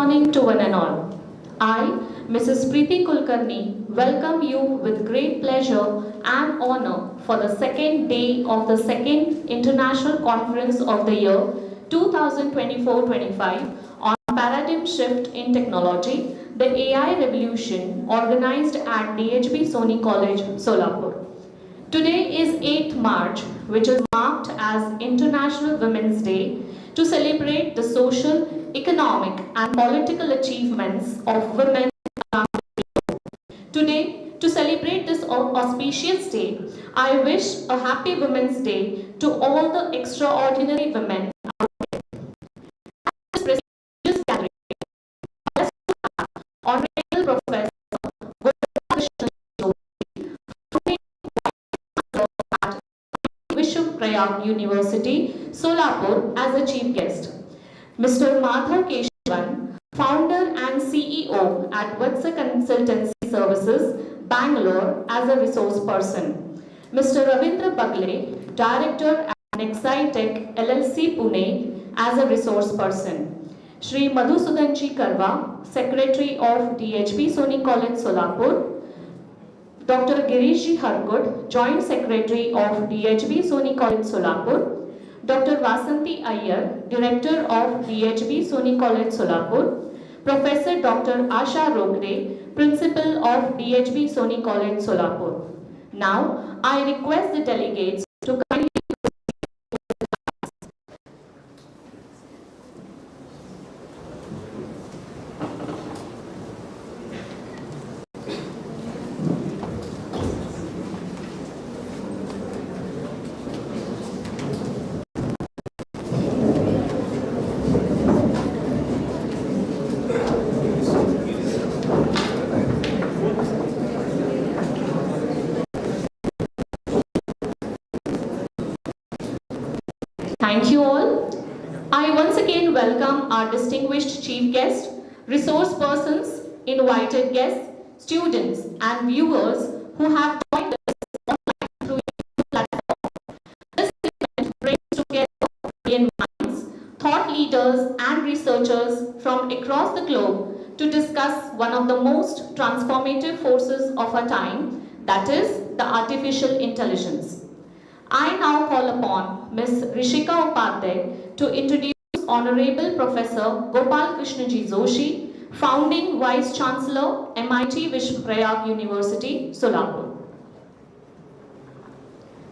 morning to one and all. I, Mrs. Preeti Kulkarni, welcome you with great pleasure and honor for the second day of the second International Conference of the year 2024-25 on Paradigm Shift in Technology, the AI Revolution, organized at DHB Soni College, Solapur. Today is 8th March, which is marked as International Women's Day, to celebrate the social, economic and political achievements of women around the globe. Today, to celebrate this auspicious day, I wish a happy Women's Day to all the extraordinary women out there. At this prestigious gathering, let's have Honorable Professor at Vishwaprayag University, Solapur, as a chief guest. Mr. Madhav Keshwan, founder and CEO at Vatsa Consultancy Services, Bangalore, as a resource person. Mr. Ravindra Bagle, director at Nexitech LLC Pune, as a resource person. Shri Madhusudanji Karwa, secretary of DHB Soni College, Solapur. Dr. Girishji Harkut, joint secretary of DHB Soni College, Solapur. Dr. Vasanti Iyer, Director of DHB Soni College, Solapur. Professor Dr. Asha Rogre, Principal of DHB Soni College, Solapur. Now, I request the delegates to kindly Thank you all. I once again welcome our distinguished chief guest, resource persons, invited guests, students and viewers who have joined us online through YouTube platform. This event brings together brilliant minds, thought leaders and researchers from across the globe to discuss one of the most transformative forces of our time, that is the artificial intelligence. I now call upon Ms. Rishika Upadhyay to introduce Honorable Professor Gopal Krishnaji Joshi, Founding Vice Chancellor, MIT Vishwaprayag University, Solapur.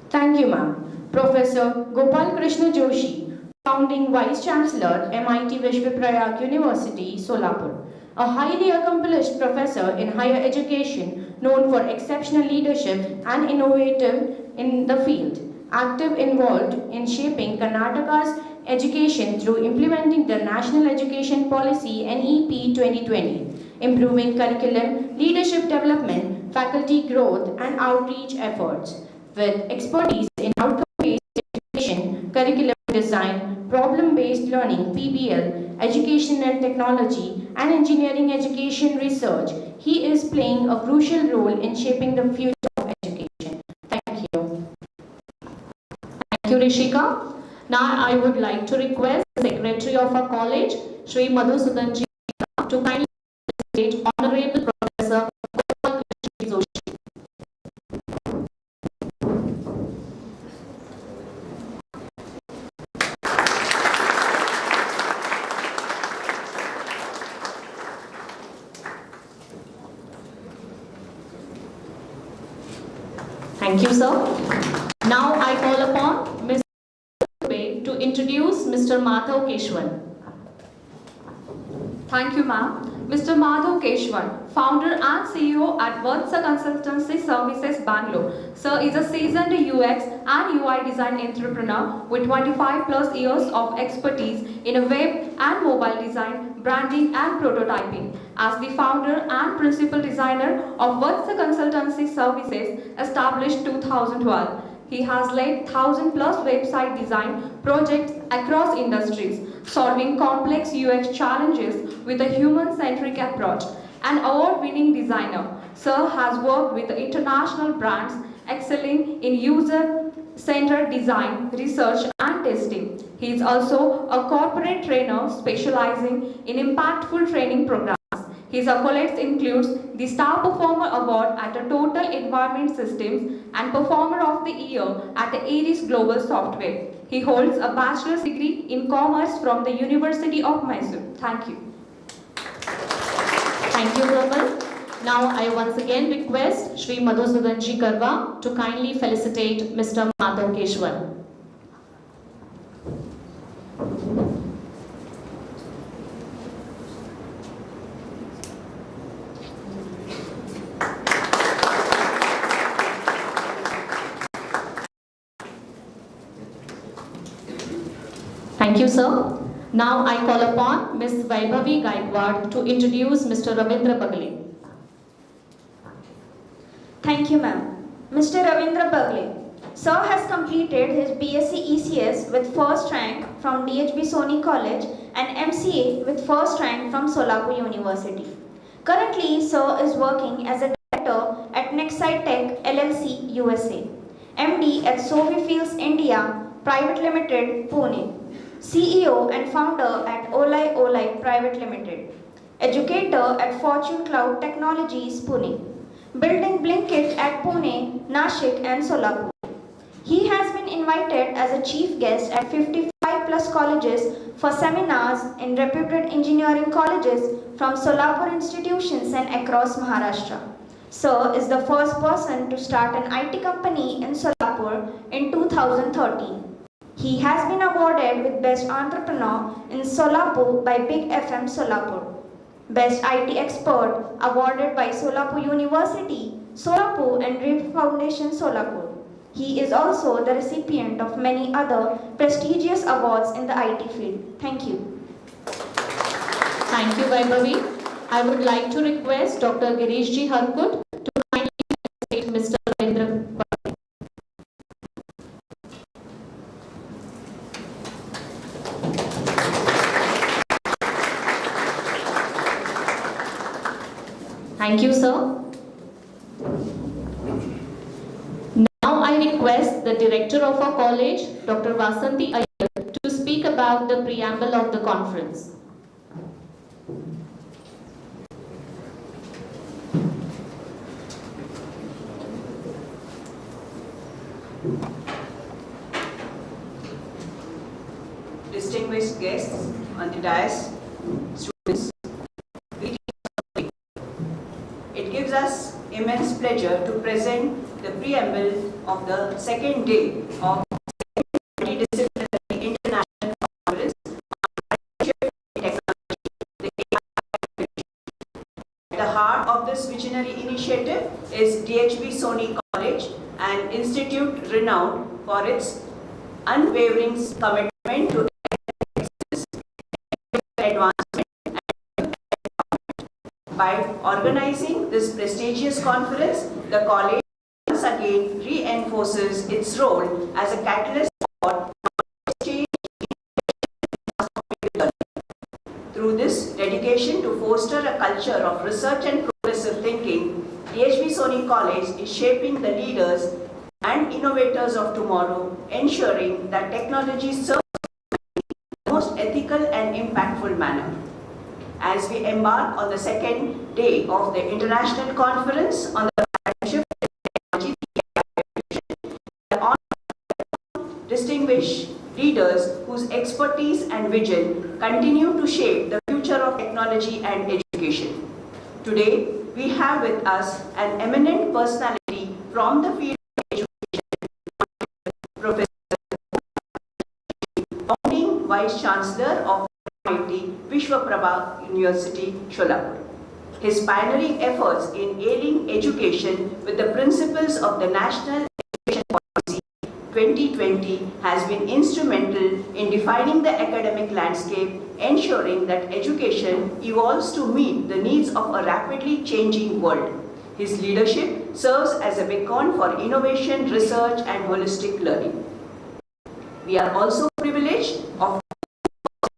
Thank you, ma'am. Professor Gopal Krishna Joshi, Founding Vice Chancellor, MIT Vishwaprayag University, Solapur. A highly accomplished professor in higher education, known for exceptional leadership and innovative in the field, active involved in shaping Karnataka's education through implementing the National Education Policy NEP 2020, improving curriculum, leadership development, faculty growth and outreach efforts. With expertise in outcome-based education, curriculum design, problem-based learning, PBL, education and technology, and engineering education research, he is playing a crucial role in shaping the future of education. Thank you. Thank you, Rishika. Now I would like to request the Secretary of our college, Shri Madhusudanji, to kindly state Honorable Professor Gopal Krishnaji Joshi. Thank you, sir. Now I call upon Ms. to introduce Mr. Madhav Keshwan. Thank you, ma'am. Mr. Madhav Keshwan, founder and CEO at Vatsa Consultancy Services, Bangalore. Sir is a seasoned UX and UI design entrepreneur with 25 plus years of expertise in web and mobile design, branding and prototyping. As the founder and principal designer of Vatsa Consultancy Services, established 2012. He has led 1,000 plus website design projects across industries, solving complex UX challenges with a human-centric approach. An award-winning designer, Sir has worked with international brands excelling in user-centered design, research and testing. He He is also a corporate trainer specializing in impactful training programs. His accolades includes the Star Performer Award at the Total Environment Systems and Performer of the Year at the Aries Global Software. He holds a bachelor's degree in commerce from the University of Mysore. Thank you. Thank you, Komal. Now I once again request Shri Madhusudanji Karwa to kindly felicitate Mr. Madhav Keshwan. Thank you, sir. Now I call upon Ms. Vaibhavi Gaikwad to introduce Mr. Ravindra Bagle. Thank you, ma'am. Mr. Ravindra Bagle. Sir has completed his BSc ECS with first rank from DHB Soni College and MCA with first rank from Solapur University. Currently, Sir is working as a director at Nexide Tech LLC USA, MD at Sovi Fields India Private Limited, Pune, CEO and founder at Olai Private Limited, educator at Fortune Cloud Technologies, Pune, building Blinkit at Pune, Nashik and Solapur. He has been invited as a chief guest at 55 plus colleges for seminars in reputed engineering colleges from Solapur institutions and across Maharashtra. Sir is the first person to start an IT company in Solapur in 2013. He has been awarded with Best Entrepreneur in Solapur by Big FM Solapur, Best IT Expert awarded by Solapur University, Solapur and RIV Foundation Solapur. He is also the recipient of many other prestigious awards in the IT field. Thank you. Thank you, Vaibhavi. I would like to request Dr. Girishji Harkut to kindly felicitate Mr. Ravindra Bagle. Thank you, sir. Now I request the director of our college, Dr. Vasanti Iyer, to speak about the preamble of the conference. Distinguished guests on the dais, students, it gives us immense pleasure to present the preamble of the second day of Multidisciplinary International Conference on Technology, the AI. At the heart of this visionary initiative is DHB Soni College, an institute renowned for its unwavering commitment to advancement. By organizing this prestigious conference, the college once again reinforces its role as a catalyst for change. Through this dedication to foster a culture of research and progressive thinking, DHB Soni College is shaping the leaders and innovators of tomorrow, ensuring that technology serves in the most ethical and impactful manner. As we embark on the second day of the International Conference on the Partnership with Technology, the honor distinguished leaders whose expertise and vision continue to shape the future of technology and education. Today, we have with us an eminent personality from the field of education, Professor founding Vice Chancellor of MIT Vishwaprabha University, Solapur. His pioneering efforts in aiding education with the principles of the National Education Policy 2020 has been instrumental in defining the academic landscape, ensuring that education evolves to meet the needs of a rapidly changing world. His leadership serves as a beacon for innovation, research, and holistic learning. We are also privileged of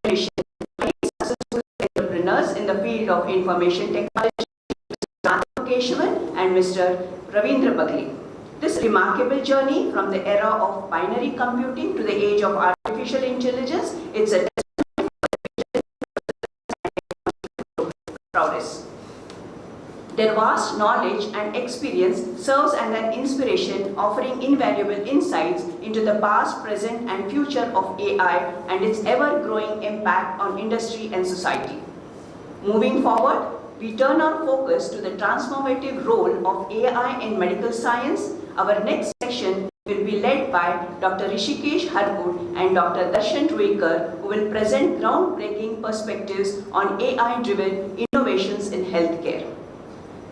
successful entrepreneurs in the field of information technology, Mr. Madhav Keshwan and Mr. Ravindra Bagle. This remarkable journey from the era of binary computing to the age of artificial artificial intelligence, it's a prowess. Their vast knowledge and experience serves as an inspiration, offering invaluable insights into the past, present, and future of AI and its ever-growing impact on industry and society. Moving forward, we turn our focus to the transformative role of AI in medical science. Our next section will be led by Dr. Rishikesh Harput and Dr. Darshan Ruikar, who will present groundbreaking perspectives on AI-driven innovations in healthcare.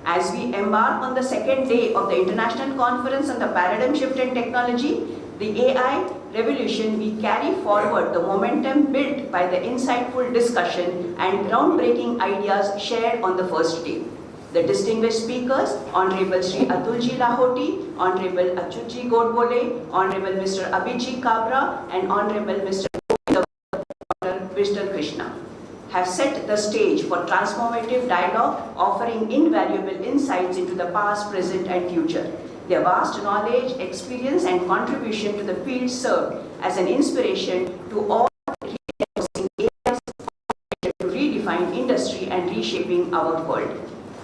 As we embark on the second day of the International Conference on the Paradigm Shift in Technology, the AI revolution, we carry forward the momentum built by the insightful discussion and groundbreaking ideas shared on the first day. The distinguished speakers, Honorable Sri Atulji Lahoti, Honorable Achyutji Godbole, Honorable Mr. Abhijit Kabra, and Honorable Mr. Dr. Krishna, have set the stage for transformative dialogue, offering invaluable insights into the past, present, and future. Their vast knowledge, experience, and contribution to the field served as an inspiration to all reinforcing AI's to redefine industry and reshaping our world.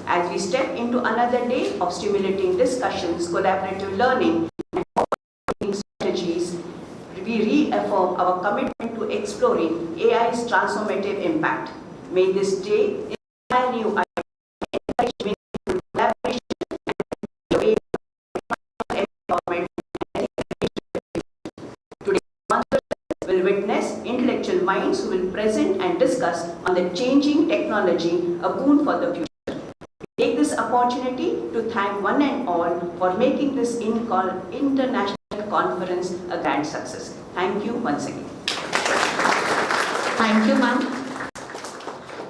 As we step into another day of stimulating discussions, collaborative learning, and forward-looking strategies, we reaffirm our commitment to exploring AI's transformative impact. May this day inspire new ideas, encourage meaningful collaboration, and empowerment. Today's conference will witness intellectual minds who will present and discuss on the changing technology, a boon for the future. We take this opportunity to thank one and all for making this international conference a grand success. Thank you once again. Thank you, ma'am.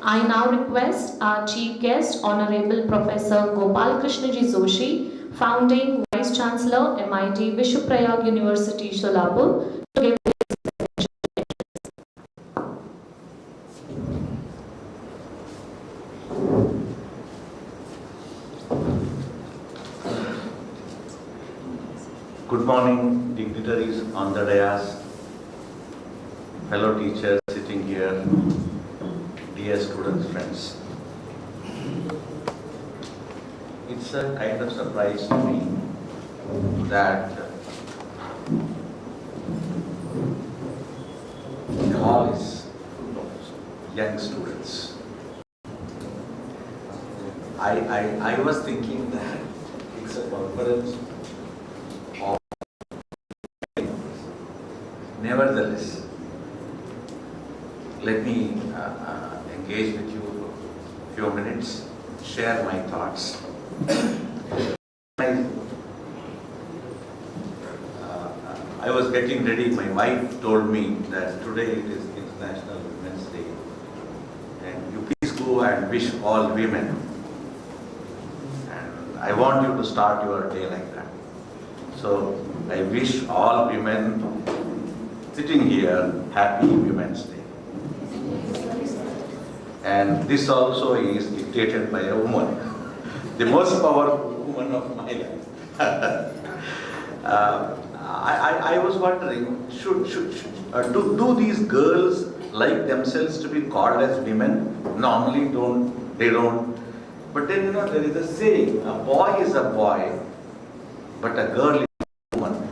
I now request our Chief Guest, Honorable Professor Gopal Krishnaji Joshi, Founding Vice Chancellor, MIT Vishwaprayag University, Solapur, to give his Good morning, dignitaries on the dais, fellow teachers sitting here, dear students, friends. It's a kind of surprise to me that the hall is full of young students. I was thinking that it's a conference. Nevertheless, let me engage with you for a few minutes, share my thoughts. I was getting ready, my wife told me that today it is International Women's Day and you please go and wish all women. And I want you to start your day like that. So I wish all women sitting here, happy Women's Day. And this also is dictated by a woman, the most powerful woman of my life. I was wondering, do these girls like themselves to be called as women? Normally they don't. But then there is a saying, a boy is a boy, but a girl is a woman.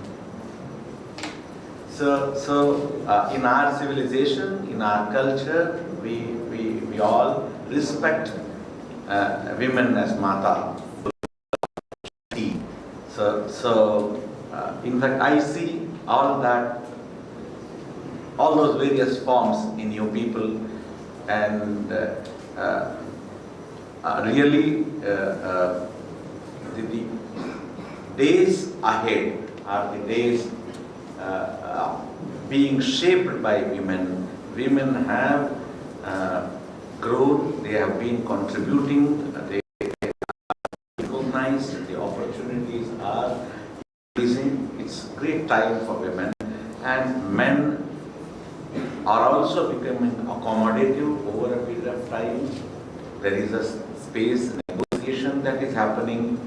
So in our civilization, in our culture, we all respect women as Mata. So in fact, I see all those various forms in you people, and really the days ahead are the days being shaped by women. Women have grown, they have been contributing, they are recognized, the opportunities are increasing. It's a great time for women, and men are also becoming accommodative over a period of time. There is a space negotiation that is happening.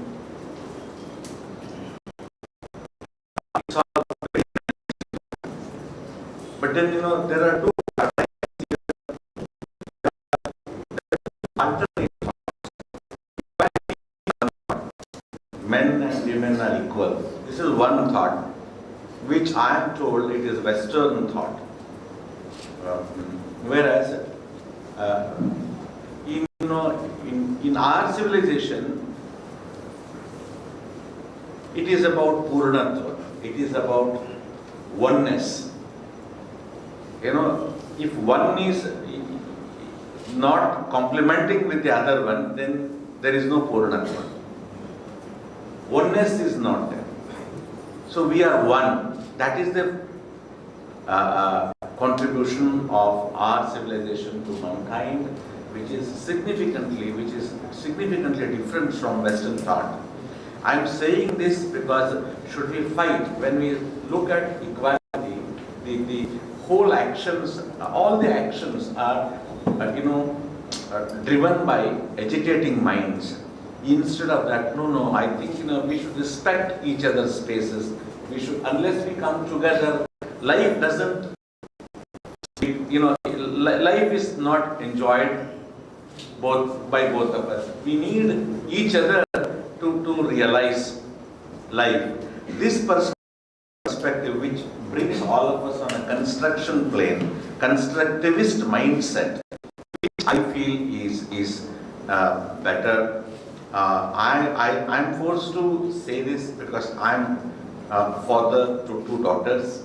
But But then, there are two alternate men and women are equal. This is one thought, which I am told it is Western thought. Whereas, in our civilization, it is about Purnatva. It is about oneness. If one is not complementing with the other one, then there is no Purnatva. Oneness is not there. So we are one. That is the contribution of our civilization to mankind, which is significantly different from Western thought. I am saying this because should we fight, when we look at equality, the whole actions, all the actions are, driven by agitating minds. Instead of that, no, I think, we should respect each other's spaces. We should, unless we come together, life doesn't, life is not enjoyed by both of us. We need each other to realize life. This perspective, which brings all of us on a construction plane, constructivist mindset, which I feel is better. I'm forced to say this because I'm father to two daughters.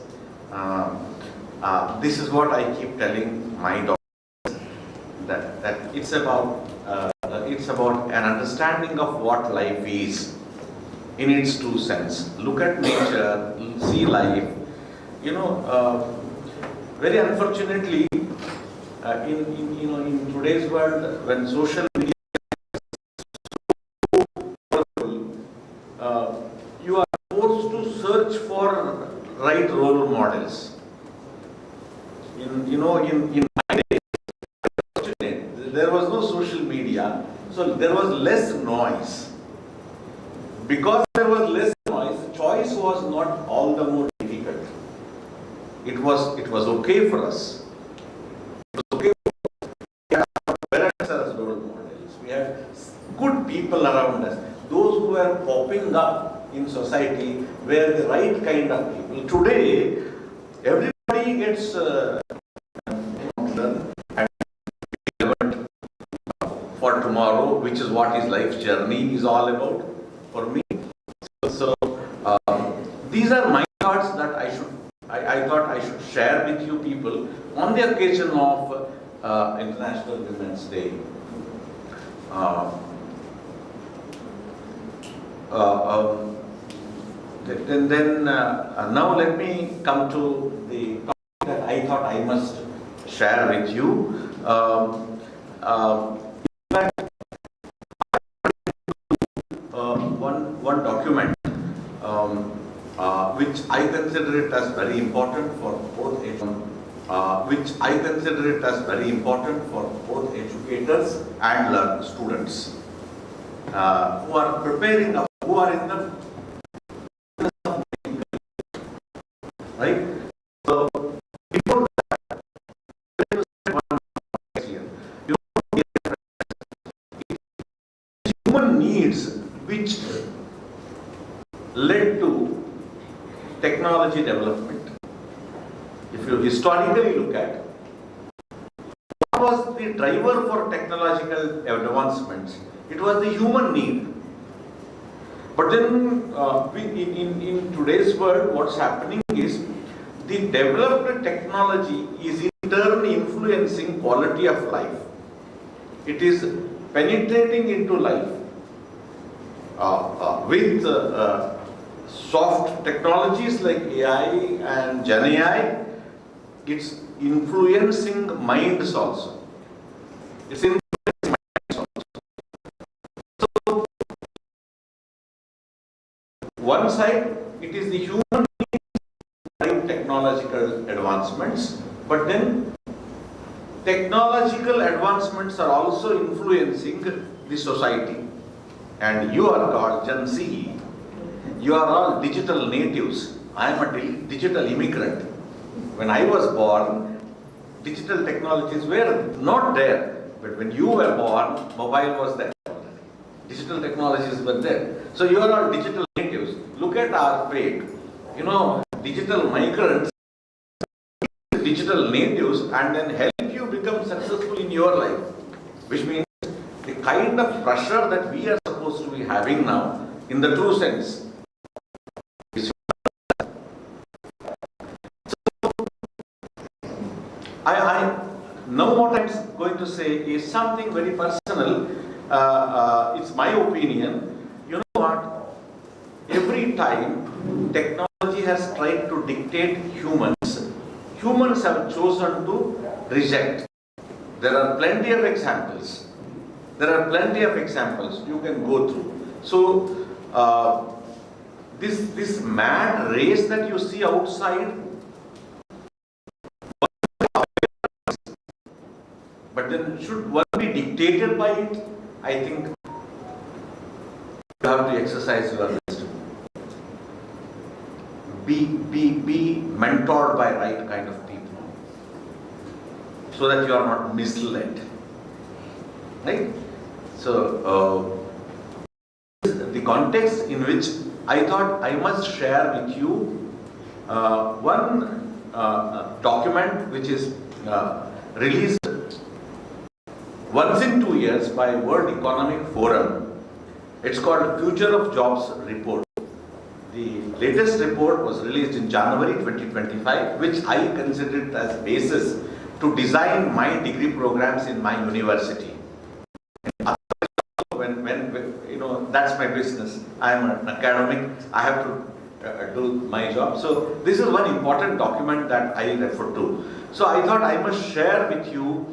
This is what I keep telling my daughters, that it's about an understanding of what life is in its true sense. Look at nature, see life. Very unfortunately, in today's world, when social media is so powerful, you are forced to search for right role models. In my days, there was no social media, so there was less noise. Because there was less noise, choice was not all the more difficult. It was okay for us. It was okay for us. We had our parents as role models. We had good people around us. Those who were popping up in society were the right kind of people. Today, everybody gets relevant for tomorrow, which is what his life journey is all about for me. So these are my thoughts that I thought I should share with you people on the occasion of International Women's Day. Now let me come to the topic that I thought I must share with you. One document which I consider it as very important for both educators and students who are preparing, who are in the right. So before that, let me say one here. Human needs which led to technology development. If you historically look at what was the driver for technological advancements, it was the human need. But then in today's world, what's happening is the developed technology is in turn influencing quality of life. It is penetrating into life with soft technologies like AI and Gen AI. It's influencing minds also. It's influencing minds also. So, one side, it is the human needs technological advancements, but then technological advancements are also influencing the society. And you are called Gen Z. You are all digital natives. I am a digital immigrant. When I was born, digital technologies were not there. But when you were born, mobile was there. Digital technologies were there. So you are all digital natives. Look at our fate. You know, digital migrants, digital natives, and then help you become successful in your life. Which means the kind of pressure that we are supposed to be having now, in the true sense, is I now what I'm going to say is something very personal. It's my opinion. You know what? Every time technology has tried to dictate humans, humans have chosen to reject. There are plenty of examples. There are plenty of examples you can go through. So, this mad race that you see outside, but then should one be dictated by it? I think you have to exercise your wisdom. Be mentored by right kind of people, so that you are not misled. Right? So, the context in which I thought I must share with you one document which is released once in 2 years by World Economic Forum. It's called Future of Jobs Report. The latest report was released in January 2025, which I considered as basis to design my degree programs in my university. When you know, that's my business. I am an academic. I have to do my job. So this is one important document that I refer to. So I thought I must share with you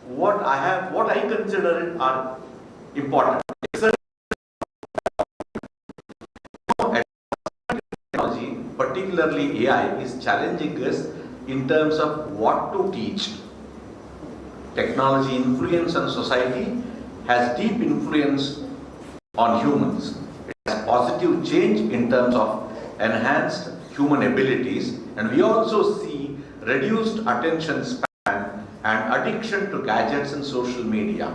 what I consider are important. Technology, particularly AI, is challenging us in terms of what to teach. Technology influence on society has deep influence on humans. It has positive change in terms of enhanced human abilities, and we also see reduced attention span and addiction to gadgets and social media.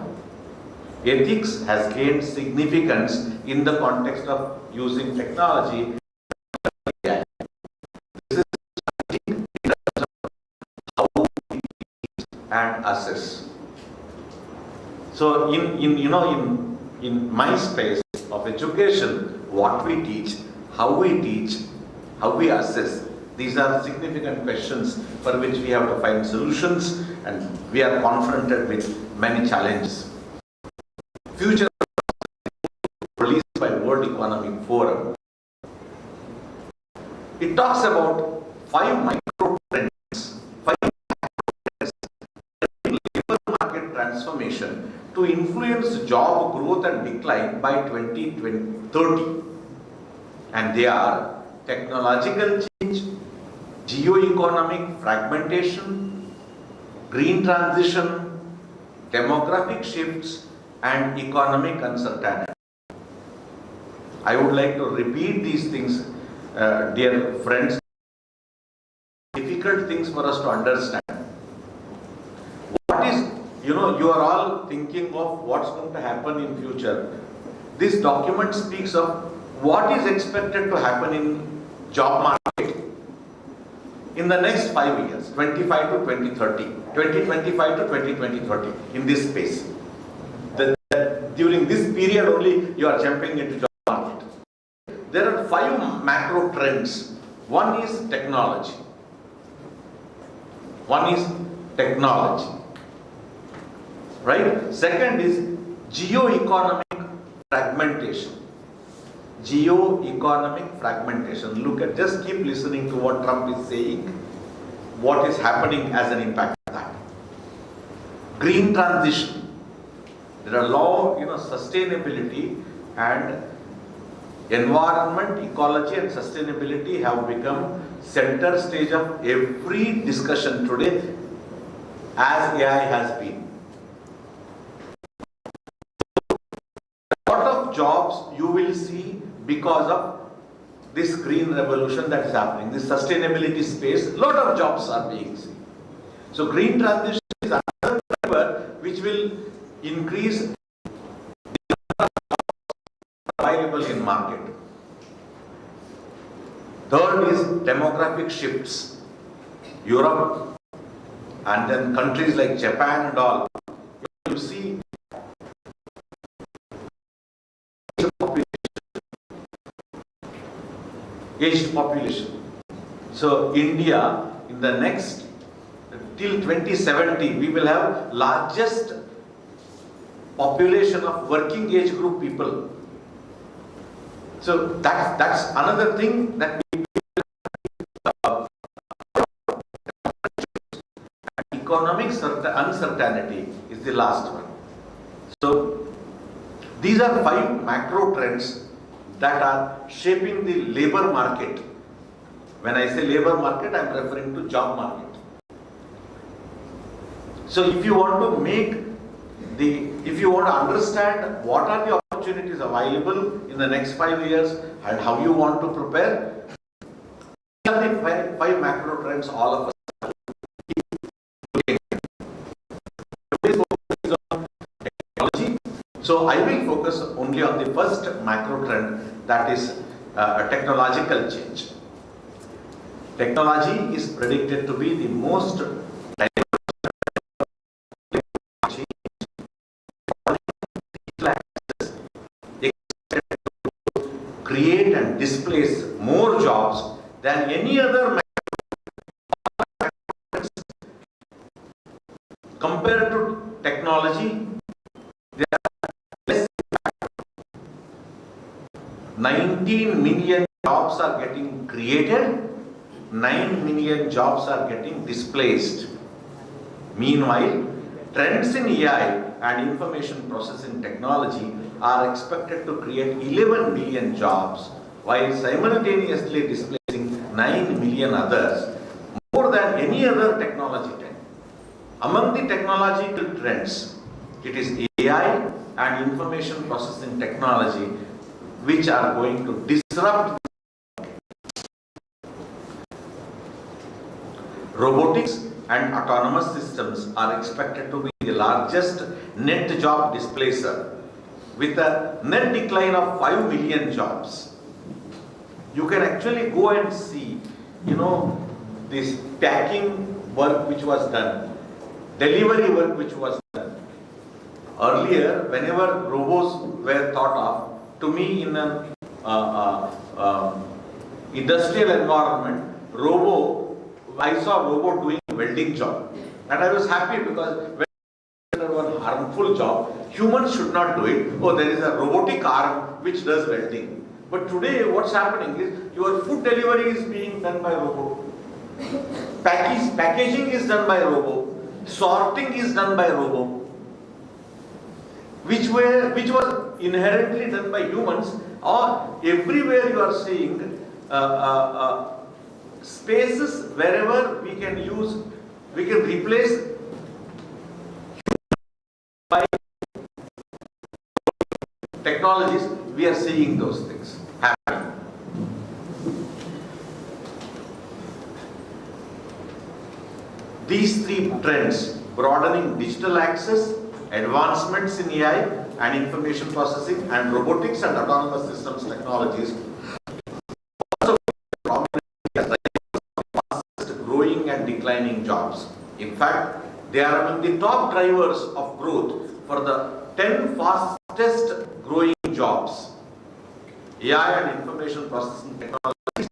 Ethics has gained significance in the context of using technology. This is in terms of how we teach and assess. So in my space of education, what we teach, how we assess, these are significant questions for which we have to find solutions, and we are confronted with many challenges. Future released by World Economic Forum. It talks about 5 micro trends, 5 labor market transformation to influence job growth and decline by 2030. And they are technological change, geo-economic fragmentation, green transition, demographic shifts, and economic uncertainty. I would like to repeat these things, dear friends. Difficult things for us to understand. What is, you are all thinking of what's going to happen in future. This document speaks of what is expected to happen in job market in the next 5 years, 25 to 2030, 2025 to 2030, in this space. During this period only you are jumping into job market. There are 5 macro trends. One is technology. Right? Second is geo-economic fragmentation. Just keep listening to what Trump is saying, what is happening as an impact of that. Green transition. There are sustainability and environment, ecology and sustainability have become center stage of every discussion today, as AI has been. A lot of jobs you will see because of this green revolution that is happening, this sustainability space, lot of jobs are being seen. So green transition is another driver which will increase available in market. Third is demographic shifts. Europe and then countries like Japan and all, you see aged population. So India in the next till 2070 we will have largest population of working age group people. So that's another thing that we economic uncertainty is the last one. So these are 5 macro trends that are shaping the labor market. When I say labor market, I am referring to job market. So if you want to understand what are the opportunities available in the next 5 years and how you want to prepare, these are the 5 macro trends all of us are looking at. Technology. So I will focus only on the first macro trend, that is a technological change. Technology is predicted to be the most create and displace more jobs than any other compared to technology. There are less 19 million jobs are getting created, 9 million jobs are getting displaced. Meanwhile, trends in AI and information processing technology are expected to create 11 million jobs while simultaneously displacing 9 million others, more than any other technology trend. Among the technological trends, it is AI and information processing technology which are going to disrupt. Robotics and autonomous systems are expected to be the largest net job displacer, with a net decline of 5 million jobs. You can actually go and see, this packing work which was done, delivery work which was done. Earlier, whenever robots were thought of, to me in an industrial environment, I saw a robot doing a welding job. And I was happy because when there was a harmful job, humans should not do it. Oh, there is a robotic arm which does welding. But today what's happening is your food delivery is being done by robot. Packaging is done by robot. Sorting is done by robot. Which was inherently done by humans, or everywhere you are seeing spaces wherever we can replace by technologies, we are seeing those things happening. These 3 trends, broadening digital access, advancements in AI and information processing, and robotics and autonomous systems technologies, also prominent as fastest growing and declining jobs. In fact, they are among the top drivers of growth for the 10 fastest growing jobs. AI and information processing technologies,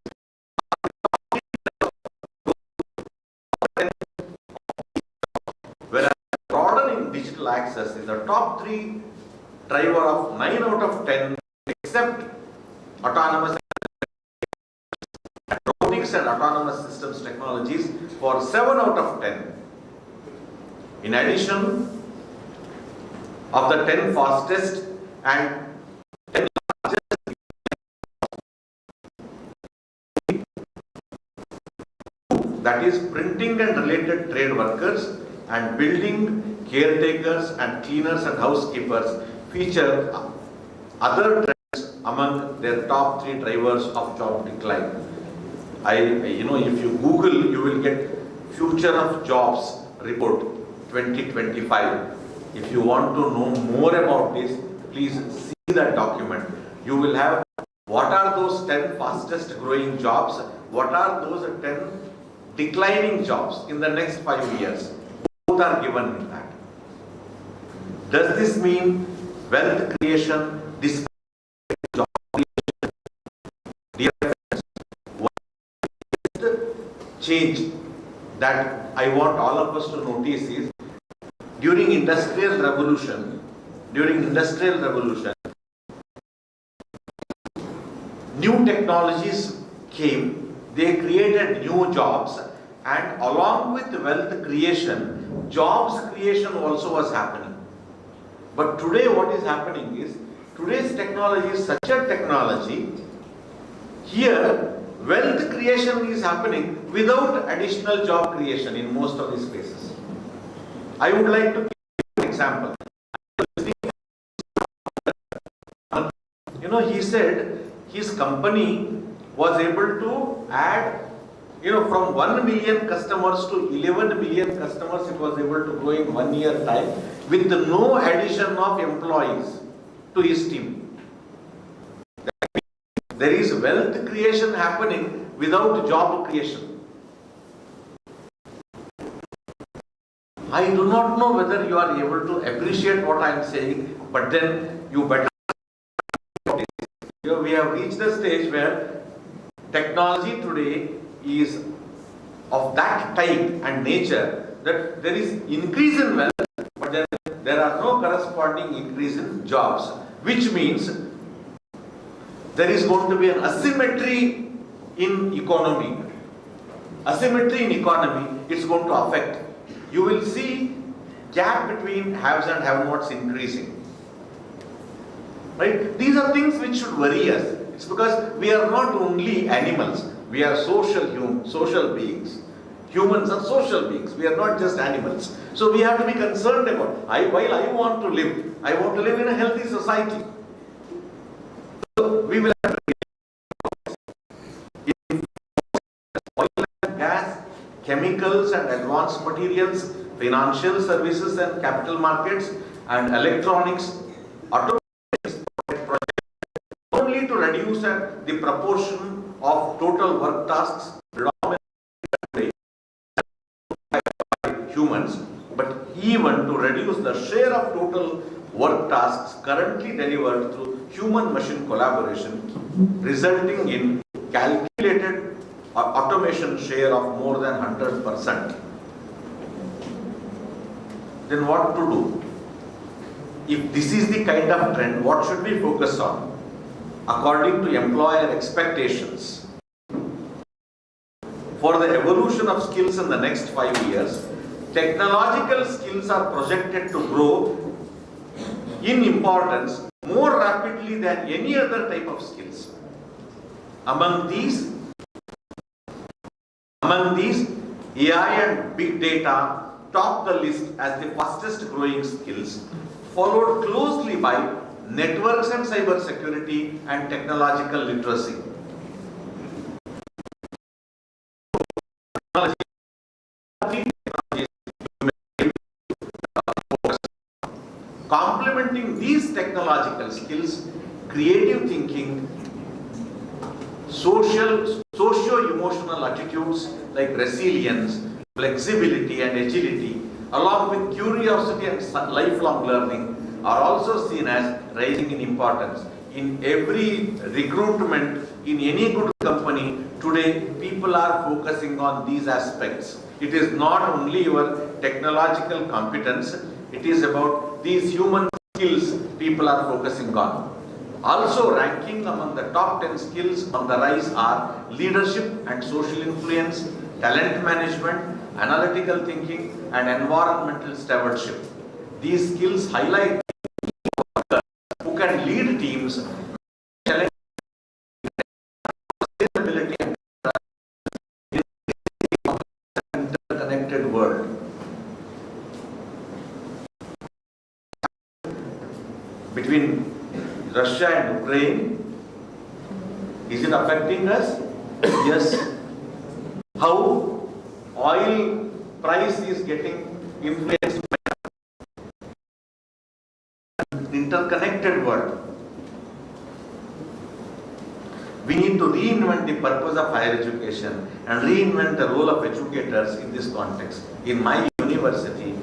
whereas broadening digital access is the top 3 driver of 9 out of 10, except autonomous robotics and autonomous systems technologies for 7 out of 10. In addition, of the 10 fastest and 10 largest, that is printing and related trade workers and building, caretakers and cleaners and housekeepers, feature other trends among their top 3 drivers of job decline. If you Google, you will get Future of Jobs report 2025. If you want to know more about this, please see that document. You will have what are those 10 fastest growing jobs, what are those 10 declining jobs in the next 5 years. Both are given in that. Does this mean wealth creation despite job creation? Dear friends, one change that I want all of us to notice is during Industrial Revolution, new technologies came, they created new jobs, and along with wealth creation, jobs creation also was happening. But today what is happening is, today's technology is such a technology, here wealth creation is happening without additional job creation in most of these places. I would like to give you an example. He said his company was able to add, from 1 million customers to 11 million customers, it was able to grow in 1 year time with no addition of employees to his team. There is wealth creation happening without job creation. I do not know whether you are able to appreciate what I am saying, but then you better. We have reached the stage where technology today is of that type and nature that there is increase in wealth, but then there are no corresponding increase in jobs, which means there is going to be an asymmetry in economy. Asymmetry in economy, it's going to affect. You will see gap between haves and have-nots increasing. Right? These are things which should worry us. It's because we are not only animals, we are social beings. Humans are social beings. We are not just animals. So we have to be concerned about, while I want to live in a healthy society. So we will have to in oil and gas, chemicals and advanced materials, financial services and capital markets, and electronics, automobile only to reduce the proportion of total work tasks predominantly by humans, but even to reduce the share of total work tasks currently delivered through human-machine collaboration, resulting in calculated automation share of more than 100%. Then what to do? If this is the kind of trend, what should we focus on? According to employer expectations, for the evolution of skills in the next 5 years, technological skills are projected to grow in importance more rapidly than any other type of skills. Among these, AI and big data top the list as the fastest growing skills, followed closely by networks and cyber security and technological literacy. Complementing these technological skills, creative thinking, socio-emotional attitudes like resilience, flexibility and agility, along with curiosity and lifelong learning, are also seen as rising in importance. In every recruitment, in any good company, today people are focusing on these aspects. It is not only your technological competence, it is about these human skills people are focusing on. Also ranking among the top 10 skills on the rise are leadership and social influence, talent management, analytical thinking, and environmental stewardship. These skills highlight who can lead teams, challenge sustainability in an interconnected world. Between Russia and Ukraine, Is it affecting us? Yes. How oil price is getting influenced by an interconnected world. We need to reinvent the purpose of higher education and reinvent the role of educators in this context. In my university,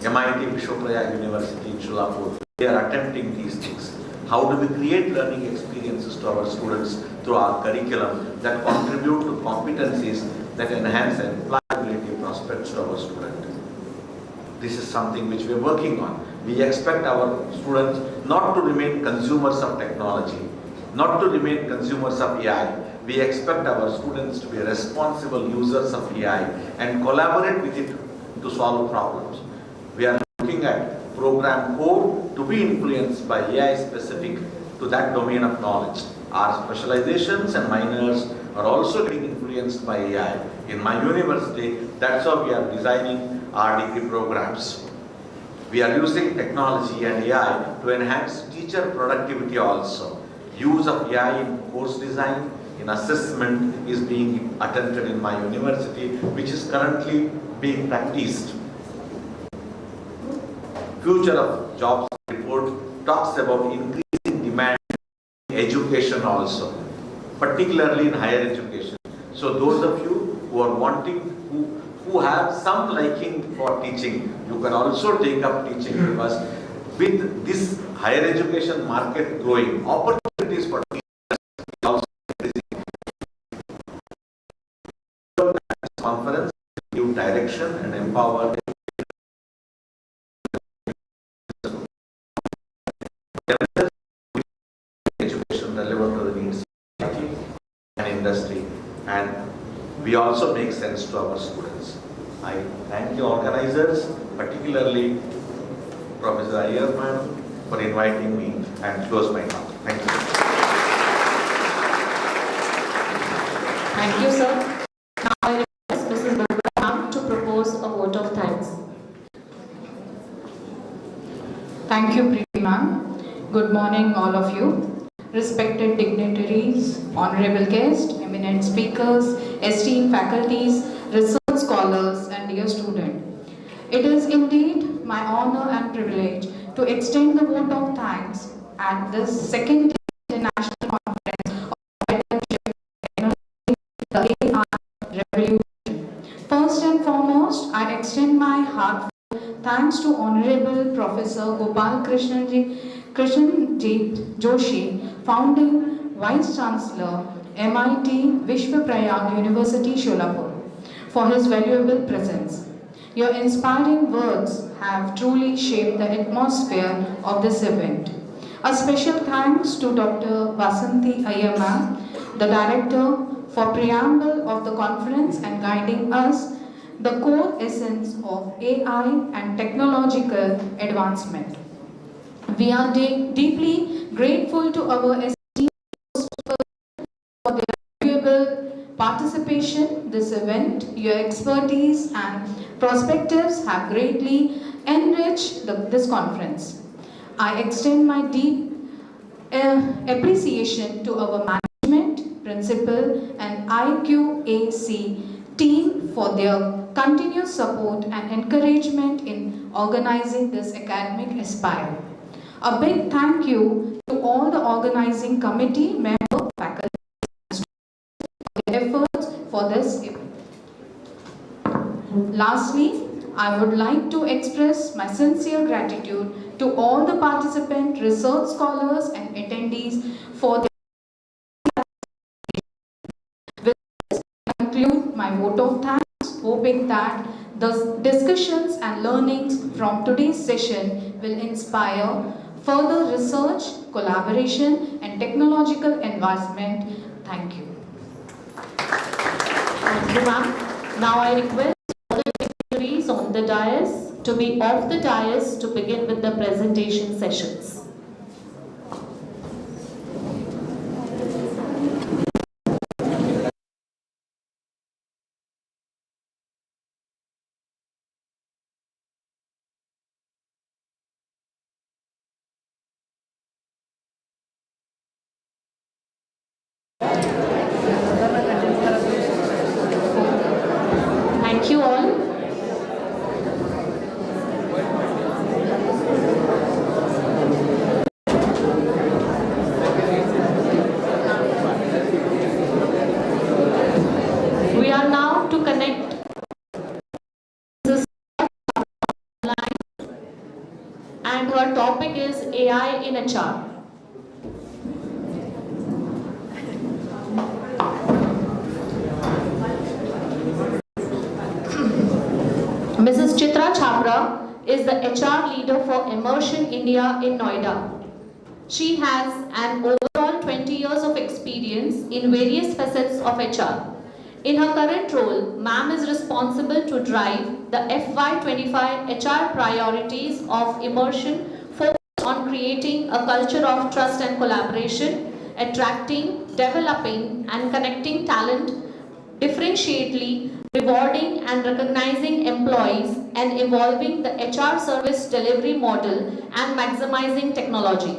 MIT Vishwaprayag University in Solapur, they are attempting these things. How do we create learning experiences to our students through our curriculum that contribute to competencies that enhance employability prospects to our student? This is something which we are working on. We expect our students not to remain consumers of technology, not to remain consumers of AI. We expect our students to be responsible users of AI and collaborate with it to solve problems. We are looking at program code to be influenced by AI specific to that domain of knowledge. Our specializations and minors are also getting influenced by AI. In my university, that's how we are designing our degree programs. We are using technology and AI to enhance teacher productivity also. Use of AI in course design, in assessment is being attempted in my university, which is currently being practiced. Future of Jobs report talks about increasing demand in education also, particularly in higher education. So those of you who are wanting, who have some liking for teaching, you can also take up teaching, because with this higher education market growing, opportunities for teachers also increasing. Conference give direction and empower education relevant to the needs of and industry, and we also make sense to our students. I thank the organizers, particularly Professor Iyer ma'am, for inviting me, and close my talk. Thank you. Thank you, sir. Now I request Mrs. Barbara to propose a vote of thanks. Thank you, Preeti ma'am. Good morning, all of you. Respected dignitaries, honorable guests, eminent speakers, esteemed faculties, research scholars, and dear students. It is indeed my honor and privilege to extend the vote of thanks at this second international conference of technology, the AI revolution. First and foremost, I extend my heartfelt thanks to Honorable Professor Gopal Krishnan Joshi, founding Vice Chancellor, MIT Vishwaprayag University, Solapur, for his valuable presence. Your inspiring words have truly shaped the atmosphere of this event. A special thanks to Dr. Vasanthi Iyer ma'am, the Director, for preamble of the conference and guiding us the core essence of AI and technological advancement. We are deeply grateful to our esteemed hosts for their valuable participation. This event, your expertise and perspectives have greatly enriched this conference. I extend my deep appreciation to our management, principal and IQAC team for their continuous support and encouragement in organizing this academic aspire. A big thank you to all the organizing committee members, faculty, and students for their efforts for this event. Lastly, I would like to express my sincere gratitude to all the participants, research scholars and attendees for their With this, I conclude my vote of thanks, hoping that the discussions and learnings from today's session will inspire further research, collaboration, and technological advancement. Thank you. Thank you, ma'am. Now I request all the dignitaries on the dais to be off the dais to begin with the presentation sessions. topic is AI in HR. Mrs. Chitra Chhabra is the HR leader for Immersion India in Noida. She has an overall 20 years of experience in various facets of HR. In her current role, ma'am is responsible to drive the FY25 HR priorities of Immersion, focused on creating a culture of trust and collaboration, attracting, developing and connecting talent, differentiately rewarding and recognizing employees, and evolving the HR service delivery model and maximizing technology.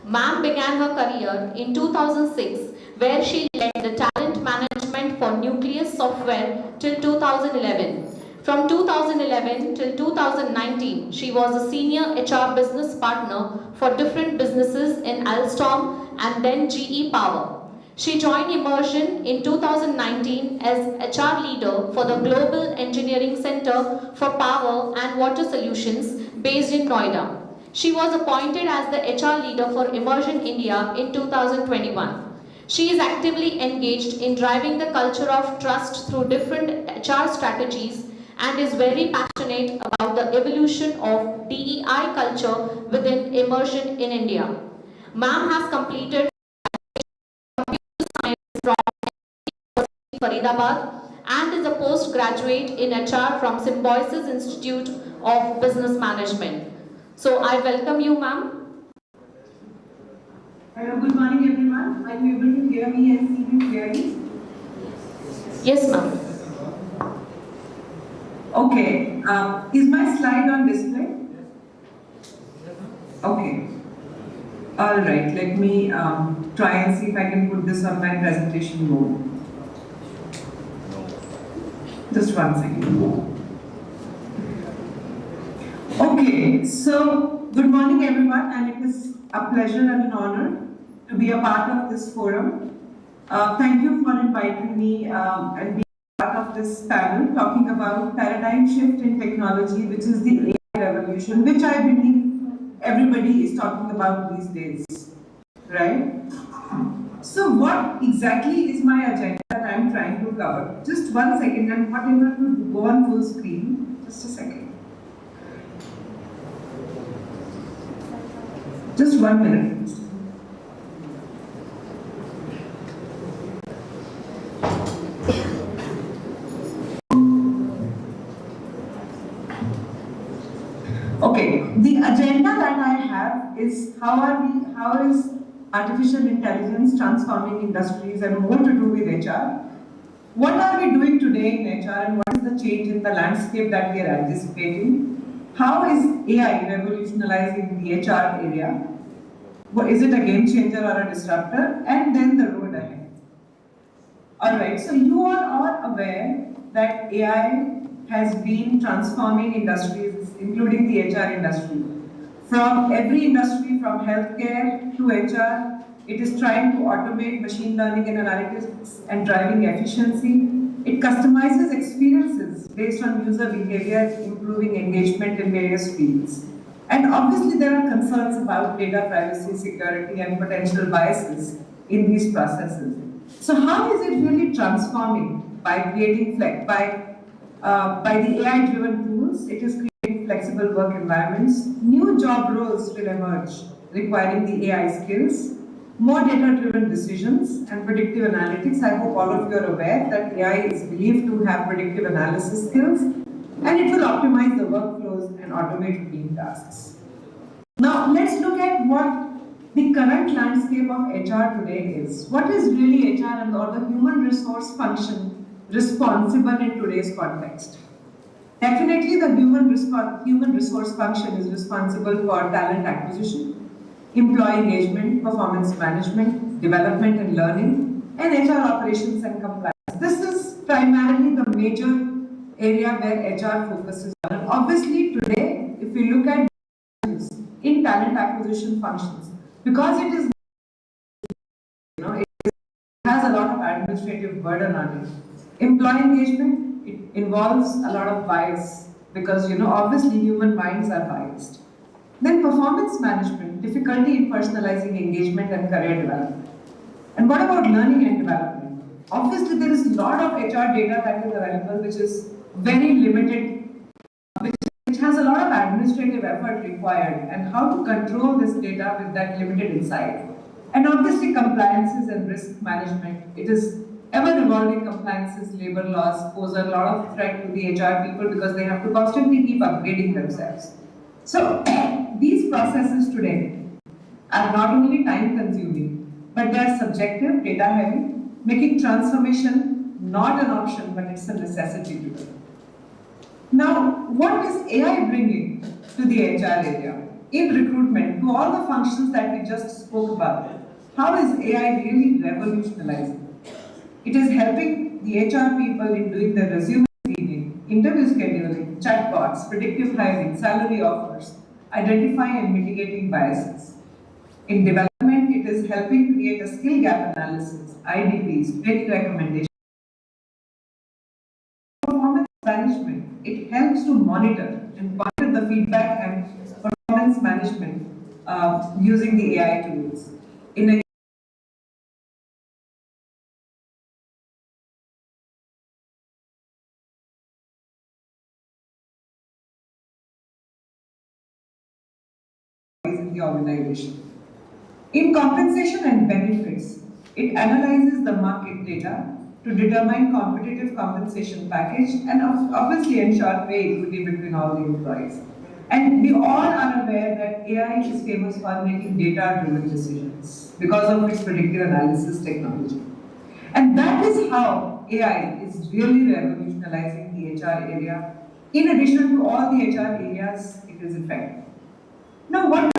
Ma'am began her career in 2006, where she led the talent management for Nucleus Software till 2011. From 2011 till 2019, she was a senior HR business partner for different businesses in Alstom and then GE Power. She joined Immersion in 2019 as HR leader for the Global Engineering Center for Power and Water Solutions based in Noida. She was appointed as the HR leader for Immersion India in 2021. She is actively engaged in driving the culture of trust through different HR strategies and is very passionate about the evolution of DEI culture within Immersion in India. Ma'am has completed from Faridabad and is a postgraduate in HR from Symbiosis Institute of Business Management. So I welcome you, ma'am. Hello, good morning everyone. Are you able to hear me and see me clearly? Yes, ma'am. Okay, is my slide on display? Okay. Alright, let me try and see if I can put this on my presentation mode. Just one second. Okay, so good morning everyone, and it is a pleasure and an honor to be a part of this forum. Thank you for inviting me and being part of this panel talking about paradigm shift in technology, which is the AI revolution, which I believe everybody is talking about these days, right? So what exactly is my agenda that I am trying to cover? Just one second, I'm not able to go on full screen. Just a second. Just 1 minute. Okay, the agenda that I have is how is artificial intelligence transforming industries and more to do with HR. What are we doing today in HR and what is the change in the landscape that we are anticipating? How is AI revolutionizing the HR area? Is it a game changer or a disruptor? And then the road ahead. Alright, so you are all aware that AI has been transforming industries, including the HR industry. From every industry, from healthcare to HR, it is trying to automate machine learning and analytics and driving efficiency. It customizes experiences based on user behavior, improving engagement in various fields. And obviously there are concerns about data privacy, security, and potential biases in these processes. So how is it really transforming? By creating by the AI-driven tools, it is creating flexible work environments. New job roles will emerge, requiring the AI skills, more data-driven decisions, and predictive analytics. I hope all of you are aware that AI is believed to have predictive analysis skills, and it will optimize the workflows and automate routine tasks. Now, let's look at what the current landscape of HR today is. What is really HR and or the human resource function responsible in today's context? Definitely the human resource function is responsible for talent acquisition, employee engagement, performance management, development and learning, and HR operations and compliance. This is primarily the major area where HR focuses on. And obviously today, if we look at in talent acquisition functions, because it is, it has a lot of administrative burden on it. Employee engagement, it involves a lot of bias because, obviously human minds are biased. Then performance management, difficulty in personalizing engagement and career development. And what about learning and development? Obviously, there is a lot of HR data that is available, which is very limited, which has a lot of administrative effort required, and how to control this data with that limited insight. And obviously, compliances and risk management. It is ever-evolving compliances, labor laws pose a lot of threat to the HR people because they have to constantly keep upgrading themselves. So, these processes today are not only time consuming, but they are subjective, data heavy, making transformation not an option, but it's a necessity to do. Now, what is AI bringing to the HR area? In recruitment, to all the functions that we just spoke about, how is AI really revolutionizing? It is helping the HR people in doing the resume screening, interview scheduling, chatbots, predictive hiring, salary offers, identifying and mitigating biases. In development, it is helping create a skill gap analysis, IDPs, training recommendations. Performance management, it helps to monitor and monitor the feedback and performance management using the AI tools. In a in the organization. In compensation and benefits, it analyzes the market data to determine competitive compensation package and obviously ensure pay equity between all the employees. And we all are aware that AI is famous for making data-driven decisions because of its predictive analysis technology. And that is how AI is really revolutionizing the HR area. In addition to all the HR areas it is affecting. Now, what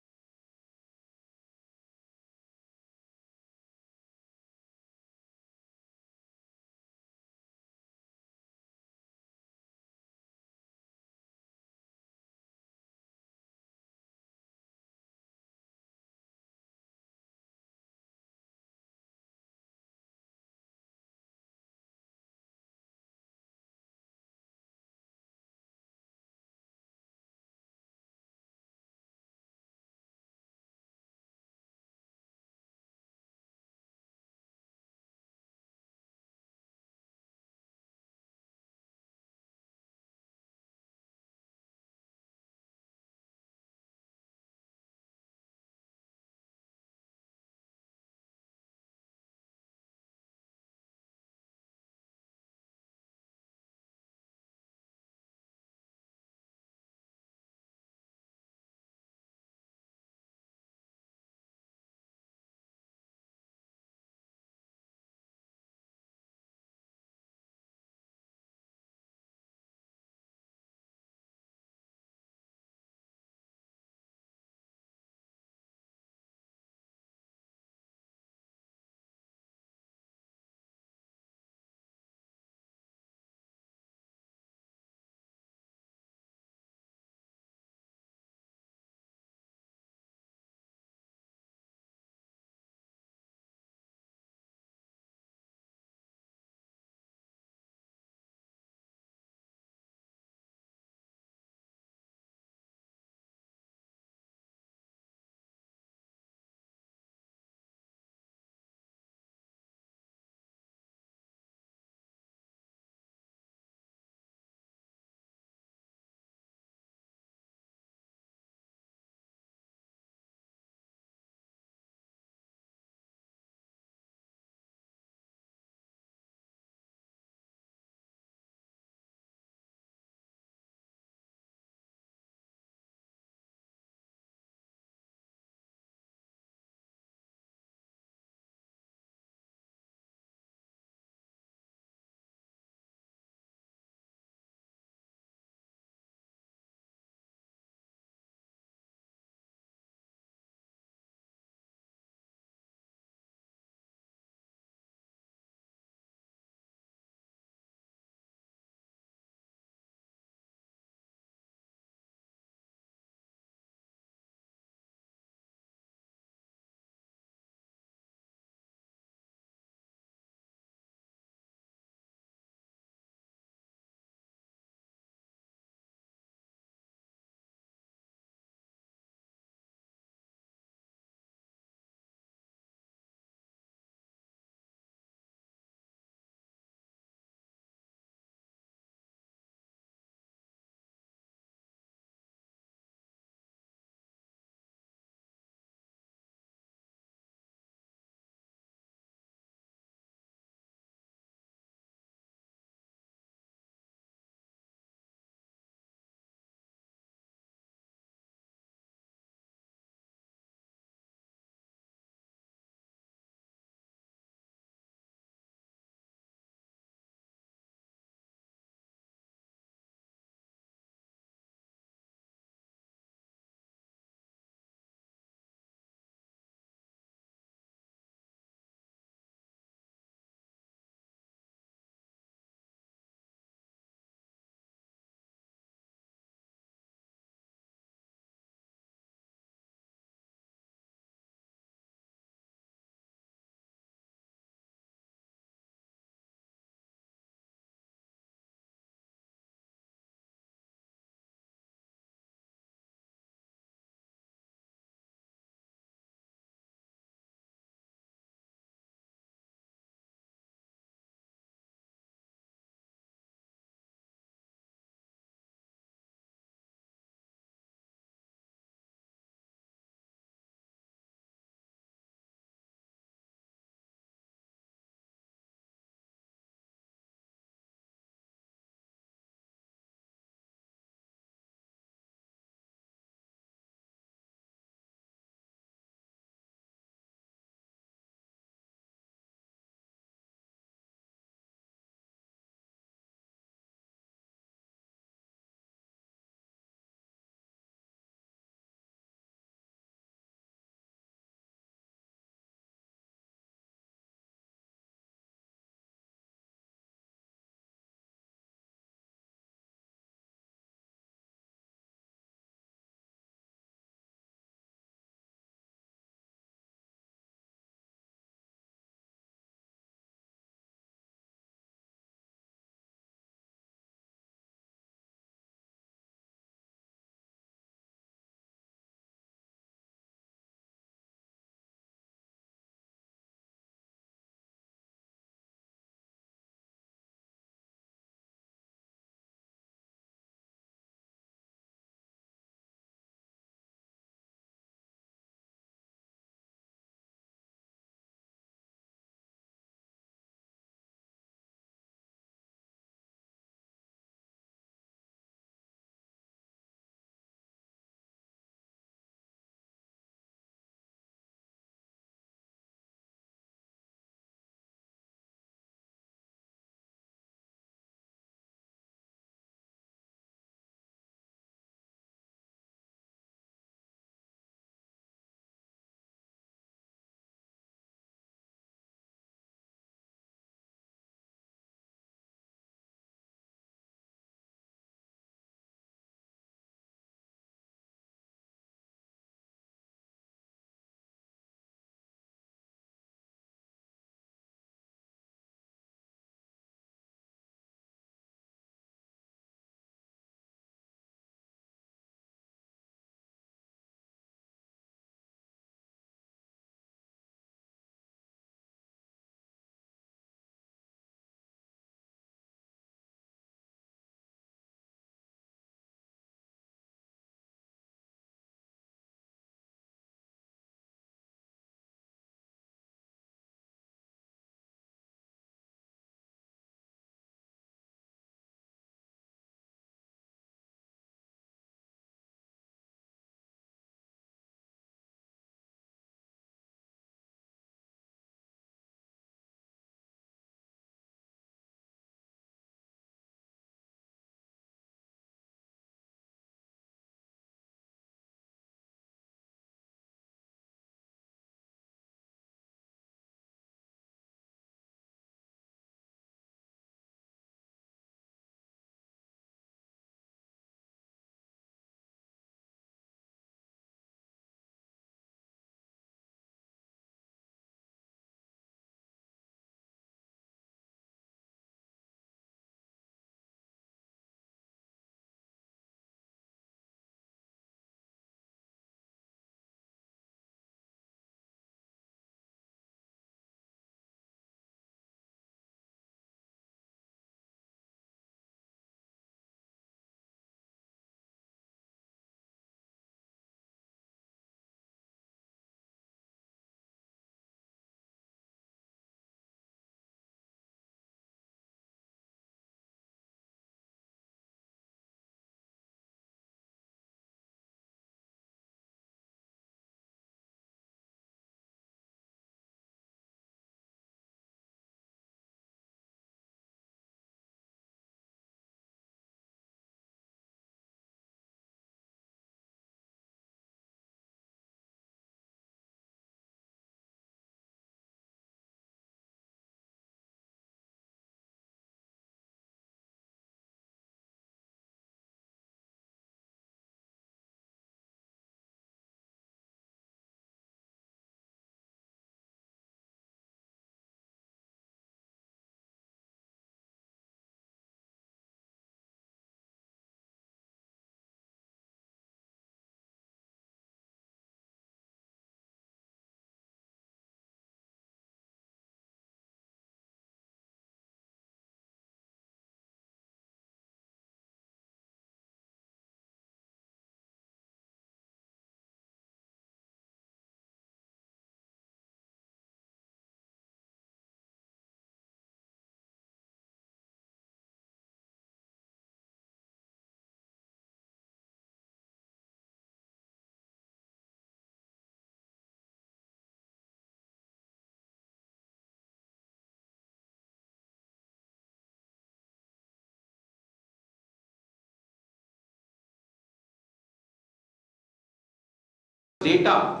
data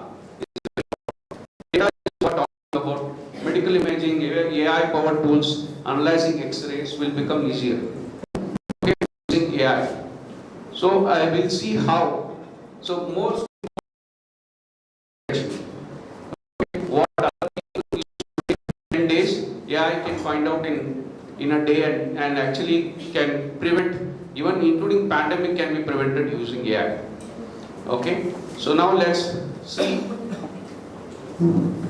is what I'm talking about. Medical imaging, AI powered tools, analyzing X-rays will become easier. Okay, using AI. So I will see how. So most what other people used to take 10 days, AI can find out in a day and actually can prevent, even including pandemic can be prevented using AI. Okay, so now let's see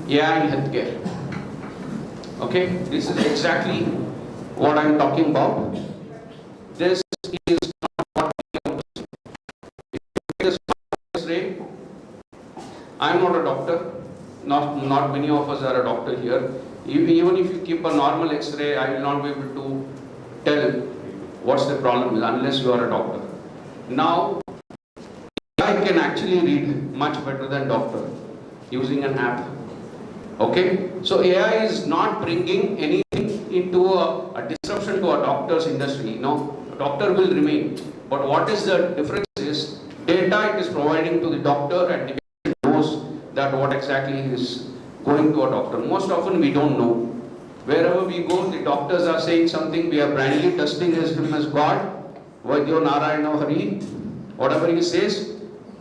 AI in healthcare. Okay, this is exactly what I'm talking about. This is not what we want to see. This X-ray, I'm not a doctor. Not many of us are a doctor here. Even if you keep a normal X-ray, I will not be able to tell what's the problem is unless you are a doctor. Now, I can actually read much better than doctor using an app. Okay, so AI is not bringing anything into a disruption to a doctor's industry. No, a doctor will remain. But what is the difference is data it is providing to the doctor, and the patient knows that what exactly is going to a doctor. Most often we don't know. Wherever we go, the doctors are saying something, we are blindly trusting him as God. Vaidyo Narayana Hari, whatever he says,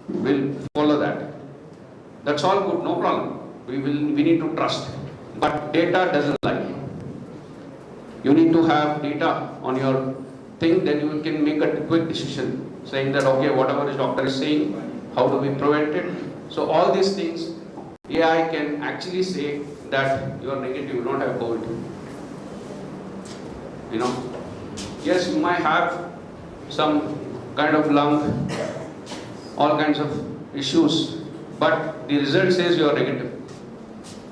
we'll follow that. That's all good, no problem. We need to trust. But data doesn't lie. You need to have data on your thing, then you can make a quick decision saying that okay, whatever the doctor is saying, how do we prevent it? So all these things, AI can actually say that you are negative, you don't have COVID. You know, yes, you might have some kind of lung, all kinds of issues, but the result says you are negative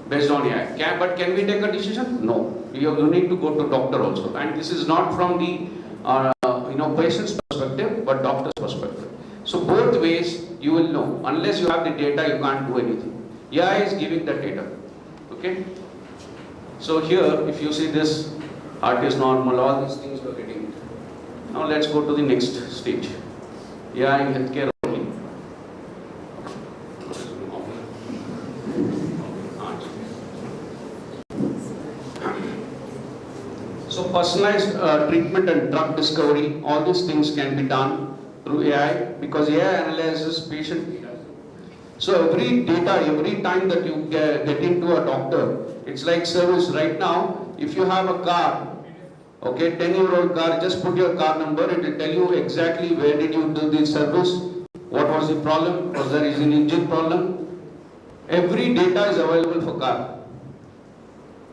based on AI. But can we take a decision? No. You need to go to doctor also, and this is not from the patient's perspective, but doctor's perspective. So both ways you will know. Unless you have the data, you can't do anything. AI is giving the data. Okay. So here, if you see this, heart is normal, all these things you are getting it. Now let's go to the next stage. AI in healthcare only. So personalized treatment and drug discovery, all these things can be done through AI because AI analyzes patient data. So every time that you get into a doctor, it's like service. Right now, if you have a car, okay, 10-year-old car, just put your car number, it will tell you exactly where did you do the service, what was the problem, was there is an engine problem. Every data is available for car.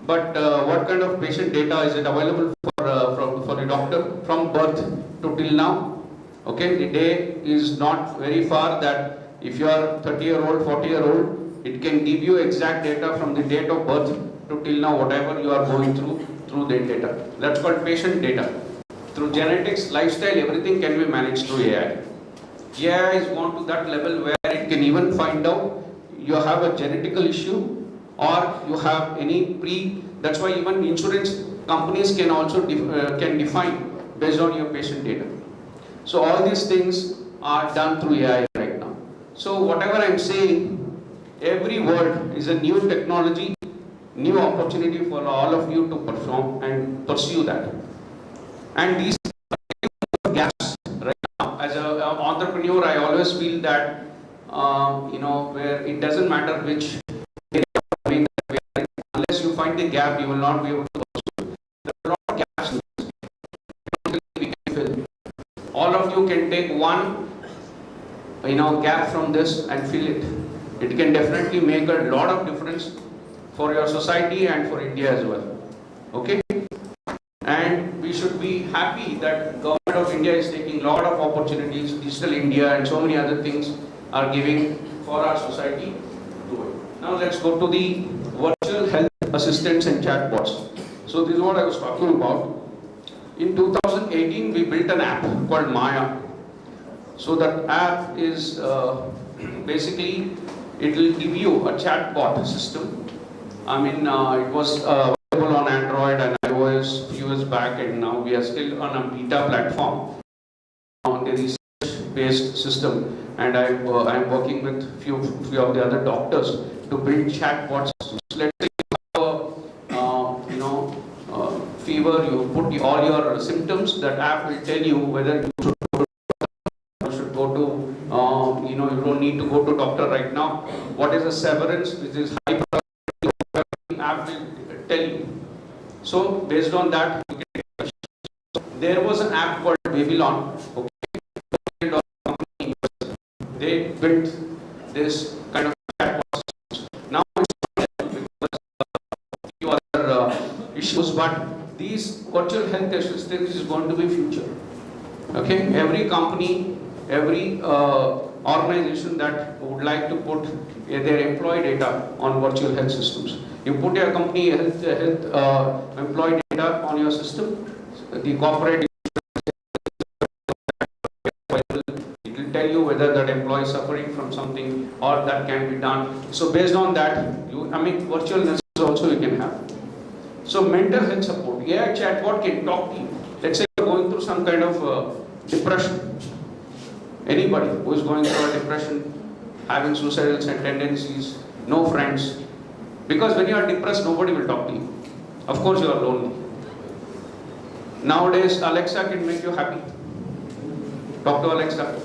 But what kind of patient data is it available for the doctor from birth to till now? Okay, the day is not very far that if you are 30-year-old, 40-year-old, it can give you exact data from the date of birth to till now, whatever you are going through the data. That's called patient data. Through genetics, lifestyle, everything can be managed through AI. AI is gone to that level where it can even find out you have a genetical issue or you have any that's why even insurance companies can also can define based on your patient data. So all these things are done through AI right now. So whatever I'm saying, every word is a new technology, new opportunity for all of you to perform and pursue that. And these gaps right now, as an entrepreneur, I always feel that where it doesn't matter which area unless you find the gap, you will not be able to pursue. There are a lot of gaps we can fill. All of you can take one gap from this and fill it. It can definitely make a lot of difference for your society and for India as well. Okay? And we should be happy that Government of India is taking a lot of opportunities, Digital India and so many other things are giving for our society to do it. Now let's go to the virtual health assistants and chatbots. So this is what I was talking about. In 2018, we built an app called Maya. So that app is basically, it will give you a chatbot system. I mean, it was available on Android and iOS a few years back, and now we are still on a beta platform on the research-based system and I'm working with few of the other doctors to build chatbots. Let's say you have fever, you put all your symptoms, that app will tell you whether you should go to, you don't need to go to doctor right now. What is the severance, which is high priority, app will tell you. So based on that, there was an app called Babylon. Okay. They built this kind of chatbot. Now it's because of few other issues, but these virtual health assistants is going to be future. Okay, every company, every organization that would like to put their employee data on virtual health systems. You put your company health employee data on your system, the corporate it will tell you whether that employee is suffering from something or that can be done. So based on that, virtual nurses also you can have. So mental health support, AI chatbot can talk to you. Let's say you're going through some kind of depression. Anybody who is going through a depression, having suicidal tendencies, no friends. Because when you are depressed, nobody will talk to you. Of course, you are lonely. Nowadays, Alexa can make you happy. Talk to Alexa.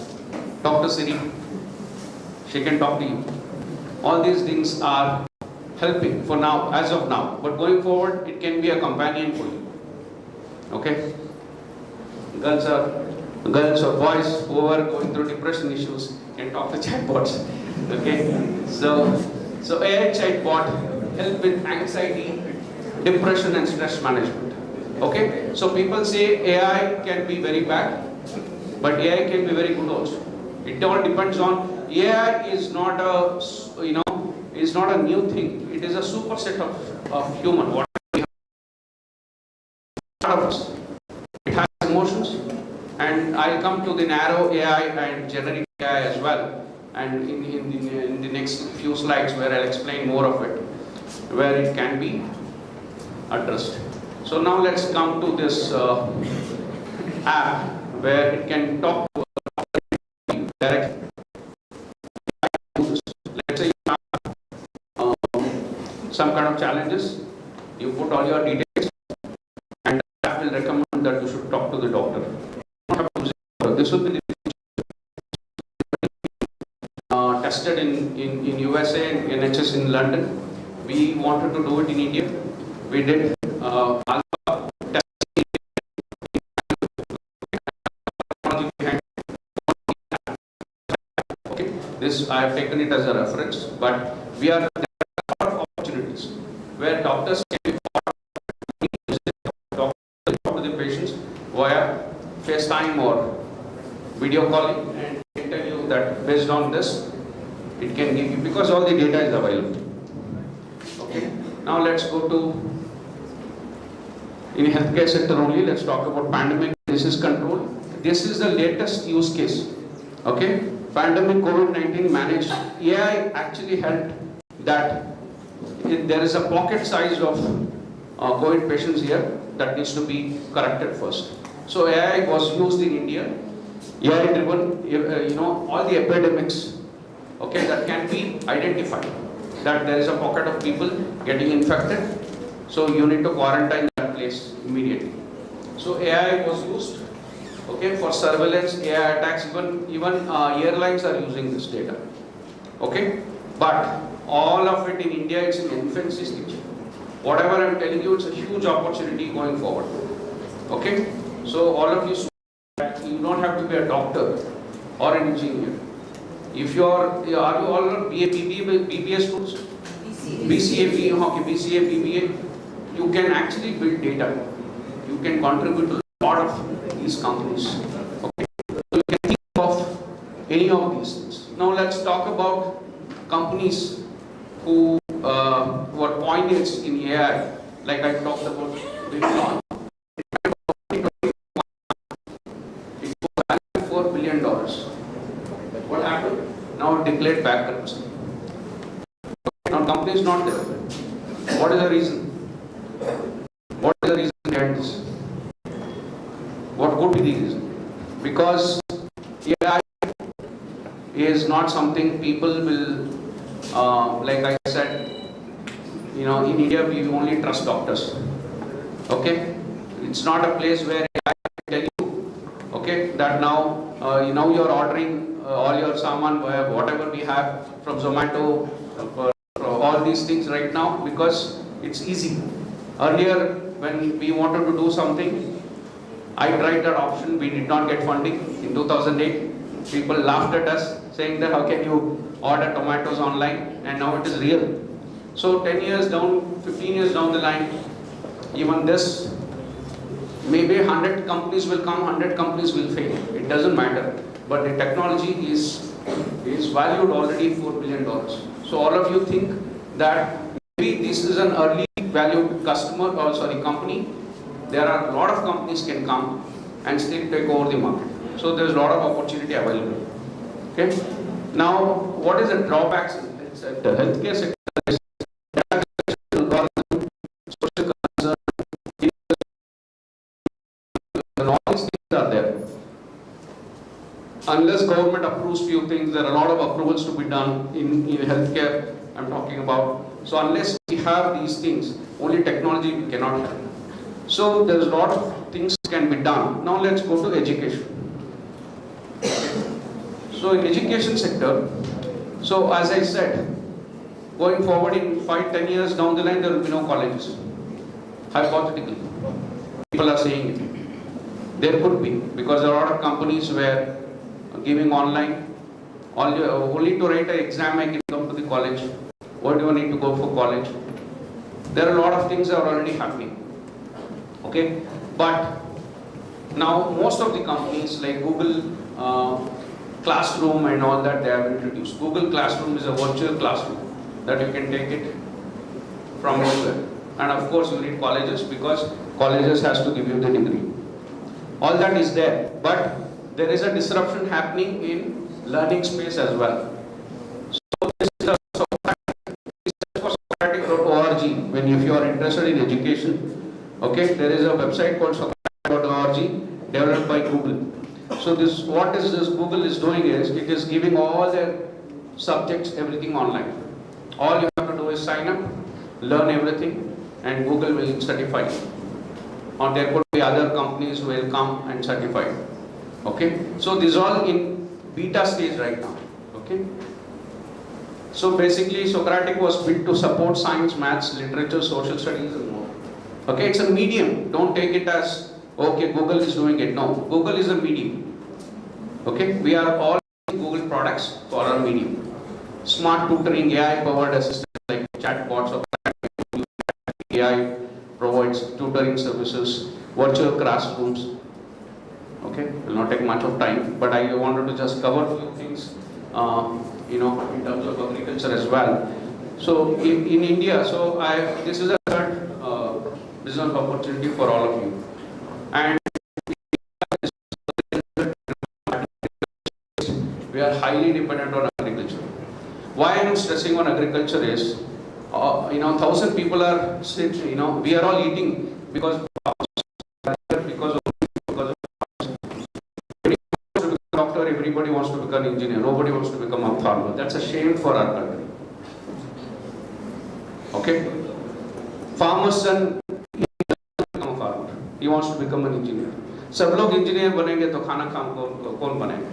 Talk to Siri. She can talk to you. All these things are helping for now, as of now. But going forward, it can be a companion for you. Okay? Girls or boys who are going through depression issues can talk to chatbots. Okay? So AI chatbot help with anxiety, depression and stress management. Okay? So people say AI can be very bad, but AI can be very good also. It all depends on, AI is not a, is not a new thing. It is a superset of human. What we have. It has emotions, and I'll come to the narrow AI and generic AI as well. And in the next few slides where I'll explain more of it, where it can be addressed. So now let's come to this app where it can talk to you directly. Let's say you have some kind of challenges, you put all your details and the app will recommend that you should talk to the doctor. This will be tested in USA and NHS in London. We wanted to do it in India. We did alpha testing. Okay, this I have taken it as a reference, but there are a lot of opportunities where doctors can talk to the patients via FaceTime or video calling, and can tell you that based on this, it can give you, because all the data is available. Okay. Now let's go to, in healthcare sector only, let's talk about pandemic disease control. This is the latest use case. Okay. Pandemic COVID-19 managed. AI actually helped that there is a pocket size of COVID patients here that needs to be corrected first. So AI was used in India. AI driven, all the epidemics, okay, that can be identified. That there is a pocket of people getting infected, so you need to quarantine that place immediately. So AI was used, okay, for surveillance, AI attacks. Even airlines are using this data, okay. But all of it in India, it's in infancy stage. Whatever I'm telling you, it's a huge opportunity going forward, okay. So all of you don't have to be a doctor or an engineer. If you are you all BBA students? BCA, BBA, you can actually build data. You can contribute to a lot of these companies. Okay. So you can think of any of these things. Now let's talk about companies who are pioneers in AI, like I talked about Babylon. $4 billion. What happened? Now it declared bankruptcy. Now company is not there. What is the reason? What is the reason behind this? What could be the reason? Because AI is not something people will, like I said, in India we only trust doctors. Okay, it's not a place where I tell you, okay, that now you're ordering all your saman, whatever we have from Zomato, all these things right now, because it's easy. Earlier, when we wanted to do something, I tried that option. We did not get funding in 2008. People laughed at us, saying that how can you order tomatoes online, and now it is real. So 10 years down, 15 years down the line, even this, maybe 100 companies will come, 100 companies will fail. It doesn't matter. But the technology is valued already $4 billion. So all of you think that maybe this is an early valued company. There are a lot of companies can come and still take over the market. So there's a lot of opportunity available. Okay. Now, what is the drawbacks in the healthcare sector? Social concern, and all these things are there. Unless government approves few things, there are a lot of approvals to be done in healthcare. I'm talking about. So unless we have these things, only technology we cannot have. So there's a lot of things can be done. Now let's go to education. So in education sector, so as I said, going forward in 5-10 years down the line, there will be no colleges. Hypothetically, people are saying it. There could be, because there are a lot of companies where giving online, only to write an exam I can come to the college. Why do I need to go for college? There are a lot of things that are already happening. Okay, but now most of the companies like Google Classroom and all that, they have introduced. Google Classroom is a virtual classroom that you can take it from anywhere. And of course you need colleges, because colleges has to give you the degree. All that is there, but there is a disruption happening in learning space as well. So this is a Socratic.org. When if you are interested in education, okay, there is a website called Socratic.org developed by Google. So this, what is this Google is doing is, it is giving all their subjects, everything online. All you have to do is sign up, learn everything, and Google will certify you. Or there could be other companies who will come and certify you. Okay, so this is all in beta stage right now. Okay, so basically Socratic was built to support science, maths, literature, social studies and more. Okay, it's a medium. Don't take it as, okay, Google is doing it. No, Google is a medium. Okay, we are all Google products for our medium. Smart tutoring, AI powered assistants like chatbots or AI provides tutoring services, virtual classrooms. Okay, will not take much of time, but I wanted to just cover a few things, in terms of agriculture as well. So in India, so this is a third business opportunity for all of you, and we are highly dependent on agriculture. Why I am stressing on agriculture is, 1,000 people are sick. We are all eating because of doctor, everybody wants to become an engineer, nobody wants to become a farmer. That's a shame for our country. Okay? Farmer's son, he doesn't become a farmer. He wants to become an engineer. सब लोग engineer बनेंगे तो खाना कौन बनेगा?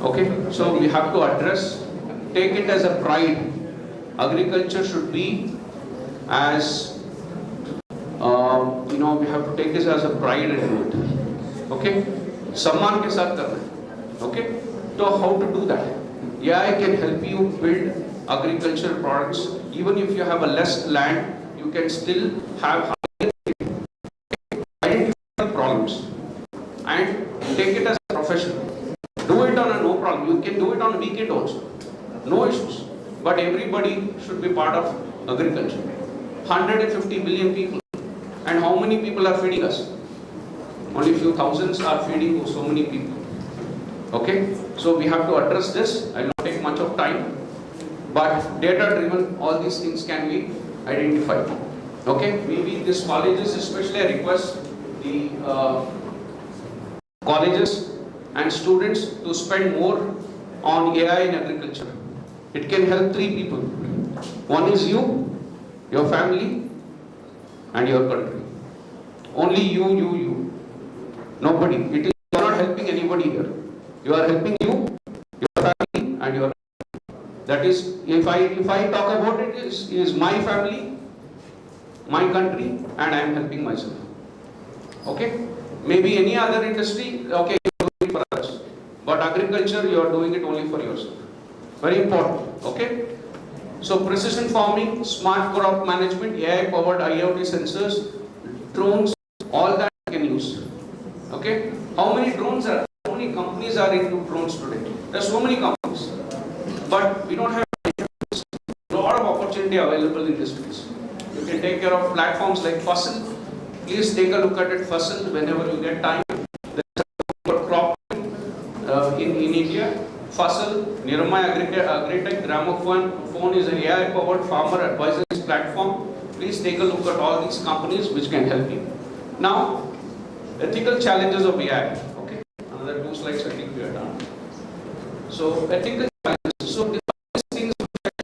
Okay? So we have to address, take it as a pride. Agriculture should be as, we have to take this as a pride and do it. Okay? सम्मान के साथ करना है. Okay? So how to do that? AI can help you build agricultural products. Even if you have a less land, you can still have identify problems and take it as a profession. Do it on a no problem. You can do it on a weekend also. No issues. But everybody should be part of agriculture. 150 billion people. And how many people are feeding us? Only few thousands are feeding so many people. Okay? So we have to address this. I will not take much of time. But data driven, all these things can be identified. Okay? Maybe these colleges, especially I request the colleges and students to spend more on AI in agriculture. It can help three people. One is you, your family, and your country. Only you. Nobody. It is, you are not helping anybody here. You are helping you, your family, and your. That is, if I talk about it, is my family, my country, and I am helping myself. Okay? Maybe any other industry, okay, you are doing it for others. But agriculture, you are doing it only for yourself. Very important. Okay? So precision farming, smart crop management, AI-powered IoT sensors, drones, all that you can use. Okay? How many companies are into drones today? There are so many companies. But we don't have a lot of opportunity available in this space. You can take care of platforms like Fussel. Please take a look at it, Fussel, whenever you get time. There's a crop in India. Fussel, Nirmay Agritech, Gramophone is an AI-powered farmer advisory platform. Please take a look at all these companies which can help you. Now, ethical challenges of AI. Okay, another 2 slides I think we are done. So, ethical challenges. So, these things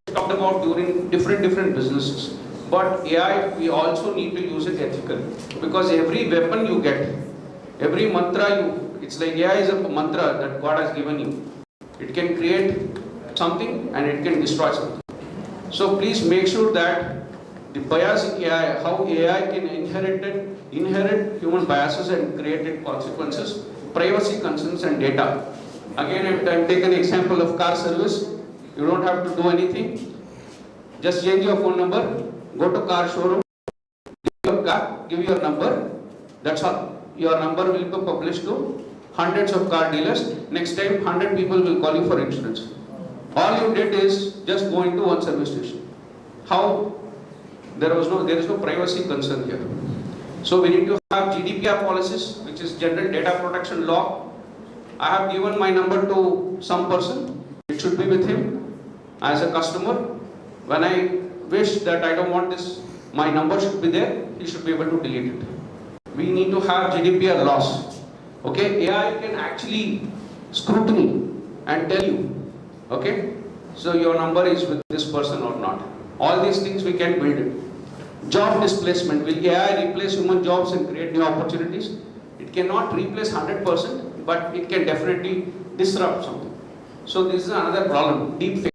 we talked about during different businesses. But AI, we also need to use it ethically. Because every weapon you get, every mantra it's like AI is a mantra that God has given you. It can create something and it can destroy something. So please make sure that the bias in AI, how AI can inherit human biases and create consequences, privacy concerns and data. Again, I take an example of car service. You don't have to do anything. Just change your phone number, go to car showroom, give your number. That's all. Your number will be published to hundreds of car dealers. Next time, 100 people will call you for insurance. All you did is just go into one service station. How? There is no privacy concern here. So we need to have GDPR policies, which is General Data Protection Law. I have given my number to some person. It should be with him as a customer. When I wish that I don't want this, my number should be there. He should be able to delete it. We need to have GDPR laws. Okay, AI can actually scrutiny and tell you, okay, so your number is with this person or not. All these things we can build it. Job displacement. Will AI replace human jobs and create new opportunities? It cannot replace 100%, but it can definitely disrupt something. So this is another problem, deep fakes.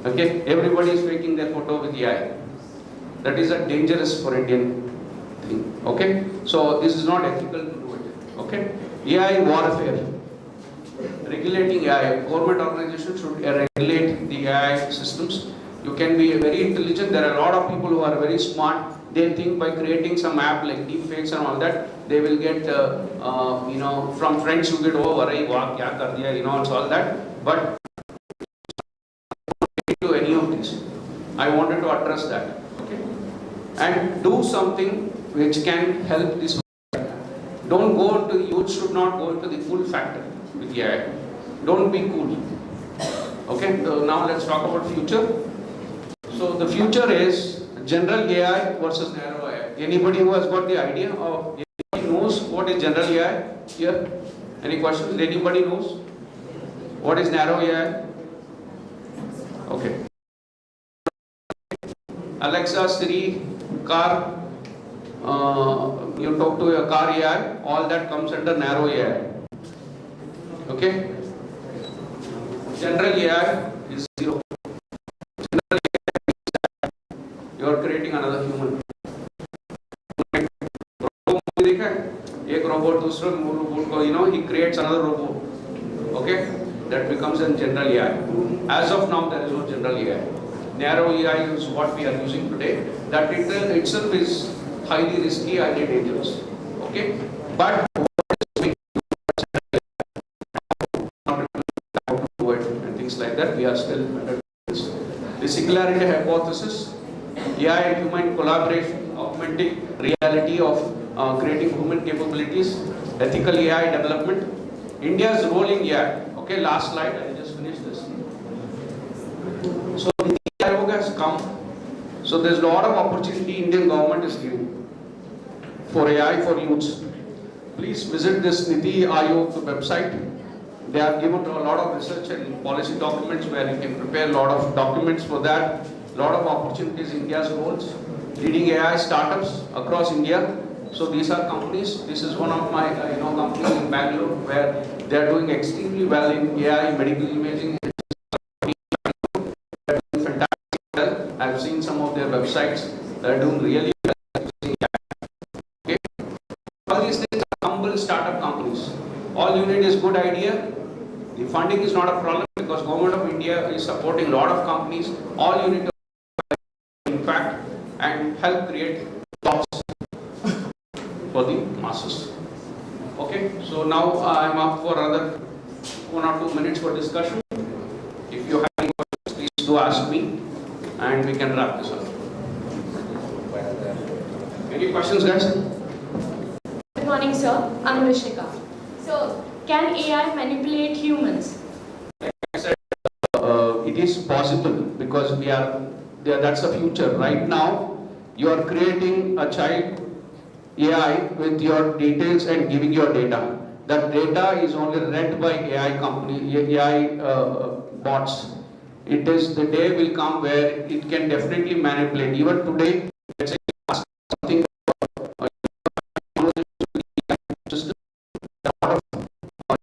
Okay, everybody is faking their photo with AI. That is a dangerous for Indian thing. Okay, so this is not ethical to do it. Okay, AI warfare. Regulating AI. Government organizations should regulate the AI systems. You can be very intelligent. There are a lot of people who are very smart. They think by creating some app like deepfakes and all that, they will get, from friends you get, oh, arey, wah, kya kar diya, it's all that. But to any of this, I wanted to address that. Okay, and do something which can help this. Don't go into, youth should not go into the cool factor with AI. Don't be cool. Okay, so now let's talk about future. So the future is general AI versus narrow AI. Anybody who has got the idea of, anybody knows what is general AI here? Any questions? Anybody knows what is narrow AI? Okay. Alexa, Siri, car, you talk to your car AI, all that comes under narrow AI. Okay? General AI is 0. General AI is you are creating another human. एक robot दूसरे robot को, he creates another robot. Okay? That becomes a general AI. As of now, there is no general AI. Narrow AI is what we are using today. That itself is highly risky, highly dangerous. Okay? But and things like that, we are still under this. The singularity hypothesis, AI and human collaboration, augmenting reality of creating human capabilities, ethical AI development, India's role in AI. Okay, last slide, I will just finish this. So the Aayog has come. So there's a lot of opportunity Indian government is giving for AI for youths. Please visit this Niti Aayog website. They are given a lot of research and policy documents where you can prepare a lot of documents for that. A lot of opportunities India's holds. Leading AI startups across India. So these are companies. This is one of my companies in Bangalore where they are doing extremely well in AI, medical imaging. They are doing fantastic well. I've seen some of their websites. They are doing really well. Okay. All these things are humble startup companies. All you need is good idea. The funding is not a problem because Government of India is supporting a lot of companies. All you need to impact and help create jobs for the masses. Okay, so now I'm up for another 1 or 2 minutes for discussion. If you have any questions, please do ask me and we can wrap this up. Any questions, guys? Good morning, sir. I'm Rishika. So, can AI manipulate humans? Like I said, it is possible because that's the future. Right now, you are creating a child AI with your details and giving your data. That data is only read by AI bots. It is the day will come where it can definitely manipulate. Even today, let's say you ask something system, a lot of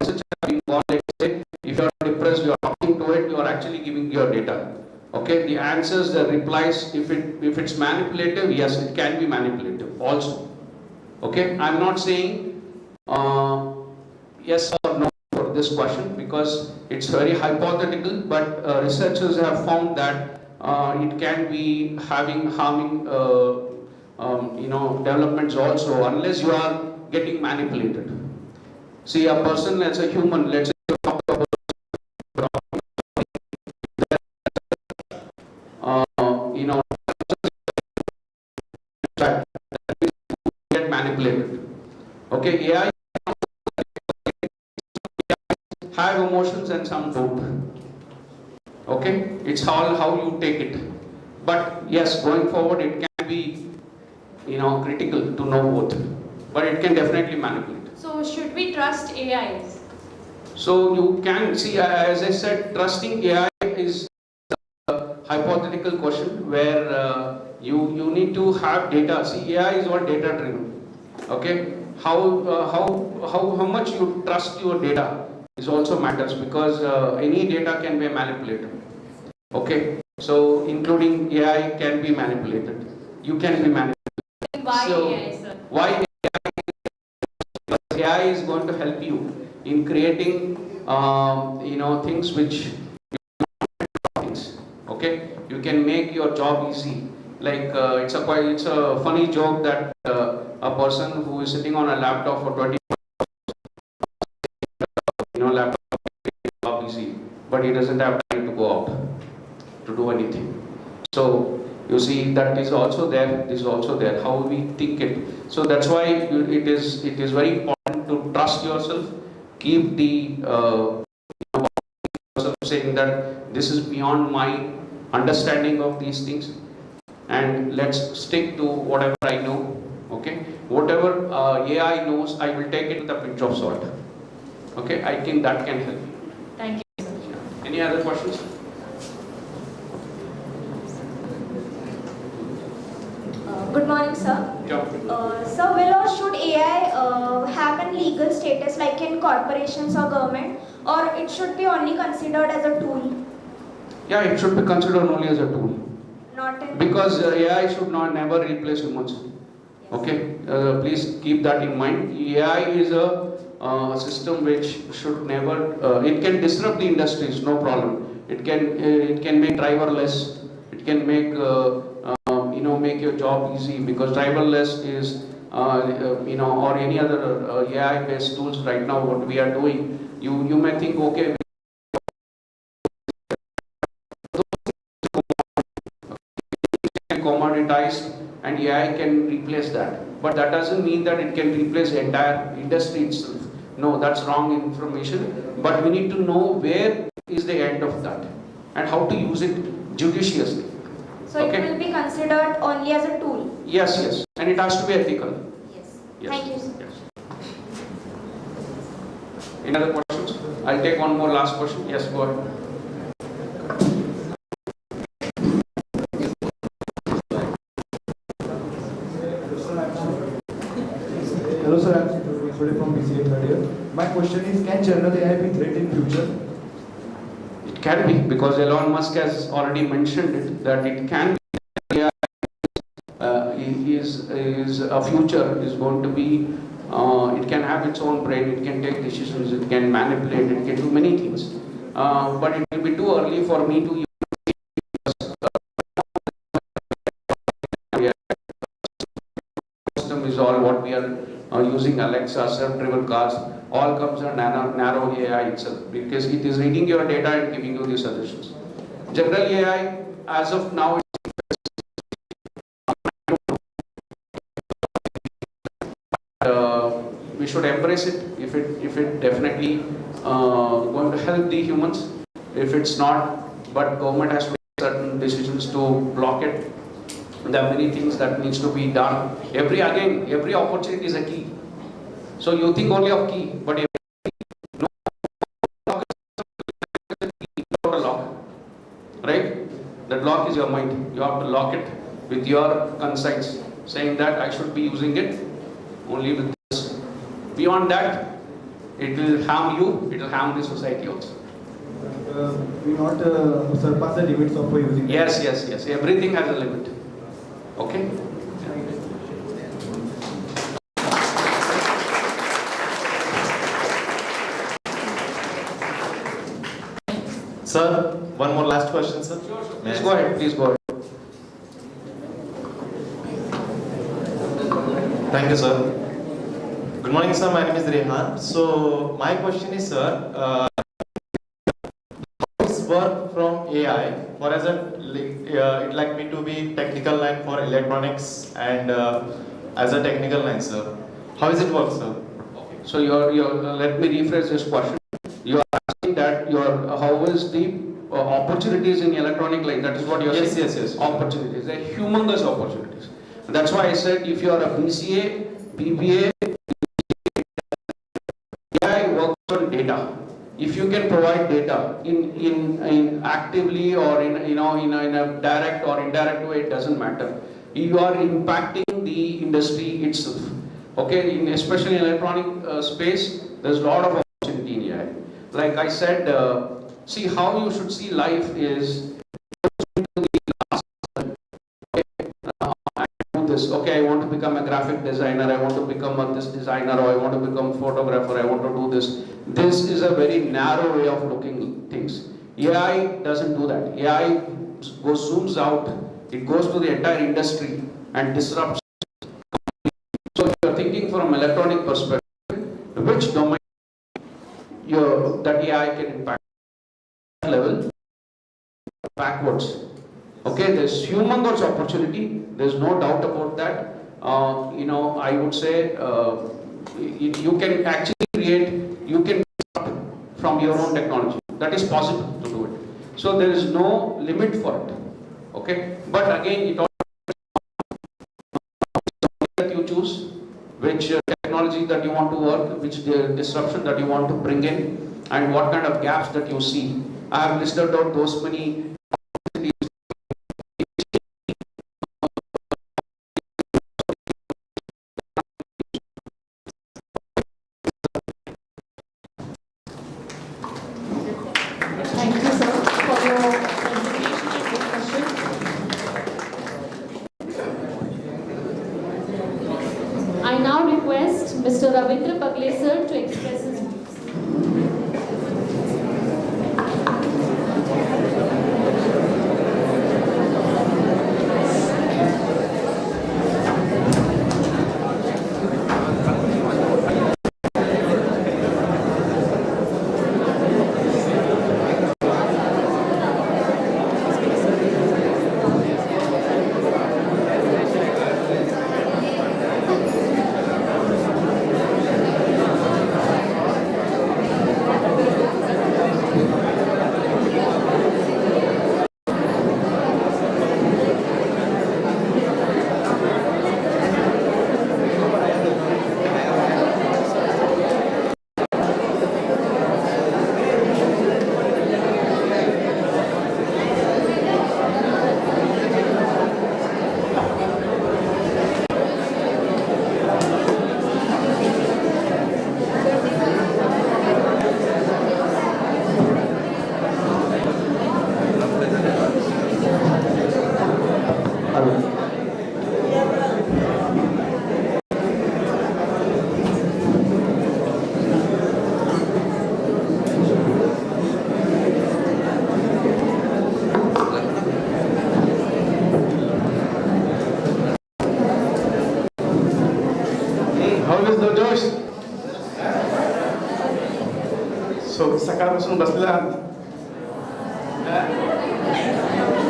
research has been gone. Let's say if you are depressed, you are talking to it, you are actually giving your data. Okay, the answers, the replies, if it's manipulative, yes, it can be manipulative also. Okay, I'm not saying yes or no for this question because it's very hypothetical, but researchers have found that it can be harming developments also unless you are getting manipulated. See, a person, let's say human, let's say you talk about that get manipulated. Okay, AI have emotions and some don't. Okay, it's all how you take it. But yes, going forward, it can be critical to know both. But it can definitely manipulate. So, should we trust AIs? So you can see, as I said, trusting AI is a hypothetical question where you need to have data. See, AI is all data driven. Okay, how much you trust your data is also matters because any data can be manipulated. Okay, so including AI can be manipulated. You can be manipulated. Why So, AI, sir? why AI? Because AI is going to help you in creating things which things. Okay, you can make your job easy. Like it's a funny joke that a person who is sitting on a laptop for 20 laptop job easy, but he doesn't have time to go out to do anything. So you see that is also there. This is also there. How we think it. So that's why it is very important to trust yourself. Keep the saying that this is beyond my understanding of these things, and let's stick to whatever I know. Okay, whatever AI knows, I will take it with a pinch of salt. Okay, I think that can help you. Thank you. Any other questions? Good morning, sir. Yeah. Sir, will or should AI have a legal status like in corporations or government, or it should be only considered as a tool? Yeah, it should be considered only as a tool. Not in Because AI should never replace humans. Okay, please keep that in mind. AI is a system which should never. It can disrupt the industries, no problem. It can make driverless. It can make make your job easy because driverless is or any other AI-based tools right now. What we are doing, you may think okay. Commoditized and AI can replace that, but that doesn't mean that it can replace the entire industry itself. No, that's wrong information, but we need to know where is the end of that and how to use it judiciously. So Okay. it will be considered only as a tool? Yes, and it has to be ethical. Yes. Yes. Thank you, sir. Yes. Any other questions? I'll take one more last question. Yes, go ahead. Hello sir, I'm Today from BCA third year. My question is, can general AI be threat in future? It can be, because Elon Musk has already mentioned it, that it can be. AI is a future is going to be. It can have its own brain. It can take decisions. It can manipulate. It can do many things. But it will be too early for me to. System is all what we are using. Alexa, self-driven cars, all comes under narrow AI itself, because it is reading your data and giving you the suggestions. General AI, as of now, we should embrace it if it definitely going to help the humans. If it's not, but government has to take certain decisions to block it. There are many things that needs to be done. Every opportunity is a key. So you think only of key, but every lock is a lock, right? That lock is your mind. You have to lock it with your conscience, saying that I should be using it only with this. Beyond that, it will harm you. It will harm the society also. We not surpass the limits of using. Yes. Everything has a limit. Okay. Sir, one more last question, sir. Please go ahead. Thank you, sir. Good morning, sir. My name is Rehan. So, my question is, sir, how is work from AI? For as it like me to be technical line for electronics and as a technical line, sir. How is it work, sir? So let me rephrase this question. You are asking that how is the opportunities in electronic line? That is what you are saying. Yes. Opportunities, they are humongous opportunities. That's why I said if you are a BCA, BBA, AI works on data. If you can provide data in actively or in a direct or indirect way, it doesn't matter. You are impacting the industry itself. Okay, especially in electronic space, there's a lot of opportunity in AI. Like I said, see how you should see life is. Okay, I want to become a graphic designer, I want to become this designer, or I want to become a photographer, I want to do this. This is a very narrow way of looking things. AI doesn't do that. AI zooms out, it goes to the entire industry and disrupts. So if you are thinking from electronic perspective, which domain that AI can impact level backwards. Okay, there's humongous opportunity. There's no doubt about that. I would say you can actually you can from your own technology. That is possible to do it. So there is no limit for it. Okay, but again, it all that you choose, which technology that you want to work, which disruption that you want to bring in, and what kind of gaps that you see. I have listed out those many. Thank you, sir, for your presentation and discussion. I now request Mr. Ravindra Bagle, sir, to express his views. सो सकाळपासून बसलेला आहात.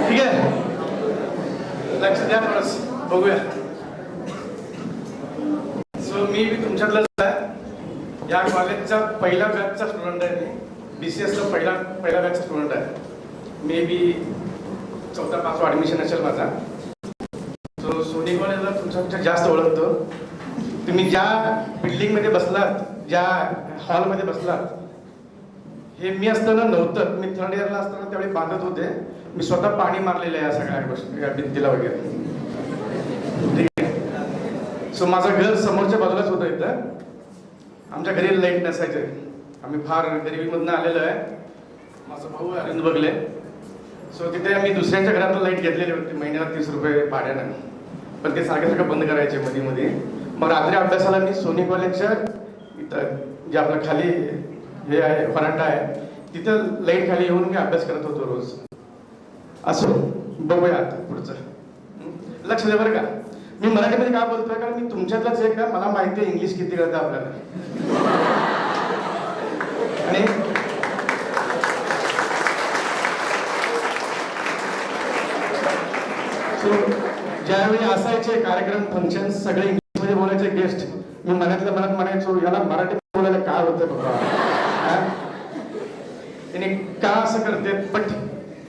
ठीक आहे, लक्ष द्या थोडंस, बघूया. सो मी तुमच्यातलाच आहे. या कॉलेजचा पहिला बॅचचा स्टुडंट आहे मी. BCSचा पहिला बॅचचा स्टुडंट आहे. मे बी 4th-5th ॲडमिशन असेल माझा. सो सोनी कॉलेजला तुमच्यापेक्षा जास्त ओळखतो. तुम्ही ज्या बिल्डिंगमध्ये बसलात, ज्या हॉलमध्ये बसलात, हे मी असताना नव्हतं. मी 3rd इयरला असताना त्यावेळी बांधत होते. मी स्वतः पाणी मारलेलं आहे या सगळ्या गोष्टी, या भिंतीला वगैरे. ठीक आहे. सो माझं घर समोरच्या बाजूलाच होतं. इथं आमच्या घरी लाईट नसायचे. आम्ही फार गरिबीमधनं आलेलो आहे. माझा भाऊ अरविंद बघले. सो तिथे आम्ही दुसऱ्यांच्या घरात लाईट घेतलेली होती महिन्याला 30 रुपये भाड्यानं. पण ते सारखं बंद करायचे मध्ये मध्ये. मग रात्री अभ्यासाला मी सोनी कॉलेजच्या इथं जे आपलं खाली हे आहे व्हरांडा आहे, तिथं लाईट खाली येऊन मी अभ्यास करत होतो रोज. असो, बघूया आता पुढचं. लक्ष द्या बरं का. मी मराठीमध्ये का बोलतोय, कारण मी तुमच्यातलाच आहे का, मला माहिती आहे इंग्लिश किती कळतं आपल्याला. आणि सो ज्यावेळी असायचे कार्यक्रम, फंक्शन, सगळे इंग्लिशमध्ये बोलायचे गेस्ट, मी मनातल्या मनात म्हणायचो याला मराठी बोलायला काय होतं बाबा, त्याने का असं करते. बट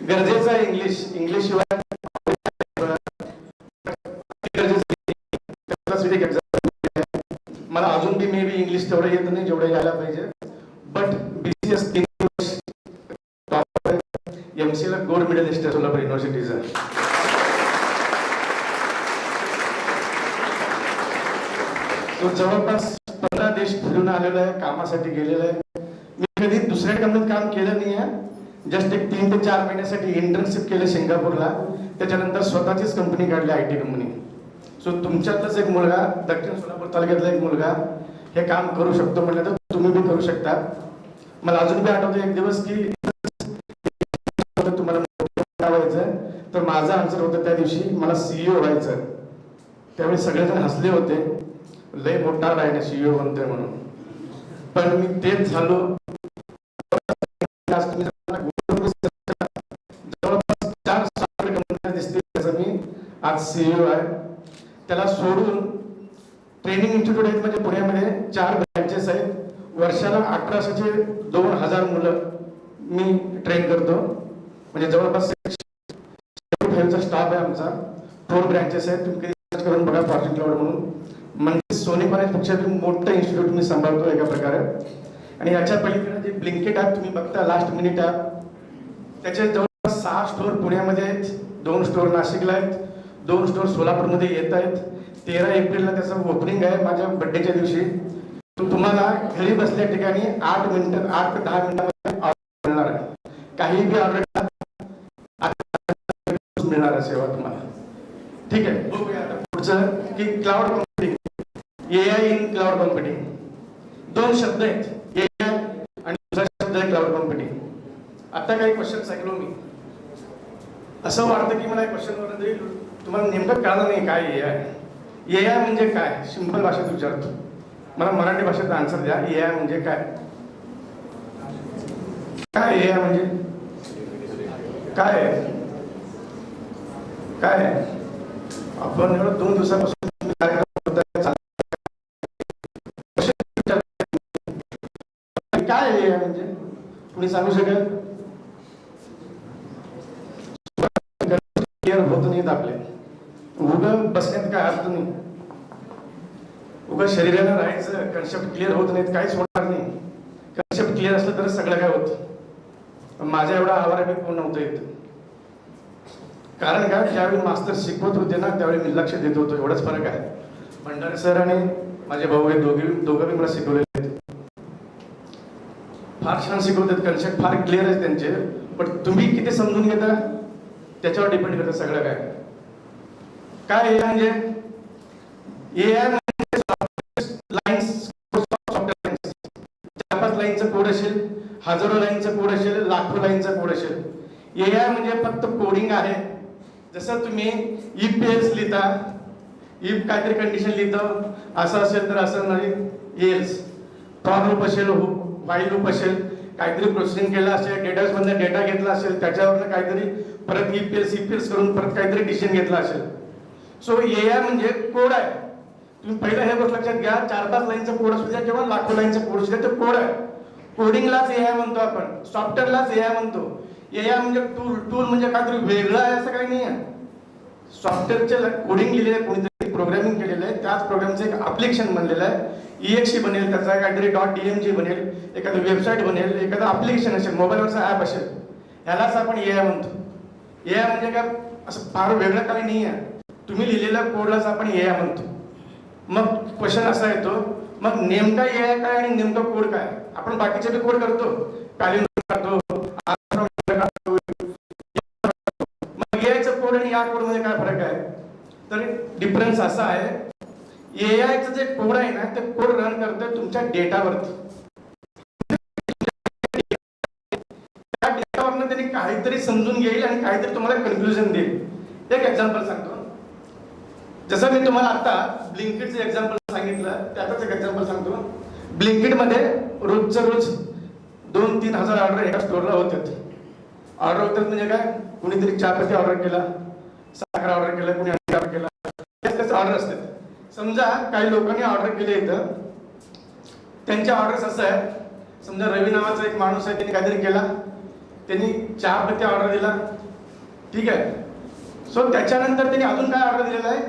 गरजेचं आहे इंग्लिश. इंग्लिश शिवाय मला अजून बी मे बी इंग्लिश तेवढं येत नाही जेवढं यायला पाहिजे. बट BCS 3 वर्ष MCA ला गोल्ड मेडलिस्ट आहे सोलापूर युनिव्हर्सिटीचा. तो जवळपास 15 देश फिरून आलेला आहे, कामासाठी गेलेला आहे. मी कधी दुसऱ्या कंपनीत काम केलं नाही आहे. जस्ट एक 3 ते 4 महिन्यासाठी इंटर्नशिप केलं सिंगापूरला. त्याच्यानंतर स्वतःचीच कंपनी काढली, IT कंपनी. सो तुमच्यातलाच एक मुलगा, दक्षिण सोलापूर तालुक्यातला एक मुलगा हे काम करू शकतो म्हटलं तर तुम्ही बी करू शकता. मला अजून बी आठवतं एक दिवस की तुम्हाला व्हायचं, तर माझा आन्सर होतं त्या दिवशी मला CEO व्हायचं. त्यावेळी सगळेजण हसले होते, लय मोठा राहिला CEO बनतोय म्हणून. पण मी तेच झालो. जवळपास 4 कंपन्या दिसतील त्याचा मी आज CEO आहे. त्याला सोडून ट्रेनिंग इन्स्टिट्यूट आहेत, म्हणजे पुण्यामध्ये 4 ब्रँचेस आहेत. वर्षाला 1800 ते 2000 मुलं मी ट्रेन करतो. म्हणजे जवळपास 75चा स्टाफ आहे आमचा. 4 ब्रँचेस आहेत. तुम्ही सर्च करून बघा फॉर्च्यून क्लाउड म्हणून. म्हणजे सोनी कॉलेजपेक्षा मोठं इन्स्टिट्यूट मी सांभाळतो एका प्रकारे. आणि याच्या पलीकडे जे ब्लिंकेट ॲप तुम्ही बघता, लास्ट मिनिट ॲप, त्याचे जवळपास 6 स्टोअर पुण्यामध्ये आहेत, 2 स्टोअर नाशिकला आहेत, 2 स्टोअर सोलापूरमध्ये येत आहेत. 13 एप्रिलला त्याचं ओपनिंग आहे माझ्या बड्डेच्या दिवशी. तुम्हाला घरी बसल्या ठिकाणी 8 ते 10 मिनिटांमध्ये ऑर्डर मिळणार आहे. काही बी ऑर्डर मिळणार आहे सेवा तुम्हाला. ठीक आहे, बघूया आता पुढचं की क्लाउड कॉम्प्युटिंग, AI इन क्लाउड कॉम्प्युटिंग. 2 शब्द आहेत, AI आणि दुसरा शब्द आहे क्लाउड कॉम्प्युटिंग. आता काही क्वेश्चन ऐकलो मी, असं वाटतं की मला क्वेश्चनवर तुम्हाला नेमकं कळलं नाही काय AI म्हणजे काय. सिंपल भाषेत विचारतो, मला मराठी भाषेत आन्सर द्या. AI म्हणजे काय? काय AI म्हणजे काय? काय आपण एवढं 2 दिवसापासून काय AI म्हणजे तुम्ही सांगू शकाल? क्लिअर होत नाहीत आपले. उगं बसण्यात काय अर्थ नाही. उगं शरीराला राहायचं, कन्सेप्ट क्लिअर होत नाहीत, काहीच होणार नाही. कन्सेप्ट क्लिअर असलं तर सगळं काय होतं. माझ्या एवढा आवारा मी कोण नव्हतं येत. कारण काय, ज्यावेळी मास्तर शिकवत होते ना त्यावेळी मी लक्ष देत होतो, एवढाच फरक आहे. भंडारे सर आणि माझे भाऊ हे दोघं मी मला शिकवलेले आहेत. फार छान शिकवतात, कन्सेप्ट फार क्लिअर आहेत त्यांचे. पण तुम्ही किती समजून घेता त्याच्यावर डिपेंड करतं सगळं काय. काय AI म्हणजे लाईन्स, 4-5 लाईनचं कोड असेल, हजारो लाईनचं कोड असेल, लाखो लाईनचं कोड असेल. AI म्हणजे फक्त कोडिंग आहे. जसं तुम्ही इफ एल्स लिहिता, इफ काहीतरी कंडिशन लिहितं, असं असेल तर असं नाही एल्स, फॉर लूप असेल, व्हाईल लूप असेल, काहीतरी प्रोसेसिंग केलं असेल, डेटाबेसमधनं डेटा घेतला असेल, त्याच्यावरनं काहीतरी परत EPLS करून परत काहीतरी डिसिजन घेतला असेल. सो AI म्हणजे कोड आहे. तुम्ही पहिलं हे गोष्ट लक्षात घ्या, 4-5 लाईनचा कोड असू द्या किंवा लाखो लाईनचा कोड असू द्या, ते कोड आहे. कोडिंगलाच AI म्हणतो आपण, सॉफ्टवेअरलाच AI म्हणतो. AI म्हणजे टूल म्हणजे काहीतरी वेगळं आहे असं काही नाही आहे. सॉफ्टवेअरचे कोडिंग लिहिलेलं आहे, कोणीतरी प्रोग्रामिंग केलेलं आहे, त्याच प्रोग्रामचं एक ॲप्लिकेशन बनलेलं आहे. EXE बनेल, त्याचा काहीतरी .dmg बनेल, एखादी वेबसाईट बनेल, एखादं ॲप्लिकेशन असेल, मोबाईलवरचं ॲप असेल, ह्यालाच आपण AI म्हणतो. AI म्हणजे काय असं फार वेगळं काही नाही आहे. तुम्ही लिहिलेल्या कोडलाच आपण AI म्हणतो. मग क्वेश्चन असा येतो, मग नेमका AI काय आणि नेमका कोड काय? आपण बाकीचे बी कोड करतो, पॅलिंड्रोम करतो, मग AIचं कोड आणि या कोड मध्ये काय फरक आहे? तर डिफरन्स असा आहे, AIचं जे कोड आहे ना, ते कोड रन करतं तुमच्या डेटावरती. त्या डेटावरनं त्यांनी काहीतरी समजून घेईल आणि काहीतरी तुम्हाला कन्क्लुजन देईल. एक एक्झाम्पल सांगतो. जसं मी तुम्हाला आता ब्लिंकिटचं एक्झाम्पल सांगितलं, त्यातच एक एक्झाम्पल सांगतो. ब्लिंकिटमध्ये रोजचं रोज 2-3 हजार ऑर्डर एका स्टोरला होतात. ऑर्डर होतात म्हणजे काय, कुणीतरी चहापत्ती ऑर्डर केला, साखर ऑर्डर केला, कुणी अंडी ऑर्डर केला, त्याचे ऑर्डर असतात. समजा काही लोकांनी ऑर्डर केले इथं, त्यांच्या ऑर्डर्स असं आहे, समजा रवी नावाचा एक माणूस आहे, त्यांनी काहीतरी केला, त्यांनी चहापत्ती ऑर्डर दिला, ठीक आहे. सो त्याच्यानंतर त्यांनी अजून काय ऑर्डर दिलेलं आहे,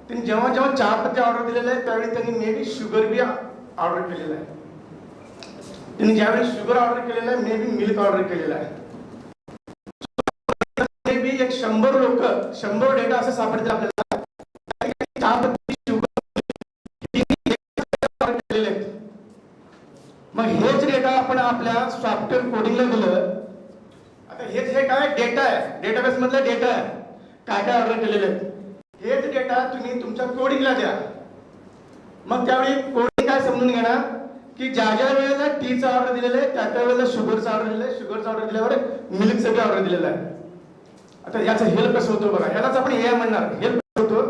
त्यांनी जेव्हा जेव्हा चहापत्ती ऑर्डर दिलेलं आहे त्यावेळी त्यांनी maybe sugar B order केलेलं आहे. त्यांनी ज्यावेळी शुगर ऑर्डर केलेलं आहे, मे बी मिल्क ऑर्डर केलेलं आहे. मे बी एक 100 लोक 100 डेटा असं सापडतील आपल्याला, चहापत्ती शुगर ऑर्डर केलेले आहेत. मग हेच डेटा आपण आपल्या सॉफ्टवेअर कोडिंगला दिलं. आता हेच हे काय डेटा आहे, डेटाबेस मधला डेटा आहे, काय काय ऑर्डर केलेले आहेत, हेच डेटा तुम्ही तुमच्या कोडिंगला द्या. मग त्यावेळी कोडिंग काय समजून घेणार की ज्या ज्या वेळेला टीचं ऑर्डर दिलेलं आहे, त्या वेळेला शुगरचं ऑर्डर दिलेलं आहे, शुगरचं ऑर्डर दिल्यावर मिल्कचं बी ऑर्डर दिलेलं आहे. आता याचं हेल्प कसं होतं बघा, यालाच आपण AI म्हणणार. हेल्प होतो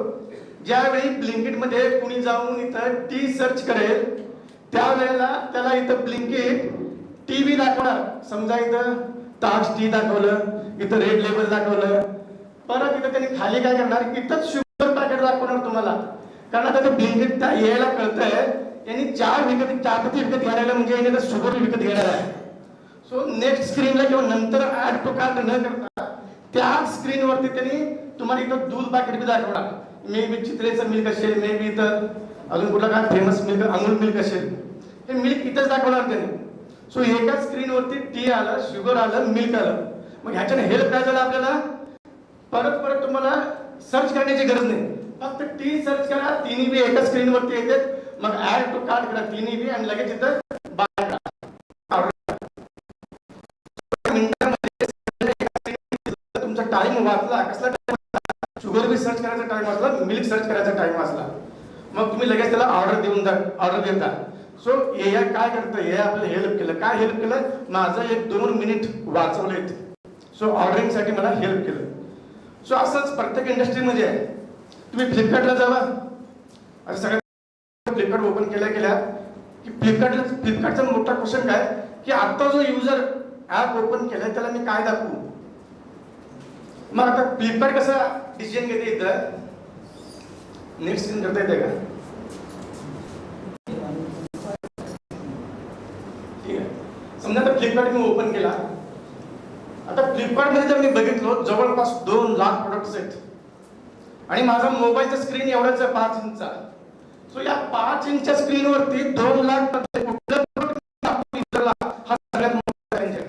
ज्यावेळी ब्लिंकिटमध्ये कुणी जाऊन इथं टी सर्च करेल, त्यावेळेला त्याला इथं ब्लिंकिट टी दाखवणार. समजा इथं ताज टी दाखवलं, इथं रेड लेबल दाखवलं, परत इथं त्यांनी खाली काय करणार, इथंच शुगर पॅकेट दाखवणार तुम्हाला. कारण आता ते ब्लिंकिट त्या यायला कळतंय यांनी चहापत्ती विकत घ्यायला म्हणजे याने शुगर विकत घेणार आहे. सो नेक्स्ट स्क्रीनला किंवा नंतर ऍड टू कार्ट न करता त्या स्क्रीनवरती त्यांनी तुम्हाला इथं दूध पॅकेट बी दाखवणार. मे बी चित्रेचं मिल्क असेल, मे बी इथं अजून कुठला काय फेमस मिल्क, अमूल मिल्क असेल, हे मिल्क इथंच दाखवणार त्यांनी. सो एका स्क्रीनवरती टी आलं, शुगर आलं, मिल्क आलं. मग ह्याच्याने हेल्प काय झालं आपल्याला, परत परत तुम्हाला सर्च करण्याची गरज नाही, फक्त टी सर्च करा, तिन्ही बी एका स्क्रीनवरती येतात. मग ऍड टू कार्ट करा तिन्ही बी आणि लगेच इथं बाय करा. तुमचा टाइम वाचला. कसला टाइम? शुगर बी सर्च करायचा टाइम वाचला, मिल्क सर्च करायचा टाइम वाचला. मग तुम्ही लगेच त्याला ऑर्डर देता. सो AI काय करतं, हे आपल्याला हेल्प केलं. काय हेल्प केलं, माझं 1-2 मिनिट वाचवलेत. सो ऑर्डरिंगसाठी मला हेल्प केलं. सो असंच प्रत्येक इंडस्ट्रीमध्ये आहे. तुम्ही फ्लिपकार्टला जावा, असं सगळ्या फ्लिपकार्ट ओपन केल्या की फ्लिपकार्टचा मोठा क्वेश्चन काय की आता जो युजर ऍप ओपन केलाय त्याला मी काय दाखवू. मग आता फ्लिपकार्ट कसा डिसिजन घेते, इथं नेक्स्ट स्क्रीन करता येते का, ठीक आहे. समजा आता फ्लिपकार्ट मी ओपन केला. आता फ्लिपकार्ट मध्ये जर मी बघितलो जवळपास 2 लाख प्रोडक्ट्स आहेत आणि माझा मोबाईलचा स्क्रीन एवढाच आहे 5 इंचचा. सो या 5 इंचच्या स्क्रीनवरती 2 लाख हा सगळ्यात मोठा चॅलेंज आहे.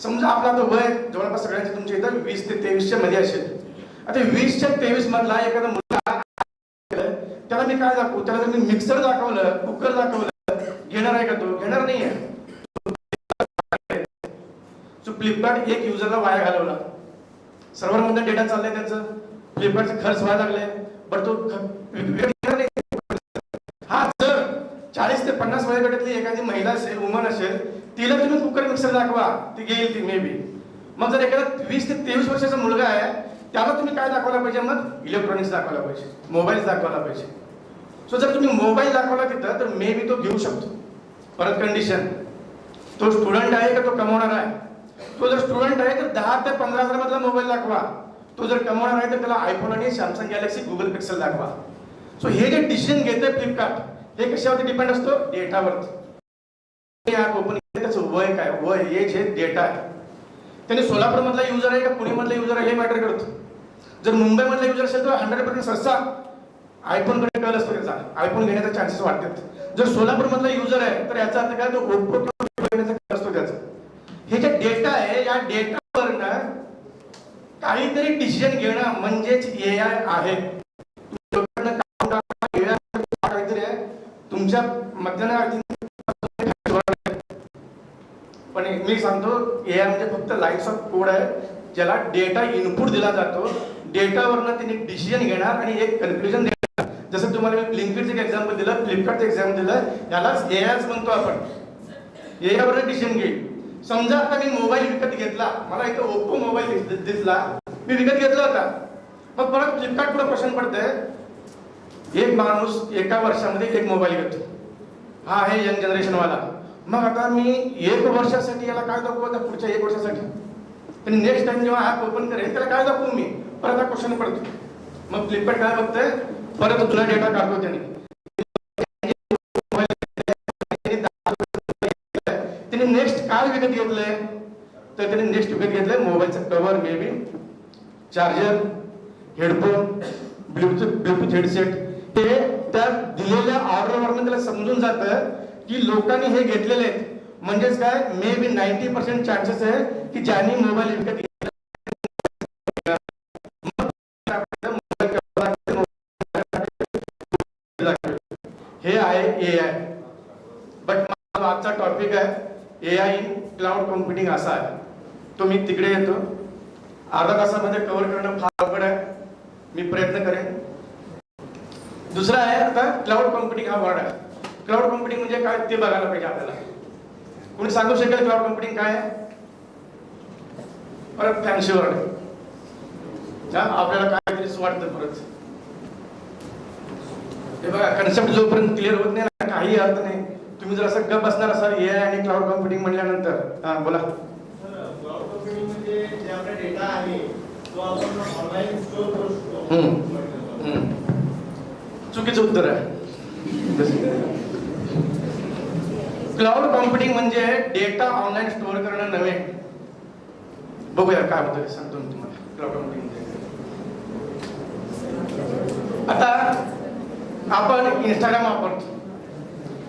समजा आपला तो वय जवळपास सगळ्यांचे तुमच्या इथं 20 ते 23च्या मध्ये असेल. आता 20च्या 23 मधला एखादा मुलगा त्याला मी काय दाखवू, त्याला जर मी मिक्सर दाखवलं, कुकर दाखवलं, घेणार आहे का तो? घेणार नाही आहे. सो फ्लिपकार्ट एक युजरला वाया घालवला. सर्व्हर मध्ये डेटा चाललाय त्याचं, फ्लिपकार्टचे खर्च व्हायला लागले, पण तो हा जर 40 ते 50 वयोगटातली एखादी महिला असेल, वुमन असेल, तिला तुम्ही कुकर मिक्सर दाखवा, ती घेईल ती मे बी. मग जर एखादा 20 ते 23 वर्षाचा मुलगा आहे, त्याला तुम्ही काय दाखवायला पाहिजे, मग इलेक्ट्रॉनिक्स दाखवायला पाहिजे, मोबाईल दाखवायला पाहिजे. सो जर तुम्ही मोबाईल दाखवला तिथं तर मे बी तो घेऊ शकतो. परत कंडिशन, तो स्टुडंट आहे का तो कमवणार आहे? तो जर स्टुडंट आहे तर 10 ते 15,000 मधला मोबाईल दाखवा. तो जर कमवणार आहे तर त्याला आयफोन आणि सॅमसंग गॅलेक्सी गुगल पिक्सल दाखवा. सो हे जे डिसिजन घेते फ्लिपकार्ट हे कशावरती डिपेंड असतो? डेटावरती. ॲप ओपन केलं त्याचं वय काय, वय एज हे डेटा आहे. त्याने सोलापूरमधला युजर आहे का पुणेमधला युजर आहे हे मॅटर करतो. जर मुंबईमधला युजर असेल तर 100% सहसा आयफोनकडे कल असतो त्याचा, आयफोन घेण्याचा चान्सेस वाढतात. जर सोलापूरमधला युजर आहे तर याचा अर्थ काय, तो ओप्पो घेण्याचा कल असतो त्याचा. हे जे डेटा आहे या डेटावरनं काहीतरी डिसिजन घेणं म्हणजेच एआय आहे. काहीतरी आहे तुमच्या मध्यानं. पण मी सांगतो एआय म्हणजे फक्त लाईन्स ऑफ कोड आहे ज्याला डेटा इनपुट दिला जातो. डेटावरनं त्यांनी डिसिजन घेणार आणि एक कन्क्लुजन देणार. जसं तुम्हाला मी लिंक्डइनचं एक्झाम्पल दिलं, फ्लिपकार्टचं एक्झाम्पल दिलं, यालाच एआयच म्हणतो आपण. एआयवरनं डिसिजन घेईल. समजा आता मी मोबाईल विकत घेतला, मला इथं ओप्पो मोबाईल दिसला, मी विकत घेतला होता. मग परत फ्लिपकार्ट पुढे प्रश्न पडतंय, एक माणूस एका वर्षामध्ये एक मोबाईल घेतो, हा आहे यंग जनरेशनवाला. मग आता मी 1 वर्षासाठी याला काय दाखवू? आता पुढच्या 1 वर्षासाठी पण नेक्स्ट टाइम जेव्हा ॲप ओपन करेल त्याला काय दाखवू मी? परत हा क्वेश्चन पडतो. मग फ्लिपकार्ट काय बघतंय, परत तुला डेटा काढतो त्याने. त्याने नेक्स्ट काय विकत घेतलंय? तर त्याने नेक्स्ट विकत घेतलंय मोबाईलचं cover, may be charger, headphone, Bluetooth headset. ते त्या दिलेल्या ऑर्डरवरून त्याला समजून जातं की लोकांनी हे घेतलेले आहेत. म्हणजेच काय, मे बी 90% चान्सेस आहे की ज्यांनी मोबाईल विकत घेतला हे आहे एआय. बट माझा आजचा टॉपिक आहे एआय इन क्लाउड कॉम्प्युटिंग असा आहे. तो मी तिकडे येतो. अर्धा तासामध्ये कव्हर करणं फार अवघड आहे, मी प्रयत्न करेन. दुसरा आहे आता क्लाउड कॉम्प्युटिंग हा वर्ड आहे. क्लाउड कॉम्प्युटिंग म्हणजे काय ते बघायला पाहिजे आपल्याला. कोणी सांगू शकेल क्लाउड कॉम्प्युटिंग काय आहे? परत फॅन्सी वर्ड आपल्याला काहीतरी वाटतं परत. हे बघा, कन्सेप्ट जोपर्यंत क्लिअर होत नाही ना काही अर्थ नाही. तुम्ही जर असं गप बसणार असाल एआय आणि क्लाउड कॉम्प्युटिंग म्हणल्यानंतर. हा बोला. क्लाउड कॉम्प्युटिंग म्हणजे जे आपला डेटा आहे तो आपण ऑनलाईन स्टोअर करू शकतो. चुकीचं उत्तर आहे. क्लाउड कॉम्प्युटिंग म्हणजे डेटा ऑनलाईन स्टोअर करणं नव्हे. बघूया काय होतं सांगतो मी तुम्हाला. क्लाउड कॉम्प्युटिंग आता आपण इंस्टाग्राम वापरतो.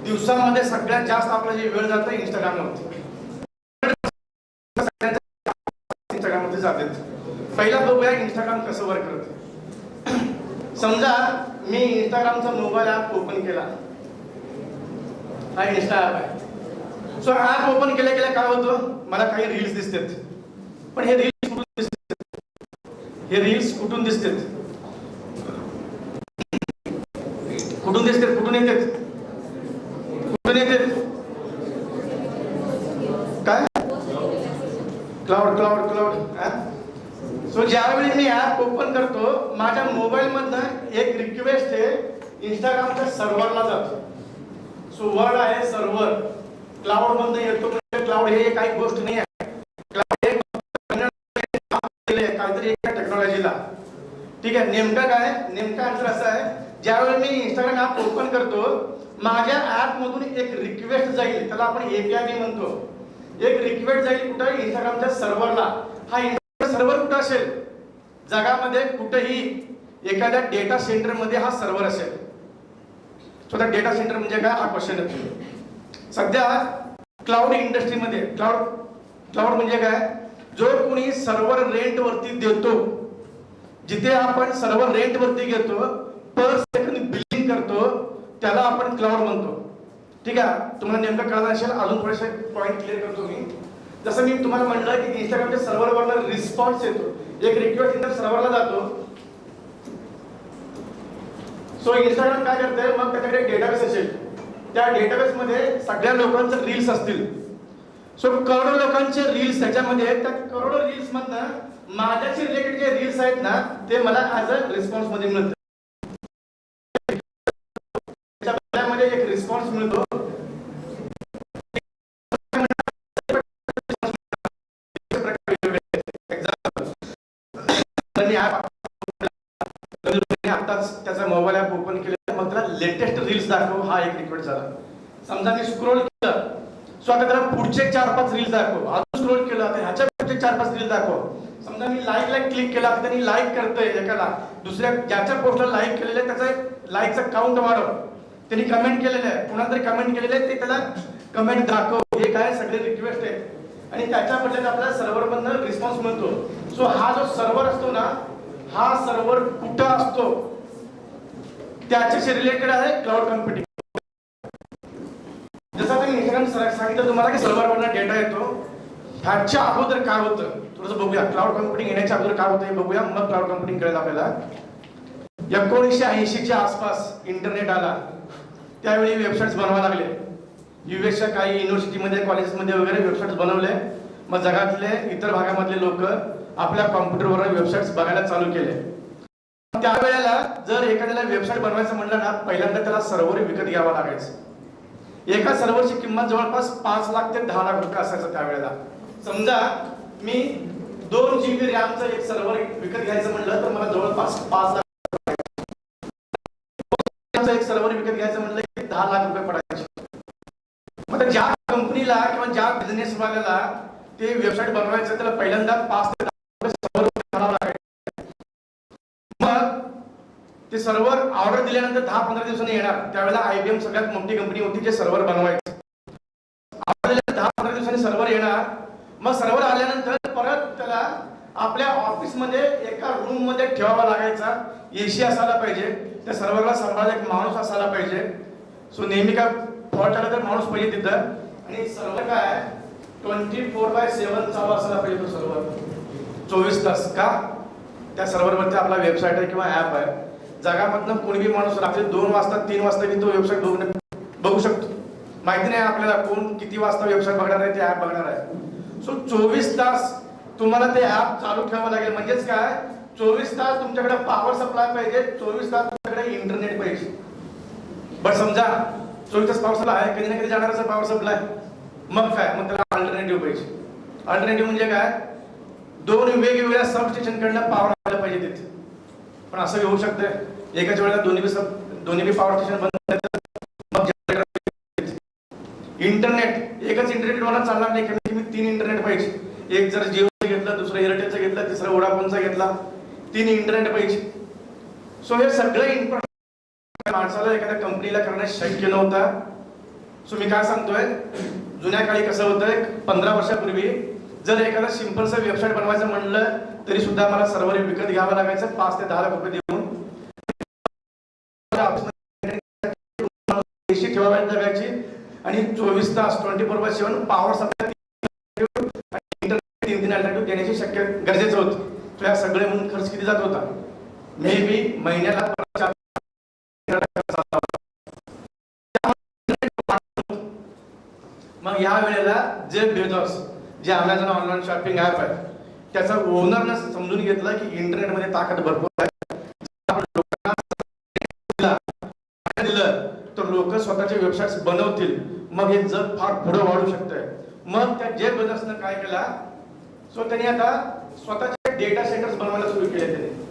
दिवसामध्ये सगळ्यात जास्त आपला जे वेळ जातं इंस्टाग्रामवरती. इंस्टाग्रामवरती जातात. पहिला बघूया इंस्टाग्राम कसं वर्क करतं. समजा मी इंस्टाग्रामचा मोबाईल ॲप ओपन केला. हा इंस्टा ॲप आहे. सो ॲप ओपन केल्या केल्या काय होतं, मला काही रील्स दिसतात. पण हे रील्स कुठून दिसतात? हे रील्स कुठून दिसतात? कुठून दिसतात? कुठून येतात? कुठून येतात? काय? Cloud cloud cloud. सो ज्यावेळी मी ॲप ओपन करतो माझ्या मोबाईलमधनं एक रिक्वेस्ट आहे इंस्टाग्रामच्या सर्व्हरला जातो. सो वर्ड आहे सर्व्हर. क्लाउड मधनं येतो म्हणजे क्लाउड हे काही गोष्ट नाही आहे. क्लाउड एक काहीतरी एका टेक्नॉलॉजीला. ठीक आहे. नेमका काय? नेमका आन्सर असा आहे, ज्यावेळी मी इंस्टाग्राम ॲप ओपन करतो माझ्या ॲप मधून एक रिक्वेस्ट जाईल, त्याला आपण एपीआय म्हणतो. एक रिक्वेस्ट जाईल कुठं? इंस्टाग्रामच्या सर्व्हरला. हा सर्व्हर कुठं असेल? जगामध्ये कुठेही एखाद्या डेटा सेंटर मध्ये हा सर्व्हर असेल. स्वतः डेटा सेंटर म्हणजे काय हा क्वेश्चन येतो. सध्या क्लाउड इंडस्ट्रीमध्ये क्लाउड म्हणजे काय? जो कोणी सर्व्हर रेंट वरती देतो, जिथे आपण सर्व्हर रेंट वरती घेतो, पर सेकंड बिलिंग करतो, त्याला आपण क्लाउड म्हणतो. ठीक आहे. तुम्हाला नेमकं कळलं असेल. अजून थोडेसे पॉईंट क्लिअर करतो मी. जसं मी तुम्हाला म्हणलं की इंस्टाग्रामच्या सर्व्हरवरनं रिस्पॉन्स येतो. एक रिक्वेस्ट इंटर सर्व्हरला जातो. सो इंस्टाग्राम काय करते, मग त्याच्याकडे डेटाबेस असेल. त्या डेटाबेस मध्ये सगळ्या लोकांचे रील्स असतील. सो करोडो लोकांचे रील्स त्याच्यामध्ये, त्या करोडो रील्स मधनं माझ्याशी रिलेटेड जे रील्स आहेत ना ते मला ऍज अ रिस्पॉन्स मध्ये मिळतं. त्याच्यामध्ये एक रिस्पॉन्स मिळतो. दाखव, हा एक रिक्वेस्ट झाला. समजा मी स्क्रोल केलं, सो आता त्याला पुढचे 4-5 रील्स दाखव. अजून स्क्रोल केलं, आता ह्याच्या पुढचे 4-5 रील्स दाखव. समजा मी लाईकला क्लिक केला, त्यांनी लाईक करतोय एकाला, दुसऱ्या ज्याच्या पोस्टला लाईक केलेलं आहे त्याचा लाईकचा काउंट वाढव. त्यांनी कमेंट केलेलं आहे, कुणाला तरी कमेंट केलेलं आहे, ते त्याला कमेंट दाखव. हे काय सगळे रिक्वेस्ट आहे आणि त्याच्या बदल्यात आपल्याला सर्व्हरमधनं रिस्पॉन्स मिळतो. सो हा जो सर्व्हर असतो ना, हा सर्व्हर कुठं असतो त्याच्याशी रिलेटेड आहे क्लाउड कम्प्युटिंग. जसं मी सांगितलं तुम्हाला की सर्व्हरवरनं डेटा येतो, ह्याच्या अगोदर काय होतं थोडंसं बघूया. क्लाउड कम्प्युटिंग येण्याच्या अगोदर काय होतं हे बघूया, मग क्लाउड कम्प्युटिंग कळेल आपल्याला. 1980च्या आसपास इंटरनेट आला, त्यावेळी वेबसाईट्स बनवायला लागले. युएसच्या काही युनिव्हर्सिटीमध्ये, कॉलेजेसमध्ये वगैरे वेबसाईट्स बनवले. मग जगातले इतर भागामधले लोक आपल्या कॉम्प्युटरवर वेबसाईट्स बघायला चालू केले. त्यावेळेला जर एखाद्याला वेबसाईट बनवायचं म्हटलं ना, पहिल्यांदा त्याला सर्व्हर विकत घ्यावा लागायचं. एका सर्व्हरची किंमत जवळपास 5 लाख ते 10 लाख रुपये असायचं त्यावेळेला. समजा मी 2 GB रॅमचं एक सर्व्हर विकत घ्यायचं म्हटलं तर मला जवळपास 5 लाख, एक सर्व्हर विकत घ्यायचं म्हटलं की 10 लाख रुपये पडायचे. मग ज्या कंपनीला किंवा ज्या बिझनेस वाल्याला ते वेबसाईट बनवायचं त्याला पहिल्यांदा 5 ते 10 रुपये सर्व्हर घालावं लागायचं. मग ते सर्व्हर ऑर्डर दिल्यानंतर 10-15 दिवसांनी येणार. त्यावेळेला IBM सगळ्यात मोठी कंपनी होती जे सर्व्हर बनवायचं. ऑर्डर दिल्यानंतर 10-15 दिवसांनी सर्व्हर येणार. मग सर्व्हर आल्यानंतर परत त्याला आपल्या ऑफिसमध्ये एका रूम मध्ये ठेवावा लागायचा. AC असायला पाहिजे, त्या सर्व्हरला सांभाळायला एक माणूस असायला पाहिजे. सो नेहमी काय फॉल्ट आला तर माणूस पाहिजे तिथं. आणि सर्व्हर काय 24/7 चालू असायला पाहिजे तो सर्व्हर, 24 तास. का? त्या सर्व्हरवरती आपला वेबसाईट आहे किंवा ऍप आहे. जगामधनं कोणीही माणूस रात्री 2 वाजता 3 वाजता तो वेबसाईट बघू शकतो. माहिती नाही आपल्याला कोण किती वाजता वेबसाईट बघणार आहे, ते ऍप बघणार आहे. सो 24 तास तुम्हाला ते ऍप चालू ठेवावं लागेल. म्हणजेच काय, 24 तास तुमच्याकडे पॉवर सप्लाय पाहिजे, 24 तास तुमच्याकडे इंटरनेट पाहिजे. बट समजा 24 तास पॉवर सप्लाय आहे, कधी ना कधी जाणारच पॉवर सप्लाय. मग काय, मग त्याला अल्टरनेटिव्ह पाहिजे. अल्टरनेटिव्ह म्हणजे काय, 2 वेगवेगळ्या सबस्टेशन कडनं पॉवर आलं पाहिजे तिथे. पण असं होऊ शकतं एकाच वेळेला दोन्ही पॉवर स्टेशन बंद. मग इंटरनेट एकच इंटरनेट मला चालणार नाही, कारण मी 3 इंटरनेट पाहिजे. एक जर जिओचं घेतलं, दुसरं एअरटेलचं घेतलं, तिसरं वोडाफोनचा घेतला, 3 इंटरनेट पाहिजे. सो हे सगळं इन्फॉर्मेशन माणसाला एखाद्या कंपनीला करणं शक्य नव्हतं. सो मी काय सांगतोय, जुन्या काळी कसं होतं, 15 वर्षापूर्वी जर एखादा सिंपलचं वेबसाईट बनवायचं म्हणलं तरी सुद्धा मला सर्व्हर विकत घ्यावं लागायचं 5 ते 10 लाख रुपये देऊन. AC ठेवायला लागायची आणि 24 तास 24/7 पॉवर सप्लाय इंटरनेट 3 अल्टरनेटिव्ह देण्याची शक्य गरजेचं होतं. तर या सगळे म्हणून खर्च किती जात होता, मे बी महिन्याला. मग या वेळेला जेफ बेझोस, जे अमेझॉन ऑनलाईन शॉपिंग ऍप आहे, त्याचा ओनरनं समजून घेतलं की इंटरनेटमध्ये ताकद भरपूर आहे. दिलं तर लोक स्वतःचे वेबसाईट्स बनवतील, मग हे जग फार पुढे वाढू शकतंय. मग त्या जेफ बेझोसनं काय केला, सो त्यांनी आता स्वतःचे डेटा सेंटर्स बनवायला सुरू केले. त्याने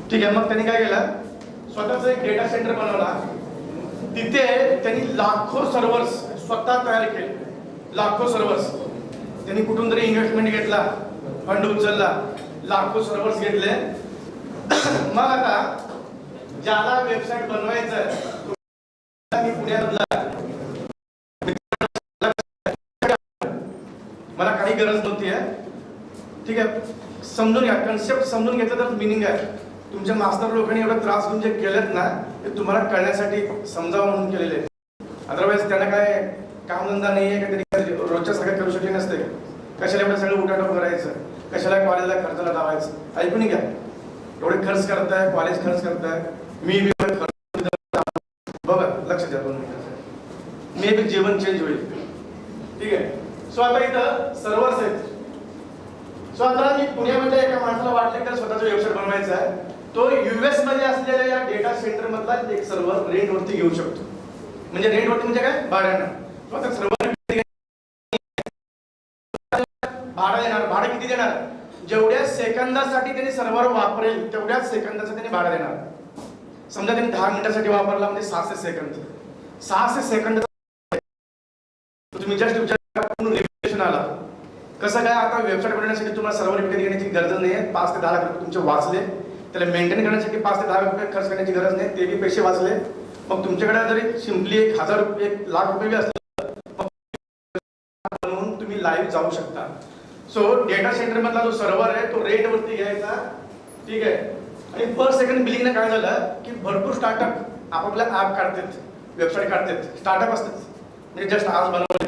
ठीक आहे. मग त्यांनी काय केलं, स्वतःच एक डेटा सेंटर बनवला. तिथे त्यांनी लाखो सर्व्हर्स स्वतः तयार केले. लाखो सर्व्हर्स त्यांनी कुठून तरी इन्व्हेस्टमेंट घेतला, फंड उचलला, लाखो सर्व्हर्स घेतले. मग आता ज्याला वेबसाईट बनवायचं मी पुण्यामधला, मला काही गरज नव्हती आहे. ठीक आहे, समजून घ्या, कन्सेप्ट समजून घेतलं तर मिनिंग आहे. तुमच्या मास्टर लोकांनी एवढा त्रास घेऊन जे केलेत ना, ते तुम्हाला कळण्यासाठी समजावं म्हणून केलेले. अदरवाईज त्यांना काय कामधंदा नाही आहे, काहीतरी रोजच्या सगळ्यात करू शकले नसते. कशाला एवढं सगळं उठाठोप करायचं, कशाला कॉलेजला खर्चाला लावायचं. ऐकून घ्या, एवढे खर्च करताय, कॉलेज खर्च करताय, मी बघा, लक्ष द्या 2 मिनिटं, मे बी जीवन चेंज होईल. ठीक आहे. सो आता इथं सर्व्हर्स आहेत. सो आता मी पुण्यामध्ये एका माणसाला वाटले तर स्वतःचा वेबसाईट बनवायचा आहे, तो US मध्ये असलेल्या या डेटा सेंटर मधला एक सर्व्हर रेंटवरती घेऊ शकतो. म्हणजे रेंटवरती म्हणजे काय, भाड्यानं. तो आता सर्व्हर भाडं देणार. भाडं किती देणार? जेवढ्या सेकंदासाठी त्यांनी सर्व्हर वापरेल तेवढ्याच सेकंदाचं त्यांनी भाडं देणार. समजा त्यांनी 10 मिनिटासाठी वापरला म्हणजे 600 सेकंद. 600 सेकंद तुम्ही जस्ट रिव्हिलेशन आला. कसं काय, आता वेबसाईट बनवण्यासाठी तुम्हाला सर्व्हर विकत घेण्याची गरज नाही आहे. 5 ते 10 लाख रुपये तुमचे वाचले. त्याला मेंटेन करण्यासाठी 5 ते 10 लाख रुपये खर्च करण्याची गरज नाही, ते बी पैसे वाचले. मग तुमच्याकडे जरी सिम्पली 1000 रुपये 1 लाख रुपये बी असले म्हणून तुम्ही लाईव्ह जाऊ शकता. सो डेटा सेंटर मधला जो सर्व्हर आहे तो रेट वरती घ्यायचा. ठीक आहे. आणि पर सेकंड बिलिंगने काय झालं की भरपूर स्टार्टअप आपापल्या ऍप काढतात, वेबसाईट काढतात, स्टार्टअप असतात. म्हणजे जस्ट आज बनवले,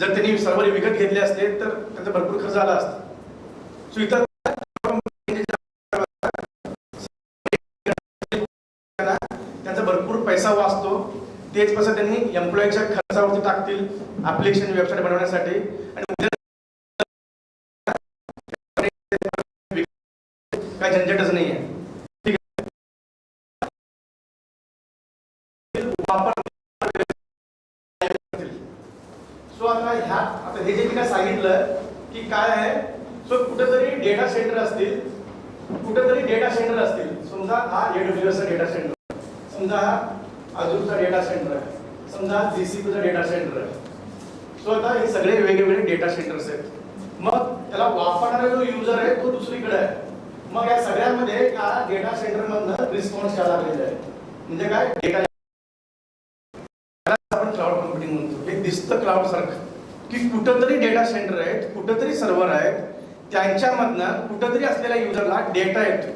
जर त्यांनी सर्व्हर विकत घेतले असते तर त्याचा भरपूर खर्च झाला असता. सो इथं त्यांचा भरपूर पैसा वाचतो. तेच पैसा त्यांनी एम्प्लॉईच्या खर्चावरती टाकतील ऍप्लिकेशन वेबसाईट बनवण्यासाठी. आणि काय झंझटच नाही आहे. ठीक आहे. सो आता हे जे मी काय सांगितलं की काय आहे, सो कुठेतरी डेटा सेंटर असतील, समजा हा AWS चा डेटा सेंटर, समजा हा अजूनचा डेटा सेंटर आहे, समजा GCPचा डेटा सेंटर आहे. सो आता हे सगळे वेगवेगळे डेटा सेंटर्स आहेत. मग त्याला वापरणारा जो युजर आहे तो दुसरीकडे आहे. मग या सगळ्यामध्ये या डेटा सेंटर मधनं रिस्पॉन्स यायला लागलेला आहे. म्हणजे काय, डेटा आपण क्लाउड कम्प्युटिंग म्हणतो. हे दिसतं क्लाउड सारखं की कुठंतरी डेटा सेंटर आहेत, कुठंतरी सर्व्हर आहेत, त्यांच्यामधनं कुठंतरी असलेल्या युजरला डेटा येतो.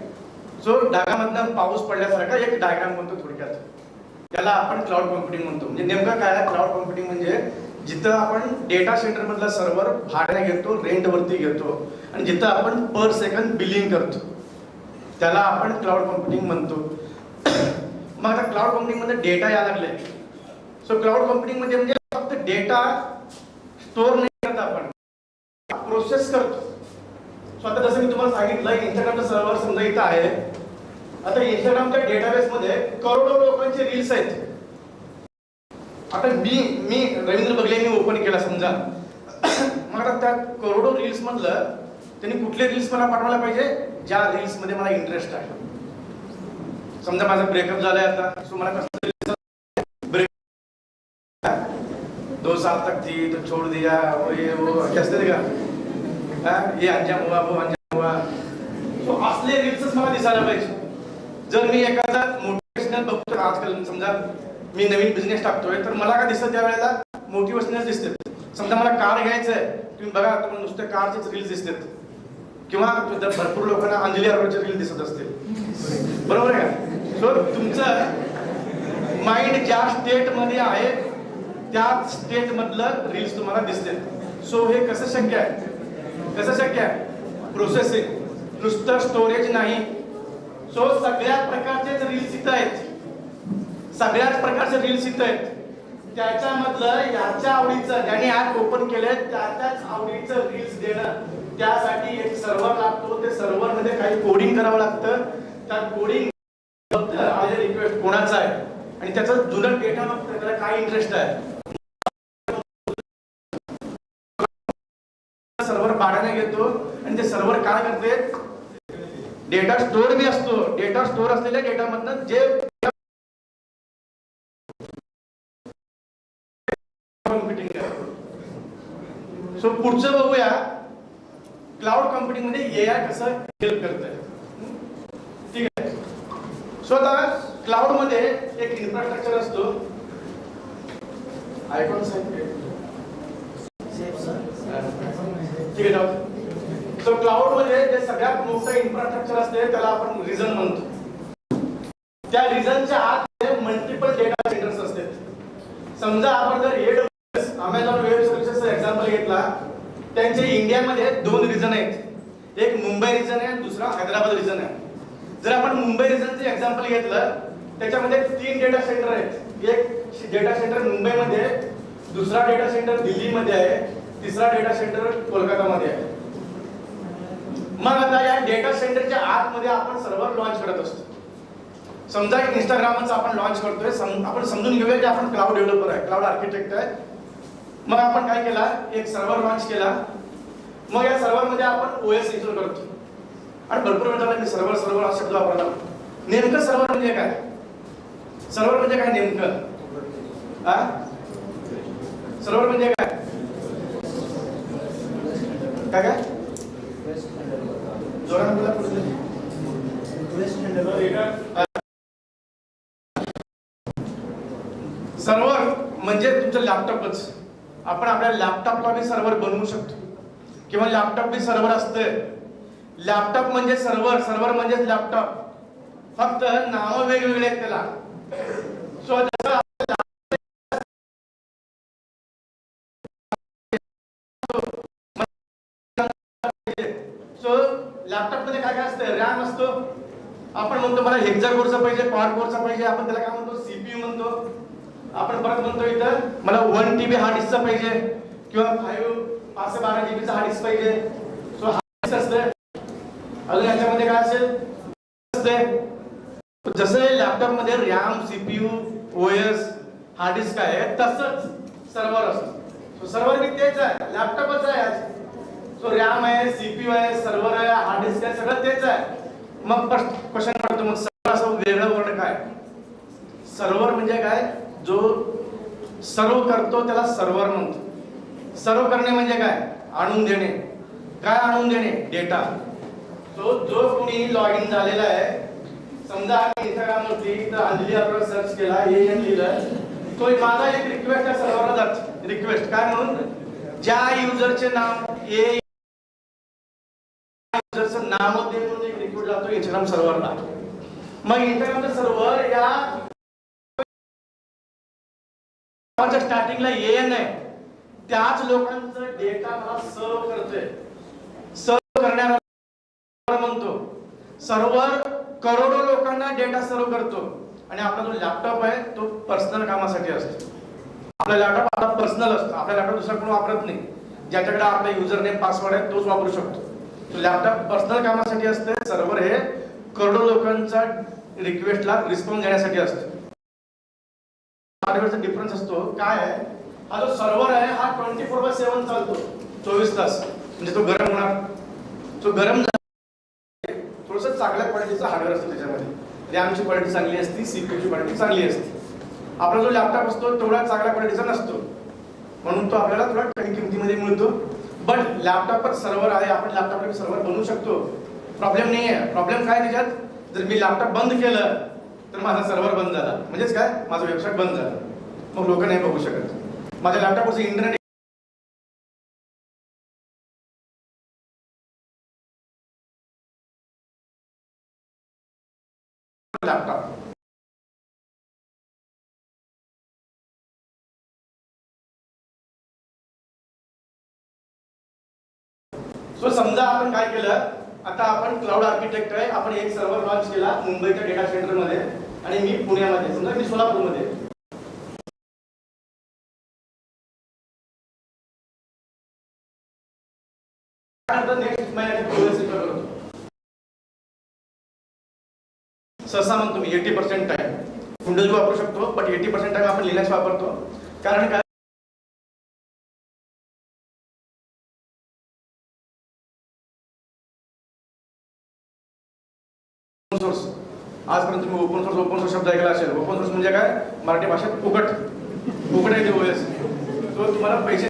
जो ढगामधनं पाऊस पडल्यासारखा एक डायग्राम म्हणतो थोडक्यात. त्याला आपण क्लाउड कम्प्युटिंग म्हणतो. म्हणजे नेमकं काय आहे क्लाउड कम्प्युटिंग म्हणजे जिथं आपण डेटा सेंटर मधला सर्व्हर भाड्याने घेतो, रेंटवरती घेतो, आणि जिथं आपण पर सेकंड बिलिंग करतो त्याला आपण क्लाउड कम्प्युटिंग म्हणतो. मग आता क्लाउड कम्प्युटिंग मध्ये डेटा यायला लागले. सो क्लाउड कम्प्युटिंग म्हणजे फक्त डेटा स्टोर नाही करत, आपण प्रोसेस करतो. सो आता जसं मी तुम्हाला सांगितलं इंस्टाग्रामचं सर्व्हर समजा इथं आहे. आता इंस्टाग्रामच्या डेटाबेस मध्ये करोडो लोकांचे रील्स आहेत. आता मी रवींद्र बगलेंनी ओपन केला समजा. मग आता त्या करोडो रील्स मधलं त्यांनी कुठले रील्स मला पाठवायला पाहिजे, ज्या रील्स मध्ये मला इंटरेस्ट आहे. समजा माझा ब्रेकअप झालाय आता, सो मला कसं ब्रेक 2 साल तक थी तो छोड़ दिया वो असते का, ये अंजाम हुआ वो अंजाम हुआ. सो असले रील्सच मला दिसायला पाहिजे. जर मी एखादा मोटिवेशनल बघतो आजकाल, समजा मी नवीन बिझनेस टाकतोय तर मला काय दिसतं त्यावेळेला मोटिवेशनल दिसते. समजा मला कार घ्यायचं आहे, तुम्ही बघा तुम्हाला नुसते कारचेच रील्स दिसतात, किंवा भरपूर लोकांना अंजली अरोराचे रील दिसत असतील. बरोबर आहे का? सो तुमचं माइंड ज्या स्टेट मध्ये आहे त्या स्टेट मधलं रील्स तुम्हाला दिसते. सो हे कसं शक्य आहे? प्रोसेसिंग, नुसतं स्टोरेज नाही. सो सगळ्या प्रकारचे रील्स इथं आहेत, सगळ्याच प्रकारचे रील्स इथं आहेत. त्याच्यामधलं याच्या आवडीचं ज्याने ऍप ओपन केलंय त्याच्याच आवडीचं रील्स देणं, त्यासाठी एक सर्व्हर लागतो. ते सर्व्हर मध्ये काही कोडिंग करावं लागतं. त्या कोडिंग रिक्वेस्ट कोणाचा आहे आणि त्याचा जुनं डेटा मग त्याला काय इंटरेस्ट आहे. सर्व्हर भाड्याने घेतो आणि ते सर्व्हर काय करते, डेटा स्टोर बी असतो. डेटा स्टोर असलेल्या डेटा मधनं जे कम्प्युटिंग आहे. सो पुढचं बघूया क्लाउड कम्प्युटिंग मध्ये AI कसं हेल्प करतंय. ठीक आहे. सो आता क्लाउड मध्ये एक इन्फ्रास्ट्रक्चर असतो. आयकॉन ठीक आहे. सो क्लाउड मध्ये जे सगळ्यात मोठं इन्फ्रास्ट्रक्चर असते त्याला आपण रिजन म्हणतो. त्या रिजनच्या आत मल्टिपल डेटा सेंटर्स असतात. समजा आपण जर AWS अमेझॉन वेब सर्व्हिसेसचा एक्झाम्पल घेतला, त्यांचे इंडियामध्ये 2 रिजन आहेत. एक मुंबई रिजन आहे, दुसरा हैदराबाद रिजन आहे. जर आपण मुंबई रिजनचे एक्झाम्पल घेतलं त्याच्यामध्ये 3 डेटा सेंटर आहेत. एक डेटा सेंटर मुंबईमध्ये, दुसरा डेटा सेंटर दिल्लीमध्ये आहे, तिसरा डेटा सेंटर कोलकातामध्ये आहे. मग आता या डेटा सेंटरच्या आतमध्ये आपण सर्व्हर लॉन्च करत असतो. समजा इंस्टाग्रामच आपण लॉन्च करतोय. आपण समजून घेऊया की आपण क्लाउड डेव्हलपर आहे, क्लाउड आर्किटेक्ट आहे. मग आपण काय केला, एक सर्व्हर लॉन्च केला. मग या सर्व्हरमध्ये आपण ओएस इन्स्टॉल करतो. आणि भरपूर वेळ झाला मी सर्व्हर हा शब्द वापरला. नेमकं सर्व्हर म्हणजे काय? सर्व्हर म्हणजे काय नेमकं? सर्व्हर म्हणजे काय? काय जोरात बोला. सर्व्हर म्हणजे तुमचं लॅपटॉपच. आपण आपल्या लॅपटॉपला बी सर्व्हर बनवू शकतो किंवा लॅपटॉप बी सर्व्हर असते. लॅपटॉप म्हणजे सर्व्हर, सर्व्हर म्हणजे लॅपटॉप, फक्त नाव वेगवेगळे आहेत त्याला. सो लॅपटॉप मध्ये काय काय असतं? रॅम असतो. आपण म्हणतो मला हेक्सा कोरचा पाहिजे, क्वाड कोरचा पाहिजे, आपण त्याला काय म्हणतो? सीपीयू म्हणतो. आपण परत म्हणतो इथं मला 1 TB हार्ड डिस्कचा पाहिजे किंवा 512 GB हार्ड डिस्क पाहिजे. सो हार्ड डिस्क असते. अजून याच्यामध्ये काय असेल असते? जसं लॅपटॉप मध्ये RAM, CPU, OS, hard disk आहे, तसंच सर्व्हर असतो. सो सर्व्हर बी तेच आहे, लॅपटॉपच आहे. सो रॅम आहे, सीपीयू आहे, सर्व्हर आहे, हार्ड डिस्क आहे, सगळं तेच आहे. मग क्वेश्चन पडतो, मग सर्व्हर असं वेगळं वर्ड काय? सर्व्हर म्हणजे काय? जो सर्व करतो त्याला सर्व्हर म्हणतो. सर्व करणे म्हणजे काय? आणून देणे. काय आणून देणे? डेटा. जो कोणी लॉग इन झालेला आहे, समजा इंस्टाग्राम वरती तर अंजली अरोरा सर्च केला, हे लिहिलं, तो माझा एक रिक्वेस्ट त्या सर्व्हरला जाते. रिक्वेस्ट काय म्हणून? ज्या युजरचे नाव युजरचं नाव दे म्हणून एक रिक्वेस्ट जातो इंस्टाग्राम सर्व्हरला. मग इंस्टाग्रामचं सर्व्हर या स्टार्टिंगला येन आहे, त्याच लोकांचं डेटा मला सर्व करतोय. सर्व करणारा म्हणतो. सर्व्हर करोडो लोकांना डेटा सर्व करतो. आणि आपला जो लॅपटॉप आहे तो पर्सनल कामासाठी असतो. आपला लॅपटॉप आपला पर्सनल असतो. आपला लॅपटॉप दुसरा कोण वापरत नाही. ज्याच्याकडे आपला युजर नेम पासवर्ड आहे तोच वापरू शकतो. तो लॅपटॉप पर्सनल कामासाठी असते. सर्व्हर हे करोडो लोकांचा रिक्वेस्टला रिस्पॉन्स देण्यासाठी असतो. हार्डवेअरचा डिफरन्स असतो काय आहे? हा जो सर्व्हर आहे हा 24/7 चालतो, 24 तास. म्हणजे तो गरम होणार. तो गरम थोडस चांगल्या क्वालिटीचं हार्डवेअर असतं त्याच्यामध्ये. रॅमची क्वालिटी चांगली असते, सीपीयूची क्वालिटी चांगली असते. आपला जो लॅपटॉप असतो तेवढा चांगल्या क्वालिटीचा नसतो, म्हणून तो आपल्याला थोडा कमी किमतीमध्ये मिळतो. बट लॅपटॉपच सर्व्हर आहे, आपण लॅपटॉपला सर्व्हर बनवू शकतो. प्रॉब्लेम नाही आहे. प्रॉब्लेम काय त्याच्यात? जर मी लॅपटॉप बंद केलं तर माझा सर्व्हर बंद झाला, म्हणजेच काय? माझं वेबसाईट बंद झालं, मग लोक नाही बघू शकत. माझ्या लॅपटॉपवरचं इंटरनेट लॅपटॉप सो समजा आपण काय केलं, आता आपण क्लाउड आर्किटेक्ट आहे. आपण एक सर्व्हर लॉन्च केला मुंबईच्या डेटा सेंटर मध्ये आणि मी पुण्यामध्ये, समजा मी सोलापूरमध्ये. नेक्स्ट महिन्यात सहसा म्हणतो मी 80% टाइम विंडोज वापरू शकतो, बट 80% टाइम आपण लिनक्स वापरतो. कारण काय? सोर्स. आजपर्यंत तुम्ही ओपन सोर्स शब्द ऐकला असेल. ओपन सोर्स म्हणजे काय? मराठी भाषेत फुकट. फुकट आहे ते ओएस. तो तुम्हाला पैसे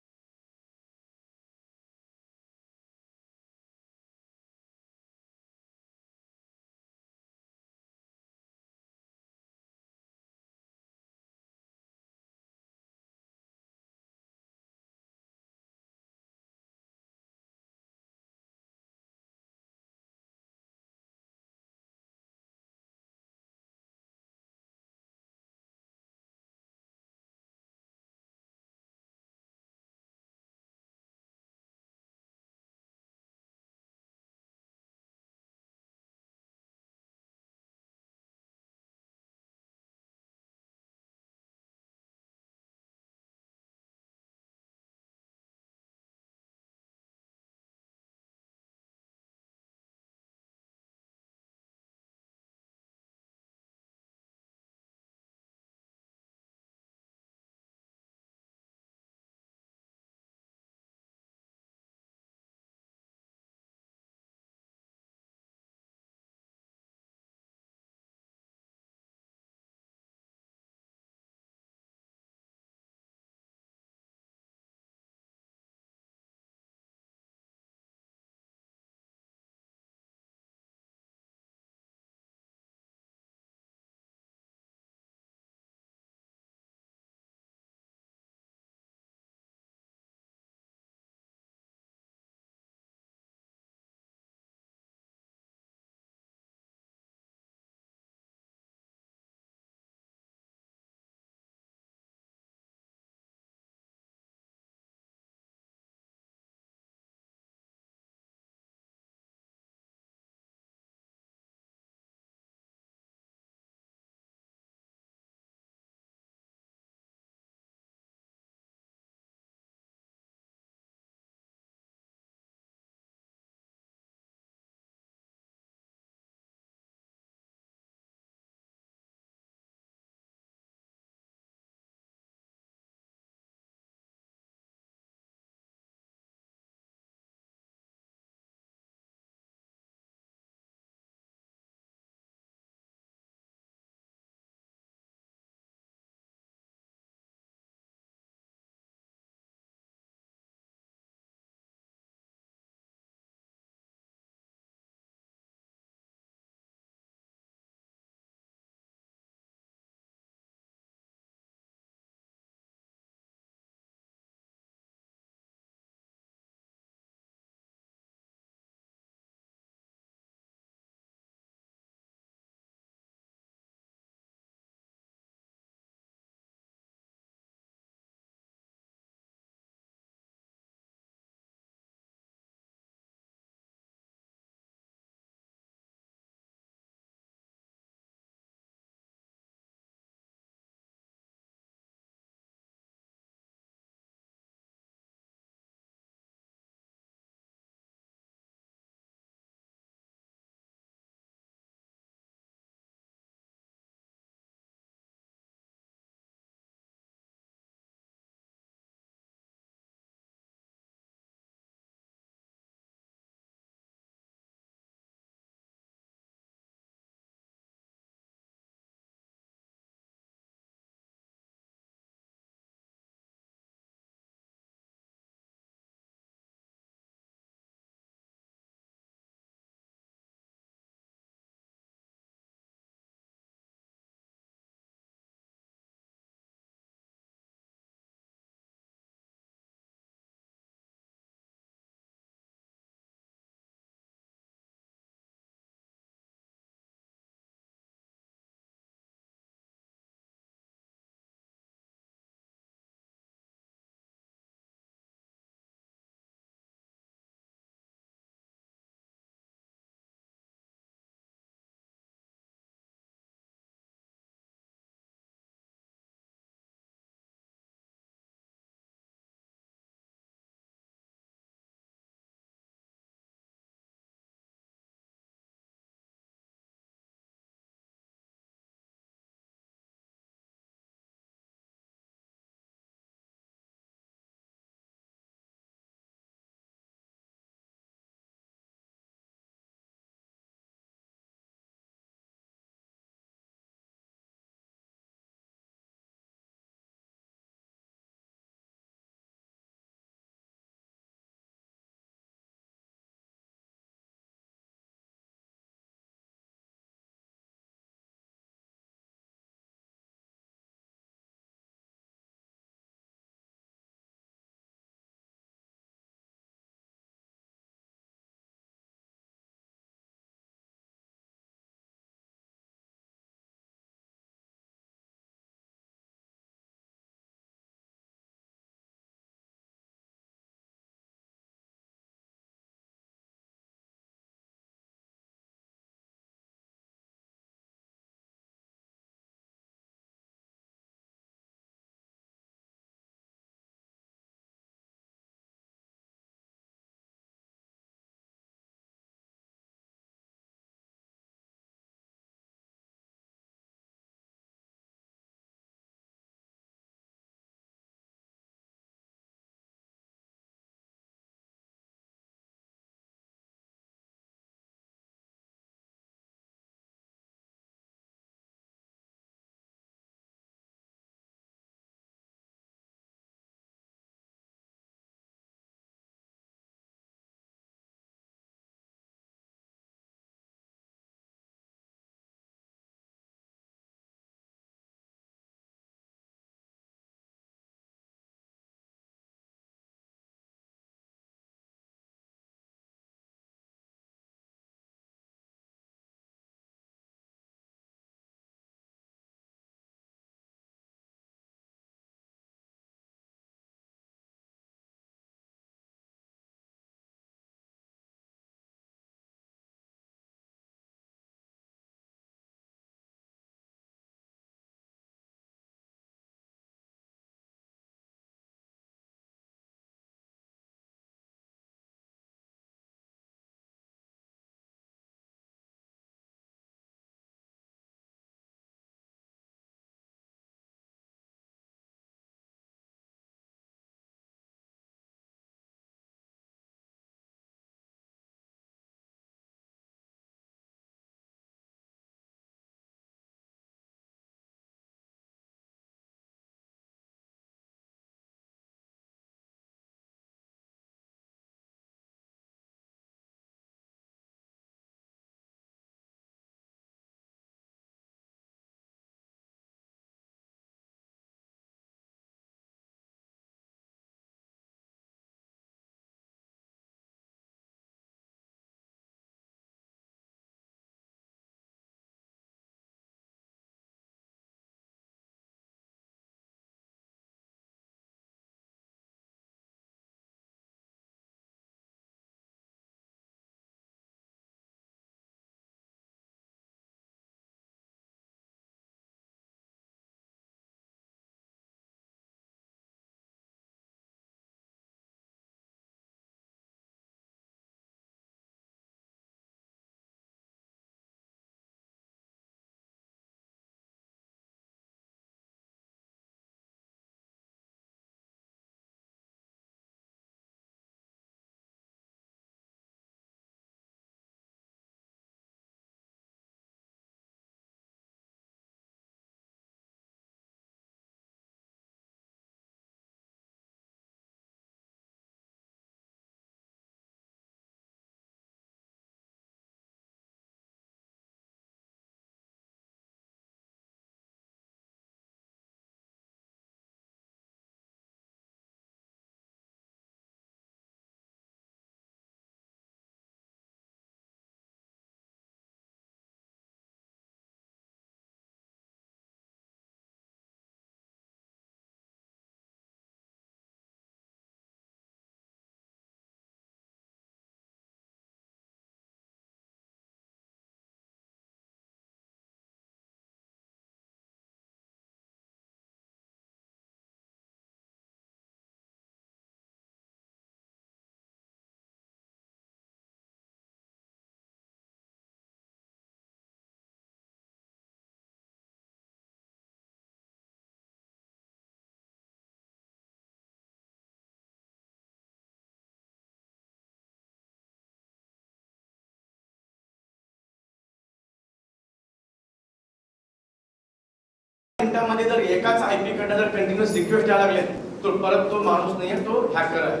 मिनिटामध्ये जर एकाच IP कडनं जर कंटिन्युअस रिक्वेस्ट यायला लागले तर परत तो माणूस नाही आहे, तो हॅकर आहे.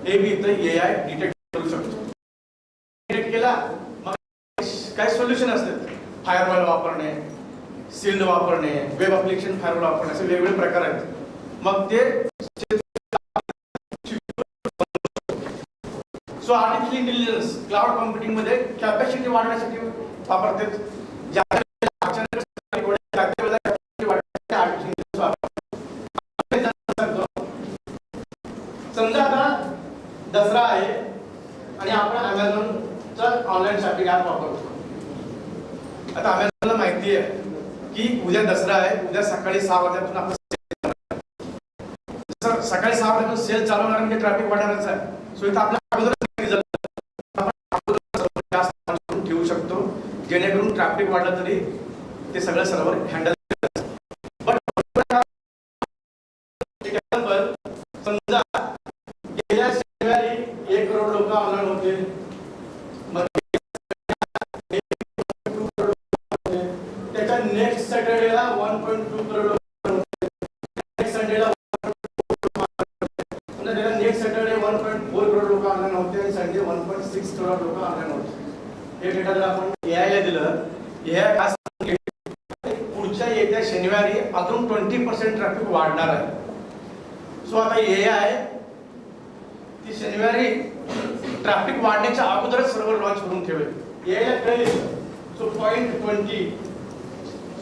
हे बी इथं AI डिटेक्ट करू शकतो. डिटेक्ट केला मग काय सोल्युशन असतात, फायरवॉल वापरणे, सील्ड वापरणे, वेब ॲप्लिकेशन फायरवॉल वापरणे, असे वेगवेगळे प्रकार आहेत. मग ते सो आर्टिफिशियल इंटेलिजन्स क्लाउड कॉम्प्युटिंग मध्ये कॅपॅसिटी वाढवण्यासाठी वापरतात. समजा आता दसरा आहे आणि आपण अमेझॉनचं ऑनलाईन शॉपिंग ॲप वापरतो. आता अमेझॉनला माहिती आहे की उद्या दसरा आहे, उद्या सकाळी 6 वाजल्यापासून आपलं सकाळी 6 वाजल्यापासून सेल चालू होणार म्हणजे ट्रॅफिक वाढणारच आहे. सो इथं आपल्या ठेवू शकतो जेणेकरून ट्रॅफिक वाढलं तरी ते सगळं सर्व्हर हँडल. समजा गेल्या शनिवारी 1 करोड लोक ऑनलाईन होते, मग त्याच्या नेक्स्ट सॅटर्डेला 1.2 करोड लोक होते, नेक्स्ट संडेला नेक्स्ट सॅटर्डे 1.4 करोड लोक ऑनलाईन होते आणि संडे 1.6 करोड लोक ऑनलाईन होते. हे डेटा जर आपण AI ला दिलं, AI पुढच्या येत्या शनिवारी अजून 20% ट्रॅफिक वाढणार आहे. सो आता AI ती शनिवारी ट्रॅफिक वाढण्याच्या अगोदरच सर्व्हर लॉन्च करून ठेवेल. AI ला कळेल. सो 0.20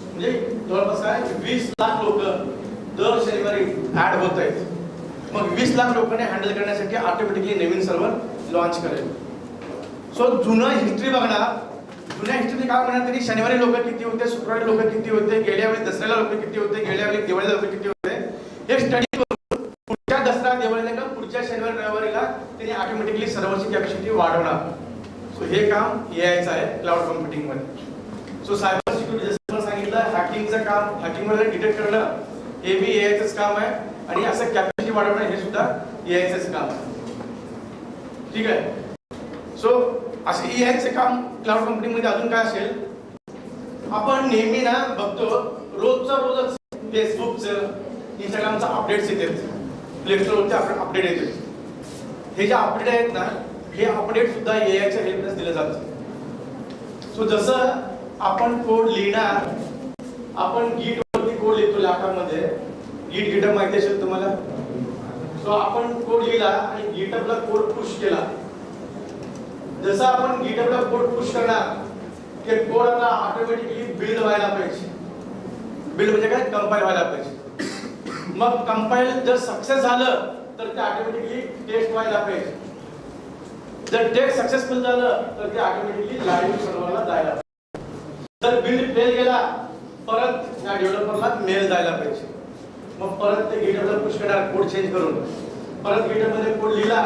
म्हणजे जवळपास काय 20 लाख लोक दर शनिवारी ऍड होत आहेत. मग 20 लाख लोकांना हँडल करण्यासाठी ऑटोमॅटिकली नवीन सर्व्हर लॉन्च करेल. सो जुनं हिस्ट्री बघणार, जुन्या हिस्ट्रीने काय म्हणणार तरी शनिवारी लोक किती होते, शुक्रवारी लोक किती होते, गेल्या वेळी दसऱ्याला लोक किती होते, गेल्या वेळी दिवाळीला लोक किती होते, हे स्टडी करून पुढच्या दसरा दिवाळीला का पुढच्या शनिवारी रविवारीला त्यांनी ऑटोमॅटिकली सर्व्हरची कॅपॅसिटी वाढवणार. सो हे काम AIचं आहे क्लाउड कॉम्प्युटिंग मध्ये. सो सायबर सिक्युरिटी जसं सांगितलं, हॅकिंगचं काम, हॅकिंगमध्ये डिटेक्ट करणं हे बी AIचंच काम आहे आणि असं कॅपॅसिटी वाढवणं हे सुद्धा AIचंच काम आहे. ठीक आहे. सो असे AIचं काम क्लाउड कॉम्प्युटिंग मध्ये अजून काय असेल, आपण नेहमी ना बघतो रोजच फेसबुकचं, इंस्टाग्रामचं अपडेट्स येतात, प्ले स्टोरवरती अपडेट येते. हे जे अपडेट आहेत ना, हे अपडेट सुद्धा AIच्या हेल्पनेच दिलं जातं. सो जसं आपण कोड लिहिणार, आपण गीटवरती कोड लिहितो लॅपटॉपमध्ये, गिटअप माहिती असेल तुम्हाला. सो आपण कोड लिहिला आणि गिटअपला कोड पुश केला. जसं आपण गिटअपला कोड पुश करणार, ते कोड आता ऑटोमॅटिकली बिल्ड व्हायला पाहिजे. बिल्ड म्हणजे काय, कंपाईल व्हायला पाहिजे. मग कंपाईल जर सक्सेस झालं तर ते ऑटोमॅटिकली टेस्ट व्हायला पाहिजे. जर टेस्ट सक्सेसफुल झालं तर ते ऑटोमॅटिकली लाईव्ह सर्व्हरला जायला पाहिजे. जर बिल्ड फेल गेला परत या डेव्हलपरला मेल जायला पाहिजे. मग परत ते गिटअपला पुश करणार कोड चेंज करून, परत गिटअपमध्ये कोड लिहिला,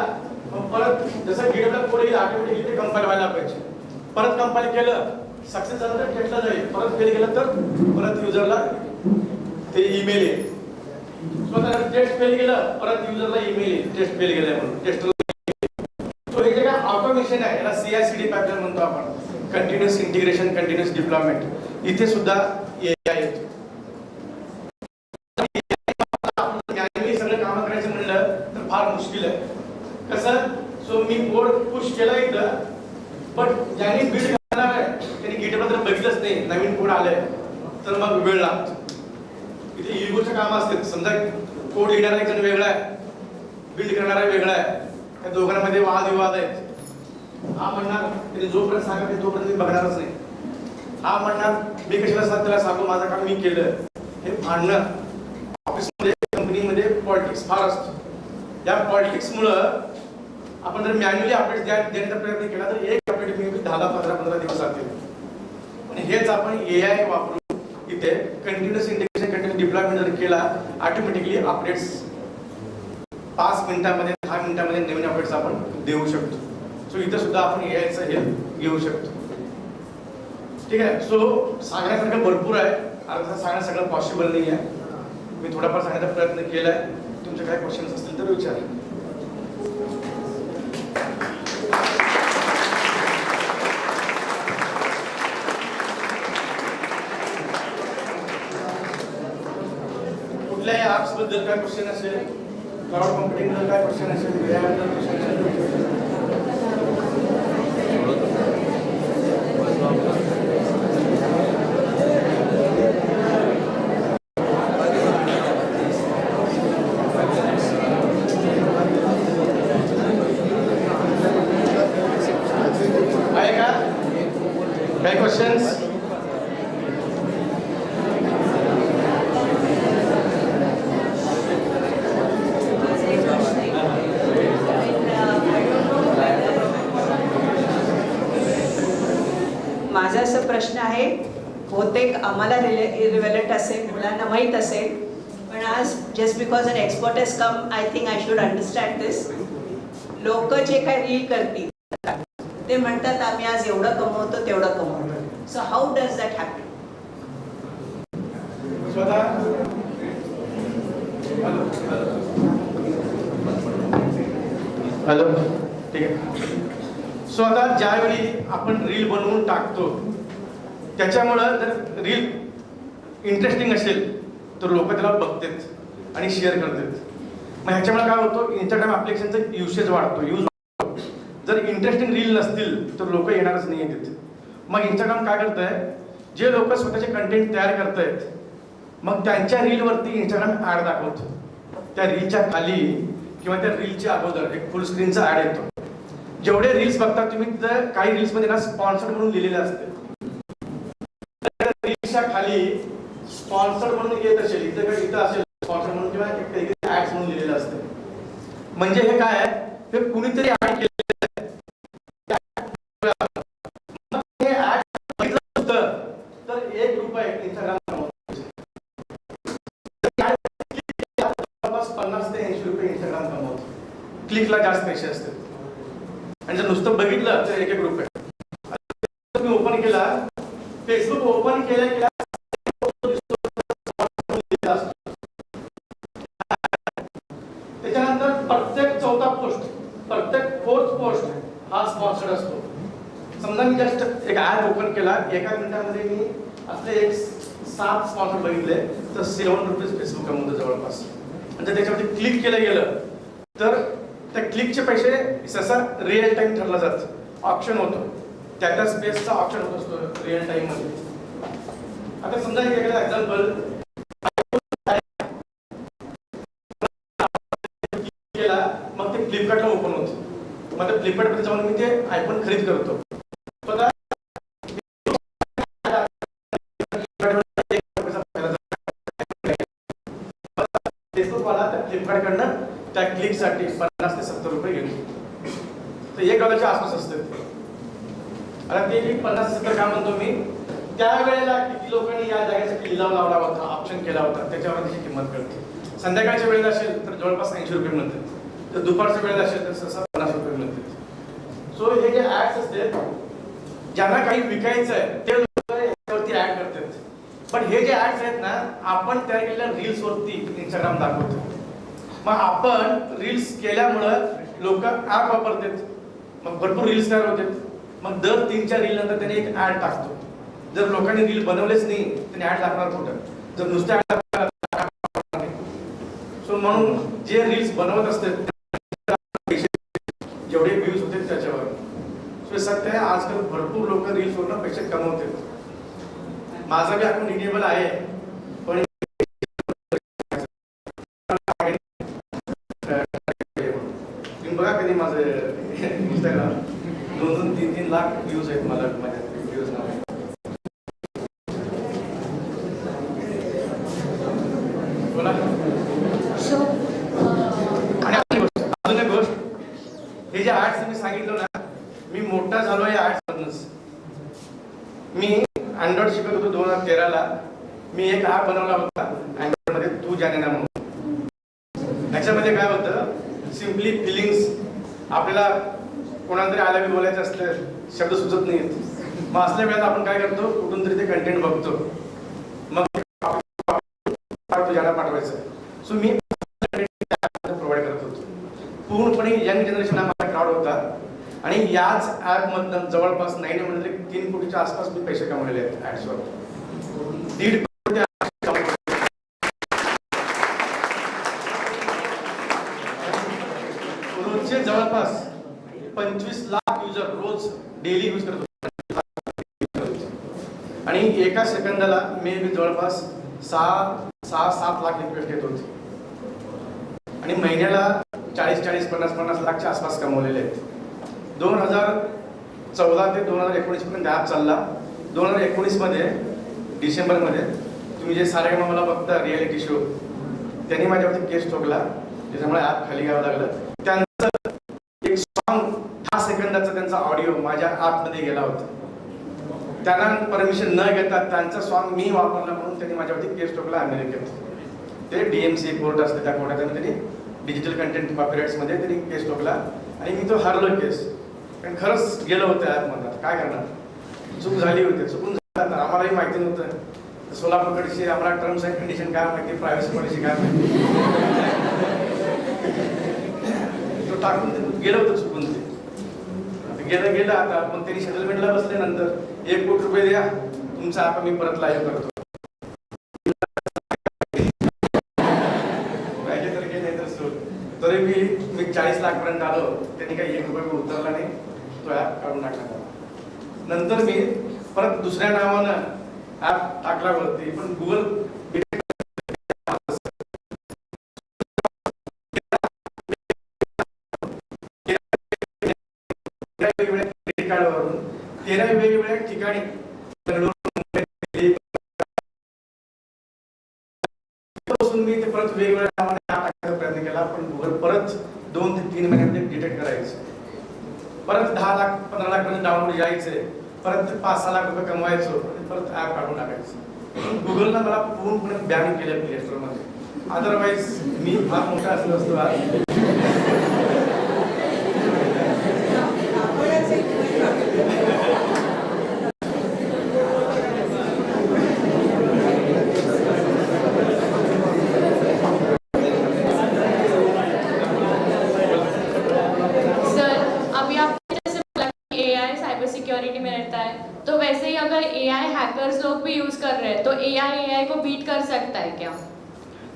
मग परत जसं गिटअपला कोड येईल ऑटोमॅटिकली ते कंपाईल व्हायला पाहिजे. परत कंपाईल केलं, सक्सेस झालं तर टेस्टला जाईल, परत फेल गेलं तर परत युजरला ते ईमेल येईल. स्वतः टेस्ट फेल गेलं परत युजरला ईमेल येईल, टेस्ट फेल गेलं म्हणून टेस्ट. हे जे काय ऑटोमेशन आहे याला CI/CD पाईपलाईन म्हणतो आपण, कंटिन्युअस इंटिग्रेशन, कंटिन्युअस डिप्लॉयमेंट. इथे सुद्धा AI येतो. मॅन्युअली सगळं काम करायचं म्हणलं तर फार मुश्किल आहे. कसं, सो मी कोड पुश केला इथं, पण ज्यांनी बिल्ड करणार आहे त्यांनी गिटअपला जर बघितलंच नाही, नवीन कोड आलंय तर मग वेळ लागतो. इथे इगोचं काम असते. समजा कोड लिहिणारा एक जण वेगळा आहे, बिल्ड करणारा वेगळा आहे, त्या दोघांमध्ये वादविवाद आहेत. हा म्हणणार त्याने जोपर्यंत सांगा ते तोपर्यंत मी बघणारच नाही. हा म्हणणार मी कशाला त्याला सांगू, माझं काम मी केलं. हे भांडणं ऑफिसमध्ये, कंपनीमध्ये पॉलिटिक्स फार असतो. या पॉलिटिक्समुळं आपण जर मॅन्युअली अपडेट देण्याचा प्रयत्न केला तर एक अपडेट मी 10-15 दिवस जातील. आणि हेच आपण AI वापरून इथे कंटिन्युअस इंटिग्रेशन, कंटिन्युअस डिप्लॉयमेंट जर केला, ऑटोमॅटिकली अपडेट्स 5 मिनिटांमध्ये 10 मिनिटांमध्ये नवीन अपडेट्स आपण देऊ शकतो. सो इथं सुद्धा आपण AIचं हेल्प घेऊ शकतो. ठीक आहे. सो सांगण्यासारखं भरपूर आहे, आता सांगणं सगळं पॉसिबल नाही आहे. मी थोडाफार सांगण्याचा प्रयत्न केला आहे. तुमचे काही क्वेश्चन्स असतील तर विचारा. बद्दल काय क्वेश्चन असेल, क्लाउड कम्प्युटिंग बद्दल काय क्वेश्चन असेल, AI बद्दल क्वेश्चन असेल. आहे का काही क्वेश्चन्स? माझा असं प्रश्न आहे, बहुतेक आम्हाला रिलेव्हंट असेल, मुलांना माहीत असेल, पण आज just because an expert has come, I think I should understand this. लोक जे काय रील करतील ते म्हणतात आम्ही आज एवढं कमवतो तेवढं कमवतो. So how does that happen? Hello, ठीक आहे. सो आता ज्यावेळी आपण रील बनवून टाकतो, त्याच्यामुळं जर रील इंटरेस्टिंग असेल तर लोक त्याला बघतात आणि शेअर करतात. मग ह्याच्यामुळे काय होतं, इंस्टाग्राम ॲप्लिकेशनचं युसेज वाढतो, यूज वाढतो. जर इंटरेस्टिंग रील नसतील तर लोक येणारच नाही आहेत. मग इंस्टाग्राम काय करत आहे, जे लोक स्वतःचे कंटेंट तयार करत आहेत, मग त्यांच्या रीलवरती इंस्टाग्राम ॲड दाखवतो. त्या रीलच्या खाली किंवा त्या रीलच्या अगोदर एक फुल स्क्रीनचा ॲड येतो. जेवढे रील्स बघता तुम्ही, तर काही रील्समध्ये ना स्पॉन्सर्ड म्हणून लिहिलेले असते. रील्सच्या खाली स्पॉन्सर्ड म्हणून येत असेल, इथं असेल स्पॉन्सर्ड म्हणून किंवा ऍड्स म्हणून लिहिलेलं असतं. म्हणजे हे काय आहे, हे कुणीतरी ऍड केलेलं आहे. हे ऍड बघितलं होतं तर ₹1 इंस्टाग्राम ₹50 ते ₹80 इंस्टाग्राम कमवतो. क्लिकला जास्त पैसे असतात. आणि जर नुसतं बघितलं तर ₹1. तुम्ही ओपन केला, फेसबुक ओपन केल्या त्याच्यानंतर प्रत्येक चौथा पोस्ट, प्रत्येक फोर्थ पोस्ट हा स्पॉन्सर्ड असतो. समजा मी जस्ट एक ॲप ओपन केला, एका मिनिटामध्ये मी असले 7 स्पॉन्सर बघितले तर ₹7 फेसबुक कमवतो जवळपास. म्हणजे त्याच्यावरती क्लिक केलं गेलं तर त्या क्लिकचे पैसे सहसा रिअल टाइम ठरला जातं, ऑप्शन होतो, त्या स्पेसचा ऑप्शन होत असतो रिअल टाइम मध्ये. आता समजा एक एक्झाम्पल केला, मग ते फ्लिपकार्टला ओपन होतं. मग ते फ्लिपकार्टमध्ये जाऊन मी ते आयफोन खरेदी करतो. फेसबुकवाला त्या फ्लिपकार्टकडनं त्या क्लिकसाठी ₹50 ते ₹70 घेतो. तर $1 आसपास असते. आता ते 50 ते 70 का म्हणतो मी, त्यावेळेला किती लोकांनी या जागेसाठी लिलाव लावला होता, ऑप्शन केला होता, त्याच्यावर त्याची किंमत कळते. संध्याकाळच्या वेळेला असेल तर जवळपास ₹80 मिळतात. तर दुपारच्या वेळेला असेल तर सहसा ₹50 मिळतात. सो हे जे ऍड्स असते, ज्यांना काही विकायचं आहे ते लोक याच्यावरती ऍड करतात. पण हे जे ऍड्स आहेत ना, आपण तयार केलेल्या रील्सवरती इंस्टाग्राम दाखवतो. मग आपण रील्स केल्यामुळं लोक ॲप वापरतात, मग भरपूर रील्स तयार होतात. मग दर 3-4 रील नंतर त्याने एक ॲड टाकतो. जर लोकांनी रील बनवलेच नाही त्याने ॲड टाकणार कुठं, जर नुसत्या ॲड. सो म्हणून जे रील्स बनवत असतात जेवढे व्ह्यूज होते त्याच्यावर. सो सत्य आहे, आजकाल भरपूर लोक रील्सवरनं पैसे कमवतात. माझा बी अकाउंट इनेबल आहे, पण तुम्ही बघा कधी माझं इंस्टाग्राम 2-3 लाख व्ह्यूज आहेत मला माझ्या व्ह्यूज नाव. बोला. आणि अजून एक गोष्ट, हे जे ऍड्स मी सांगितलं ना, मी मोठा झालो या ऍड्स मधूनच. मी अँड्रॉइड शिकत होतो 2013ला. मी एक ॲप बनवला होता अँड्रॉइडमध्ये, तू जाने ना म्हणून. त्याच्यामध्ये काय होतं, सिम्पली फिलिंग्स, आपल्याला कोणाला तरी आय लव्ह यू बोलायचं असलं, शब्द सुचत नाहीत. मग असल्या वेळेला आपण काय करतो, कुठून तरी ते कंटेंट बघतो, मग तू जाना पाठवायचं. सो मी प्रोव्हाइड करत होतो. पूर्णपणे यंग जनरेशन हा माझा क्राऊड होता. आणि याच ॲपमधनं जवळपास नाही म्हणजे 3 कोटीच्या आसपास मी पैसे कमवलेले आहेत ॲड्सवर. 1.5 कोटी आमचे जवळपास 25 लाख युजर रोज डेली यूज करत होते आणि एका सेकंदाला मे बी जवळपास 6-7 लाख रिक्वेस्ट येत होती आणि महिन्याला 40-40, 50-50 लाखच्या आसपास कमवलेले आहेत. 2014 ते 2019 पर्यंत ॲप चालला. 2019 मध्ये डिसेंबरमध्ये तुम्ही जे सारेगामाला बघता रियालिटी शो, त्यांनी माझ्यावरती केस ठोकला, त्याच्यामुळे ॲप खाली घ्यावं लागलं. त्यांचं एक सॉन्ग 10 सेकंदाचा त्यांचा ऑडिओ माझ्या ॲपमध्ये गेला होता. त्यांना परमिशन न घेता त्यांचा सॉन्ग मी वापरला म्हणून त्यांनी माझ्यावरती केस ठोकला अमेरिकेत. ते DMC कोर्ट असते, त्या कोर्टात त्यांनी डिजिटल कंटेंट कॉपीराईट्समध्ये त्यांनी केस ठोकला आणि मी तो हरलो केस. कारण खरंच गेलं होतं ॲपमधनं, काय करणार, चूक झाली होती. चुकून झालं तर आम्हालाही माहिती नव्हतं. सोलापूरकडची आम्हाला टर्म्स अँड कंडिशन काय माहिती, प्रायव्हसी पॉलिसी काय माहिती, तो टाकून गेलं होतं चुकून. ते गेलं आता. पण त्यांनी सेटलमेंटला बसल्यानंतर 1 कोटी रुपये द्या, तुमचा ॲप मी परत लाईव्ह करतो. पाहिजे तर गेले तर सोड. तरी मी 40 लाखपर्यंत आलो. त्यांनी काही 1 रुपये उतरला नाही, तो ॲप काढून टाकला. नंतर मी परत दुसऱ्या नावानं ॲप टाकला वरती, पण गुगल क्रेडिट कार्डवरून 13 वेगवेगळ्या ठिकाणी मी ते परत वेगवेगळ्या नावाने टाकण्याचा प्रयत्न केला, पण गुगल परत 2 ते 3 महिन्यामध्ये डिटेक्ट करायचं. परत 10 लाख 15 लाख पर्यंत डाउनलोड यायचे, परत 5-6 लाख रुपये कमवायचो आणि परत ॲप काढून टाकायचं. गुगलनं मला पूर्णपणे बॅन केलं प्ले स्टोरमध्ये. अदरवाईज मी फार मोठा असलो असतो आज. सिक्योरिटी में रहता है, तो वैसे ही अगर AI हैकर्स लोग भी यूज कर रहे हैं तो AI को बीट कर सकता है क्या?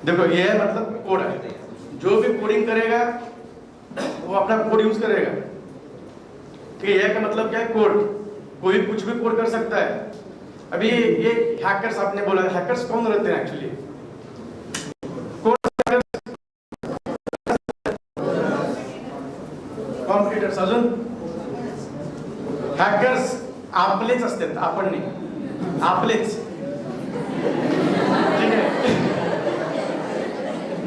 देखो AI मतलब कोड है. जो भी कोडिंग करेगा वो अपना कोड यूज करेगा. AI का मतलब क्या है, कोड. कोई कुछ भी कोड कर सकता है. अभी ये हैकर्स आपने बोला, हैकर्स कौन रहते हैं एक्चुअली? कॉम्पिटिटर्स. अजून हॅकर्स आपलेच असतात, आपण नाही, आपलेच. ठीक आहे.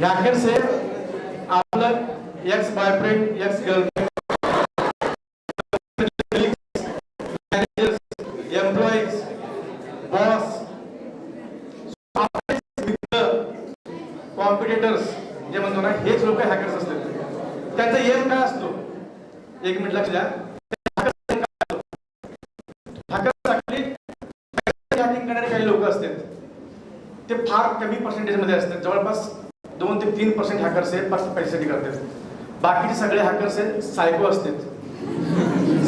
हॅकर्स हे आपलं ex boyfriend, ex girlfriend, managers, employees, boss, आपलेच मित्र, कॉम्पिटिटर्स जे म्हणतो ना, हेच लोक हॅकर्स असतात. त्यांचा एम काय असतो, 1 मिनिट लक्ष द्या. काही लोक असतात ते फार कमी पर्सेंटेजमध्ये असतात. जवळपास 2 ते 3% हॅकर्स हे फक्त पैशासाठी करतात. बाकीचे सगळे हॅकर्स हे सायको असतात.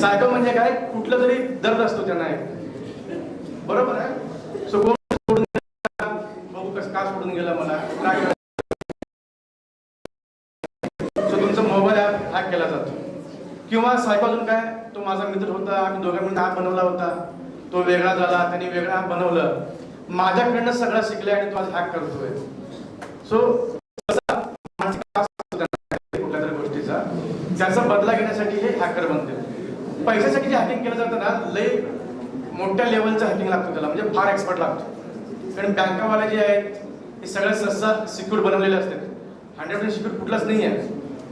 सायको म्हणजे काय, कुठलं तरी दर्द असतो त्यांना, बरोबर आहे. सो सोडून बघू कसं का सोडून गेला मला काय. सो तुमचा मोबाईल ॲप हॅक केला जातो. किंवा सायको अजून काय, तो माझा मित्र होता, आम्ही दोघांनी ॲप बनवला होता, तो वेगळा झाला, त्यांनी वेगळा ॲप बनवलं, माझ्याकडनं सगळं शिकले आणि तो आज हॅक करतोय. सो कुठल्या तरी गोष्टीचा त्याचा बदला घेण्यासाठी हे हॅकर बनते. पैशासाठी जे हॅकिंग केलं जातं ना, लय मोठ्या लेवलचं हॅकिंग लागतो त्याला, म्हणजे फार एक्सपर्ट लागतो. कारण बँकावाले जे आहेत हे सगळे सहसा सिक्युअर बनवलेले असतात. 100% सिक्युअर कुठलाच नाही आहे,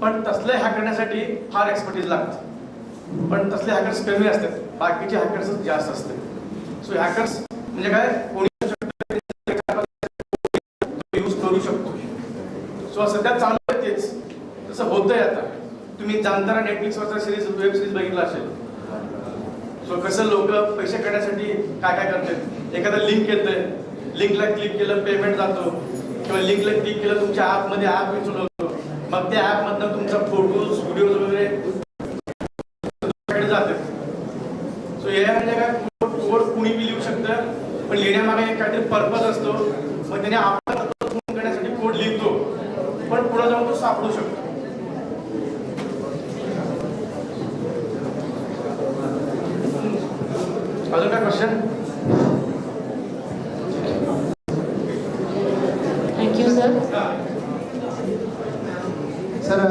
पण तसले हॅक करण्यासाठी फार एक्सपर्टीज लागतं. पण तसले हॅकर्स कमी असतात, बाकीचे हॅकर्स जास्त असतात. सो हॅकर्स म्हणजे काय, कोणी यूज करू शकतो. सो सध्या चालू आहे तेच, तसं होतंय आता. तुम्ही जाणताना नेटफ्लिक्सवरचा वेब सिरीज बघितला असेल. सो कसं लोक पैसे काढण्यासाठी काय काय करतात, एखादा लिंक येतंय, लिंकला क्लिक केलं पेमेंट जातो, किंवा लिंकला क्लिक केलं तुमच्या ॲपमध्ये ॲप इन्स्टॉल होतो, मग त्या ॲपमधनं तुमचा फोटोज व्हिडिओज वगैरे जाते. सो हे म्हणजे काय, कोड कुणी बी लिहू शकतं, पण लिहिण्यामागे काहीतरी पर्पज असतो. मग त्याने आपला करण्यासाठी कोड लिहितो, पण पुढे जाऊन तो सापडू शकतो. अजून काय क्वेश्चन? Thank you sir. सर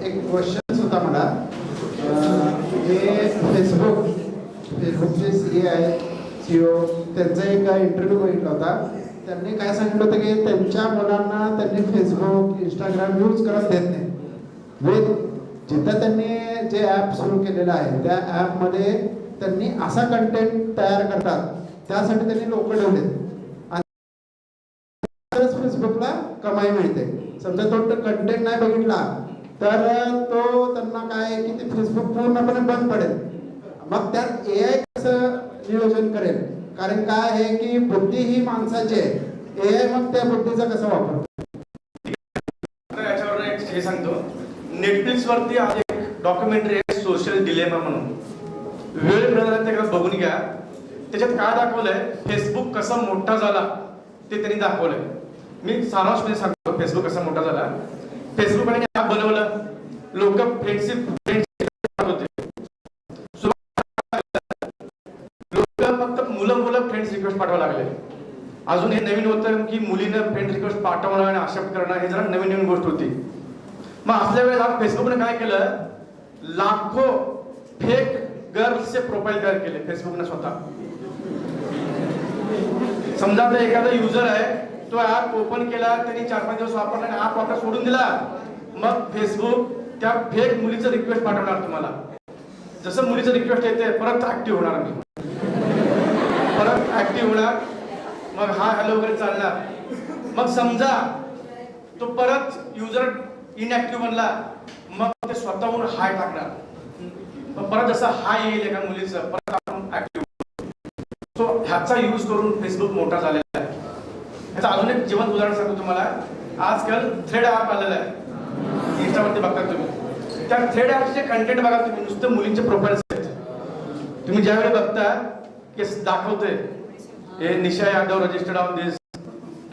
एक क्वेश्चन होता मला. हे फेसबुकचे सी आहे CEO त्यांचा एक इंटरव्ह्यू बघितला होता. त्यांनी काय सांगितलं होतं की त्यांच्या मुलांना त्यांनी फेसबुक इंस्टाग्राम यूज करत देत नाही. जिथं त्यांनी जे ॲप सुरू केलेलं आहे त्या ॲपमध्ये त्यांनी असा कंटेंट तयार करतात, त्यासाठी त्यांनी लोक ठेवलेत आणि फेसबुकला कमाई मिळते. समजा तो कंटेंट नाही बघितला तर तो त्यांना काय की ते फेसबुक पूर्णपणे बंद पडेल. मग त्यात AI कसं नियोजन करेल? कारण काय आहे की बुद्धी ही माणसाची आहे, AI मग त्या बुद्धीचा कसा वापर? याच्यावर एक हे सांगतो. नेटफ्लिक्स वरती आज एक डॉक्युमेंटरी आहे सोशल डिलेमा म्हणून. वेळ मिळाला ते बघून घ्या. त्याच्यात काय दाखवलंय, फेसबुक कसा मोठा झाला ते त्यांनी दाखवलंय. मी सारांशमध्ये सांगतो फेसबुक कसा मोठा झाला. फेसबुकने ॲप बनवलं, लोक फ्रेंडशिप होते, लोक फक्त मुलं फ्रेंड्स रिक्वेस्ट पाठवायला लागले. अजून हे नवीन होतं की मुलीनं फ्रेंड रिक्वेस्ट पाठवणं आणि एक्सेप्ट करणं, हे जरा नवीन गोष्ट होती. मग असल्या वेळेला फेसबुकने काय केलं, लाखो फेक गर्ल्सचे प्रोफाईल तयार केले फेसबुकने स्वतः. समजा आपला एखादा युजर आहे, तो ऍप ओपन केला, त्यांनी 4-5 दिवस वापरला आणि ऍप वापरा सोडून दिला, मग फेसबुक त्या फेक मुलीचं रिक्वेस्ट पाठवणार तुम्हाला. जसं मुलीचं रिक्वेस्ट येते परत ऍक्टिव्ह होणार, मी परत ऍक्टिव्ह होणार, मग हा हॅलो वगैरे चालणार. मग समजा तो परत युजर इनऍक्टिव्ह बनला, मग ते स्वतःहून हाय टाकणार. मग परत जसं हाय येईल एका मुलीचं, परत आपण ऍक्टिव्ह. सो ह्याचा यूज करून फेसबुक मोठा झालेला आहे. ह्याचं अजून एक जिवंत उदाहरण सांगतो तुम्हाला. आजकाल थ्रेड ॲप आलेला आहे, इंस्टावरती बघता तुम्ही. त्या थ्रेड ॲपचे कंटेंट बघा तुम्ही, नुसतं मुलींचे प्रोफाईल्स आहेत. तुम्ही ज्यावेळी बघता की दाखवते हे Nisha Yadav registered on this,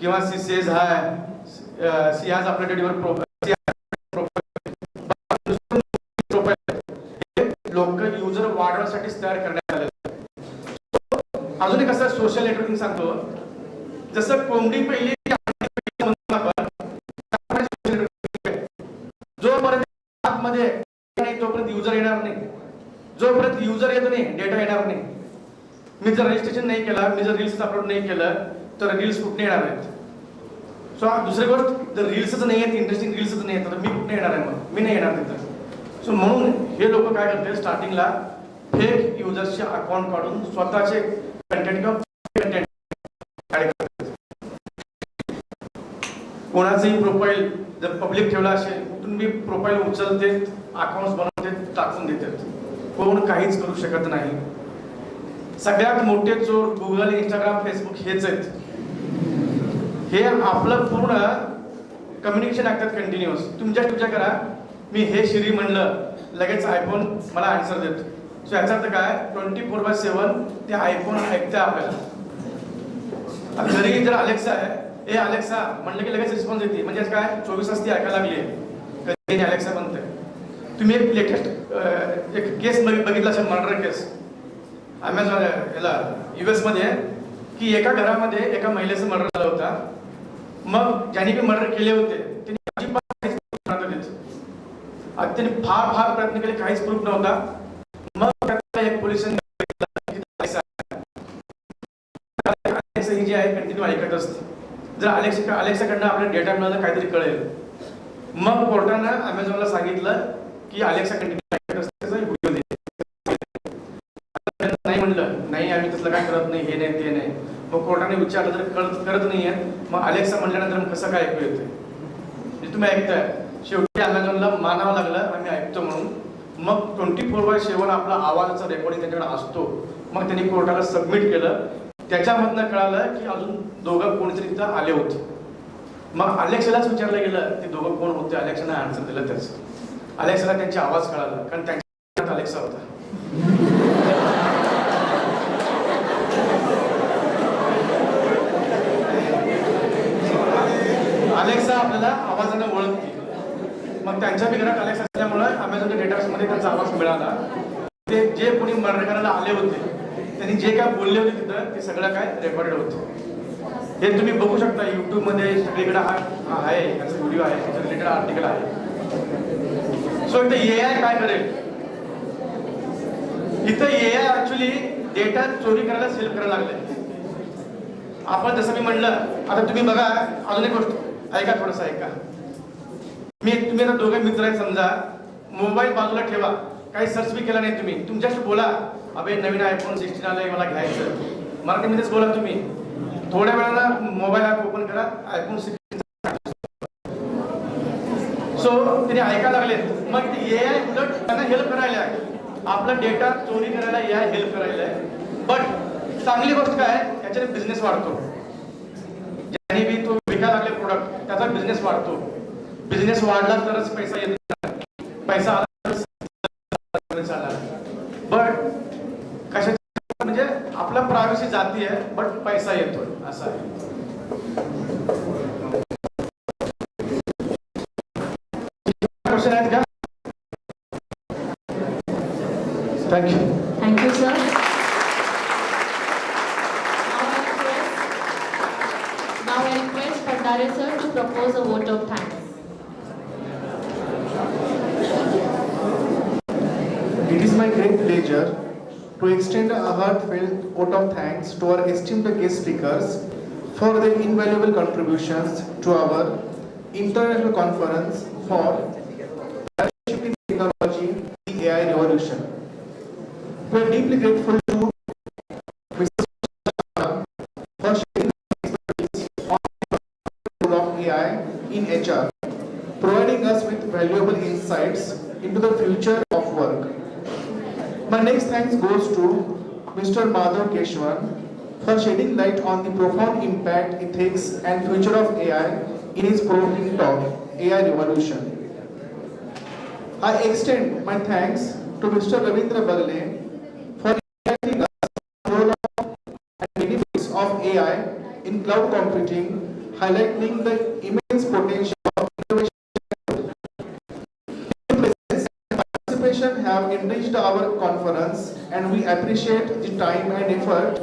किंवा she says hi, she has updated your profile, लोक युजर वाढवण्यासाठी तयार करण्यात आले. अजून एक असं सोशल नेटवर्किंग सांगतो. जसं कोंबडी पहिली जोपर्यंत मध्ये नाही तोपर्यंत युजर येणार नाही, जोपर्यंत युजर येतो नाही डेटा येणार नाही. मी जर रजिस्ट्रेशन नाही केला, मी जर रील्स अपलोड नाही केलं तर रील्स कुठे येणार आहेत? सो दुसरी गोष्ट, जर रील्सच नाही आहेत, इंटरेस्टिंग रील्सच नाही आहेत, तर मी कुठे येणार आहे? मग मी नाही येणार तिथं. सो म्हणून हे लोक काय करतात, स्टार्टिंगला फेक युजर्सचे अकाउंट काढून स्वतःचे कंटेंट किंवा कंटेंट ऍड करतात. कोणाचंही प्रोफाईल जर पब्लिक ठेवला असेल, कुठून मी प्रोफाईल उचलते, अकाउंट्स बनवते, टाकून देतात. कोण काहीच करू शकत नाही. सगळ्यात मोठे चोर गुगल, इंस्टाग्राम, फेसबुक हेच आहेत. हे आपलं पूर्ण कम्युनिकेशन ऐकतात कंटिन्युअस. तुमच्या विचार करा, मी हे शिरी म्हणलं, लगेच आयफोन मला आन्सर देतो. सो याचा अर्थ काय, 24/7 ते आयफोन ऐकते आपल्याला. घरी जर अलेक्सा आहे, ए अलेक्सा म्हणलं की लगेच रिस्पॉन्स देते. म्हणजे काय, 24 तास ती ऐकायला लागली आहे, कधी अलेक्सा बनते. तुम्ही एक लेटेस्ट एक केस बघितला असेल, मर्डर केस अमेझॉन याला US मध्ये, की एका घरामध्ये एका महिलेचं मर्डर झालं होता. मग ज्यांनी मर्डर केले होते त्यांनी फार प्रयत्न केले, काहीच प्रूफ नव्हता. मग एक पोलिसांनी ही जी आहे कंटिन्यू ऐकत असते. जर अलेक्साकडनं आपल्याला डेटा मिळाला, काहीतरी कळेल. मग कोर्टानं अमेझॉनला सांगितलं की अलेक्सा कंटिन्यू ऐकत असते, नाही म्हणलं, नाही आम्ही तसलं काय करत नाही, हे नाही ते नाही. मग कोर्टाने विचारलं, जर करत नाही आहे, मग अलेक्सा म्हणल्यानंतर कसं काय ऐकू येते? म्हणजे तुम्ही ऐकताय. शेवटी अमेझॉनला मानावं लागलं, आम्ही ऐकतो म्हणून. मग 24/7 आपला आवाजाचा रेकॉर्डिंग त्यांच्याकडे असतो. मग त्यांनी कोर्टाला सबमिट केलं. त्याच्यामधनं कळालं की अजून दोघं कोणीतरी तिथं आले होते. मग अलेक्सालाच विचारलं गेलं ते दोघं कोण होते. अलेक्साने आन्सर दिलं त्याचं. अलेक्साला त्यांचे आवाज कळाला, कारण त्यांच्या अलेक्सा होता. अलेक्सा आपल्याला आवाजाने ओळखते. मग त्यांच्या बी घरात अलेक्सा असल्यामुळे अमेझॉनच्या डेटाबेसमध्ये त्यांचा आवाज मिळाला. ते जे कोणी मर्डर करायला आले होते त्यांनी जे काय बोलले होते तिथं ते सगळं काय रेकॉर्डेड होतं. हे तुम्ही बघू शकता यूट्यूबमध्ये सगळीकडे हा आहे, याचा व्हिडिओ आहे, त्याचं रिलेटेड आर्टिकल आहे. सो इथं AI काय करेल, इथं AI ऍक्च्युली डेटा चोरी करायला सेल्फ करायला लागले. आपण जसं मी म्हणलं, आता तुम्ही बघा अजून एक गोष्ट ऐका, थोडंसं ऐका. तुम्ही आता दोघे मित्र आहेत समजा, मोबाईल बाजूला ठेवा, काही सर्च बी केला नाही तुम्ही, तुमच्याशी बोला, अबे नवीन iPhone 16 आलाय मला घ्यायचं, मराठीमध्येच बोला तुम्ही. थोड्या वेळाला मोबाईल ॲप ओपन करा, iPhone 16. सो तिने ऐकायला लागलेत. मग ते AI उलट त्यांना हेल्प करायला आहे, आपला डेटा चोरी करायला AI हेल्प करायला आहे. बट चांगली गोष्ट काय आहे, याच्याने बिझनेस वाढतो. ज्याने बी तो विकायला लागले प्रोडक्ट, त्याचा बिझनेस वाढतो. बिझनेस वाढला तरच पैसा येतो, पैसा आला तरच आला. बट कशा म्हणजे आपला प्रायव्हसी जाती आहे, बट पैसा येतोय, असं आहे. क्वेश्चन आहेत का? Thank you. Thank you, sir. Now I request Pandare sir to propose a vote of thanks. It is my great pleasure to extend a heartfelt vote of thanks to our esteemed guest speakers for their invaluable contributions to our international conference for leadership in technology, the AI revolution. We are deeply grateful to Mr. for sharing expertise on the role of AI in HR, providing us with valuable insights into the future of work. My next thanks goes to Mr. Madhav Keshwan for shedding light on the profound impact, ethics and future of AI in his provoking talk, AI Revolution. I extend my thanks to Mr. Ravindra Bagle for enlightening us on the role and benefits of AI in cloud computing, highlighting the immense potential of innovation. Participation have enriched our conference and we appreciate the time and effort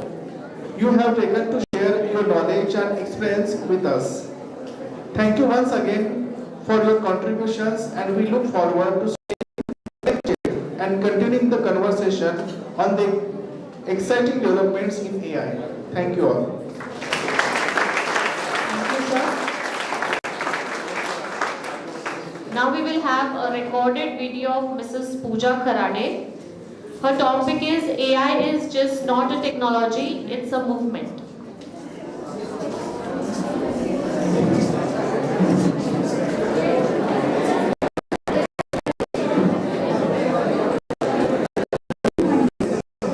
you have taken to share your knowledge and experience with us. Thank you once again for your contributions and we look forward to staying connected and continuing the conversation on the exciting developments in AI. Thank you all. Thank you, sir. Now we will have a recorded video of Mrs. Pooja Kharade. Her topic is AI is just not a technology, it's a movement.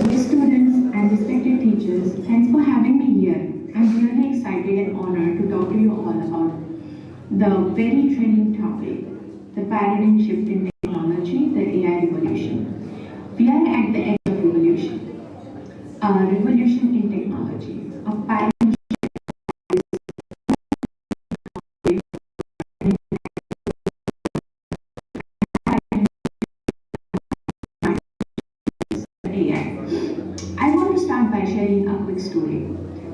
Dear students and respected teachers, thanks for having me here. I'm really excited and honored to talk to you all about the very trending topic, the paradigm shift in technology, the AI revolution. We are at the end of revolution. A revolution in technology, a paradigm AI. I want to start by sharing a quick story.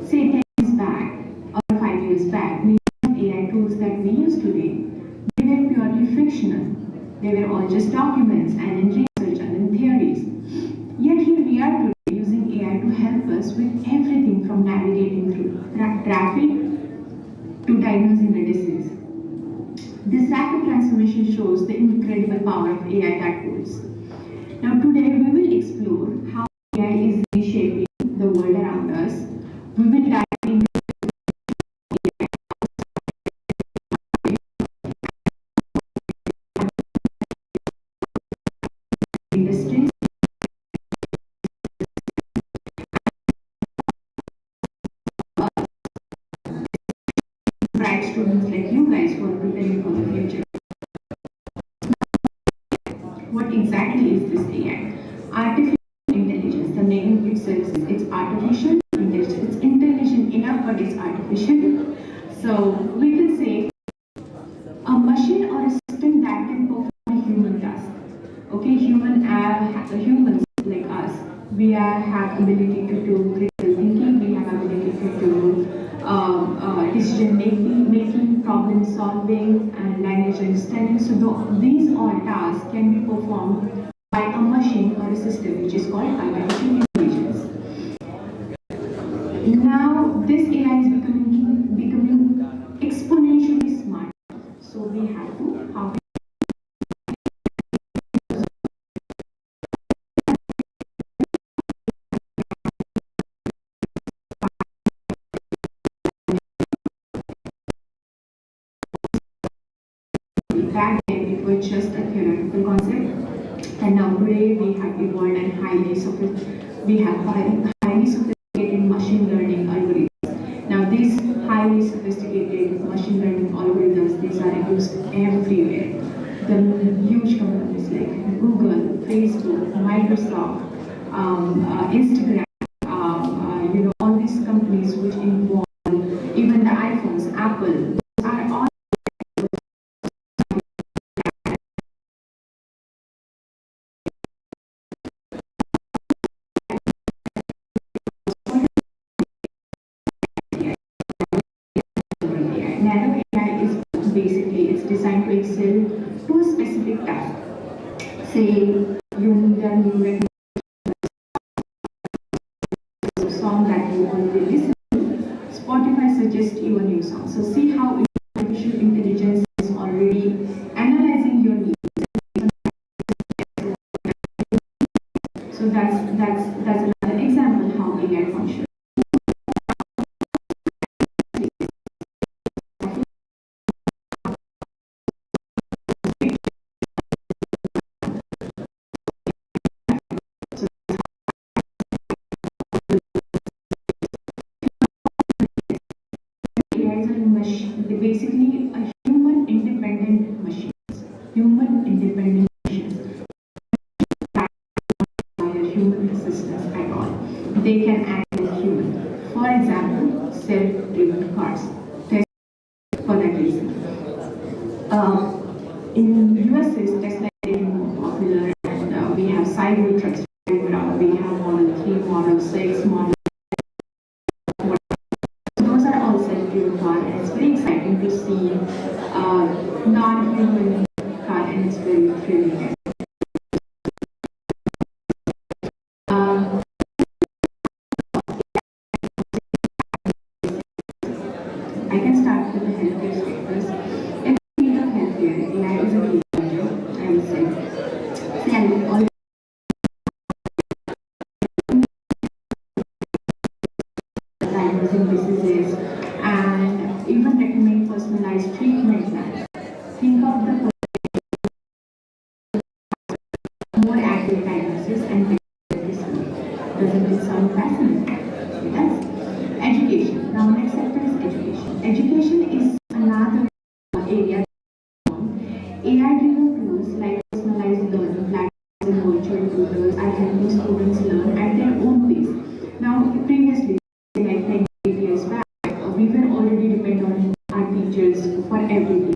Say 10 years back or 5 years back, many of AI tools that we use today, they were purely fictional. They were all just documents and in research and in theories. Yet here we are today using AI to help us with everything from navigating through traffic to diagnosing a disease. This rapid transformation shows the incredible power of AI that holds. Now today we will explore how AI is reshaping the world around us. We will dive into industries, bright students like you guys who are preparing for the future. What exactly is this AI? Artificial intelligence. The name itself says it's artificial intelligence. It's intelligent enough, but it's artificial. So we can say a machine or a system that can perform a human task. Okay, humans like us, we have ability to to critical thinking, we have ability to decision making, problem solving, and language understanding. So these all tasks can be performed by a machine or a system which is called artificial intelligence. Now this AI is becoming exponentially smart. So we have to how back then it was just a theoretical concept, and now today we have evolved and we have highly sophisticated machine learning algorithms. Now these highly sophisticated machine learning algorithms, these are used everywhere. The huge companies like Google, Facebook, Microsoft, Instagram, all these companies which involve even the iPhones, Apple, are all Nano AI is basically it's designed to excel to a specific task. Say you need a new recognition song that you already listen to. Spotify suggests you a new song. So see how artificial intelligence is already analyzing your needs. So that's another example how AI functions. Basically a human independent machines. Human independent machines. Human assistance at all. They can act like human. For example, self-driven cars. For that reason. In USA, Tesla is getting more popular, and we have cyber trucks. We have Model 3, Model 6, Model. Those are all self-driven cars, and it's very exciting to see non-human car, and it's very thrilling. I can start with the healthcare sectors. In the field of healthcare, AI is a game changer, I would say. See, I would always diagnosing diseases and even recommend personalized treatment plans. Think of the more accurate diagnosis and better medicine. Doesn't it sound fascinating? Yes. Education. Now, next sector is education. Education is another area. AI-driven tools like personalized learning platforms and virtual tutors are helping students learn at their own pace. Now, previously, like 10 years back, we were already dependent on our teachers for everything.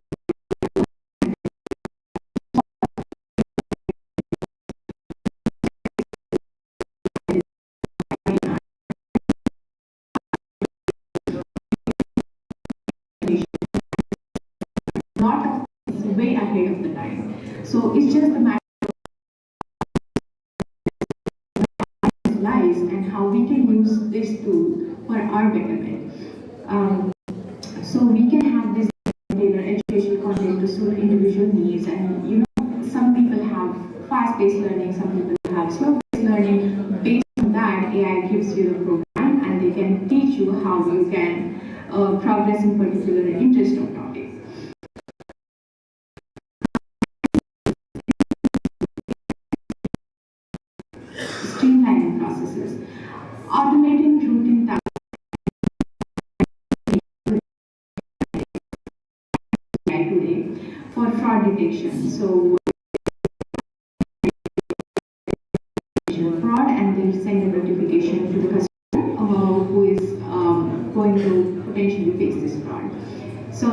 Lot of it's way ahead of the time. So it's just a matter of lives and how we can use this tool for our betterment. So we can have this tailored education content to suit individual needs, and some people have fast-paced learning, some people have slow-paced learning. Based on that, AI gives you the program, and they can teach you how you can progress in particular interest of topic. Streamlining processes, automating routine tasks today for fraud detection. So fraud, and then send a notification to the customer who is going to potentially face this fraud. So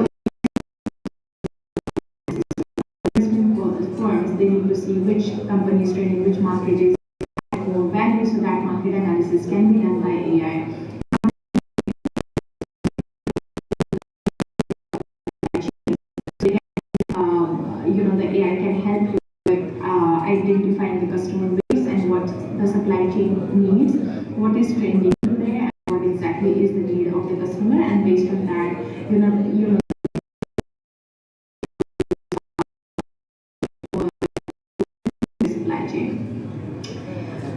for the firms, they need to see which company is trading, which market is more value, so that market analysis can be done by matching needs, what is trending today, and what exactly is the need of the customer, and based on that, you know, supply chain.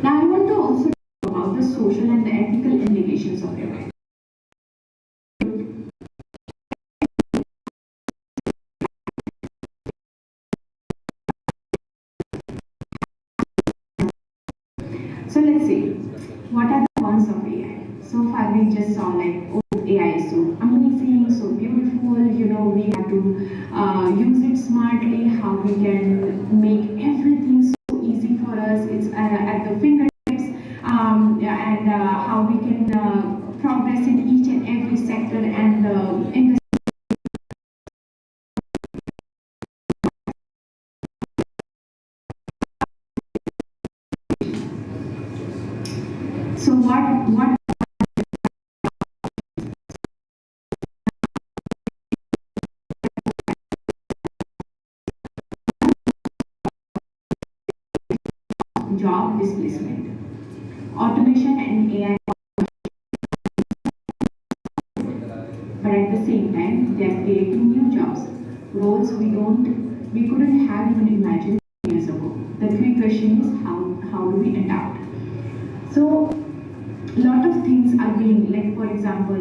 Now, I want to also talk about the social and the ethical implications of AI. So let's see, what are the cons of AI? So far we just saw like, oh, AI is so amazing, so beautiful, you know, we have to use it smartly, how we can make everything so easy for us, it's at the fingertips, and how we can progress in each and every sector and in the so what job displacement, automation and AI, but at the same time, they are creating new jobs, roles we couldn't have even imagined years ago. The key question is how do we adapt? So, a lot of things are being, like for example,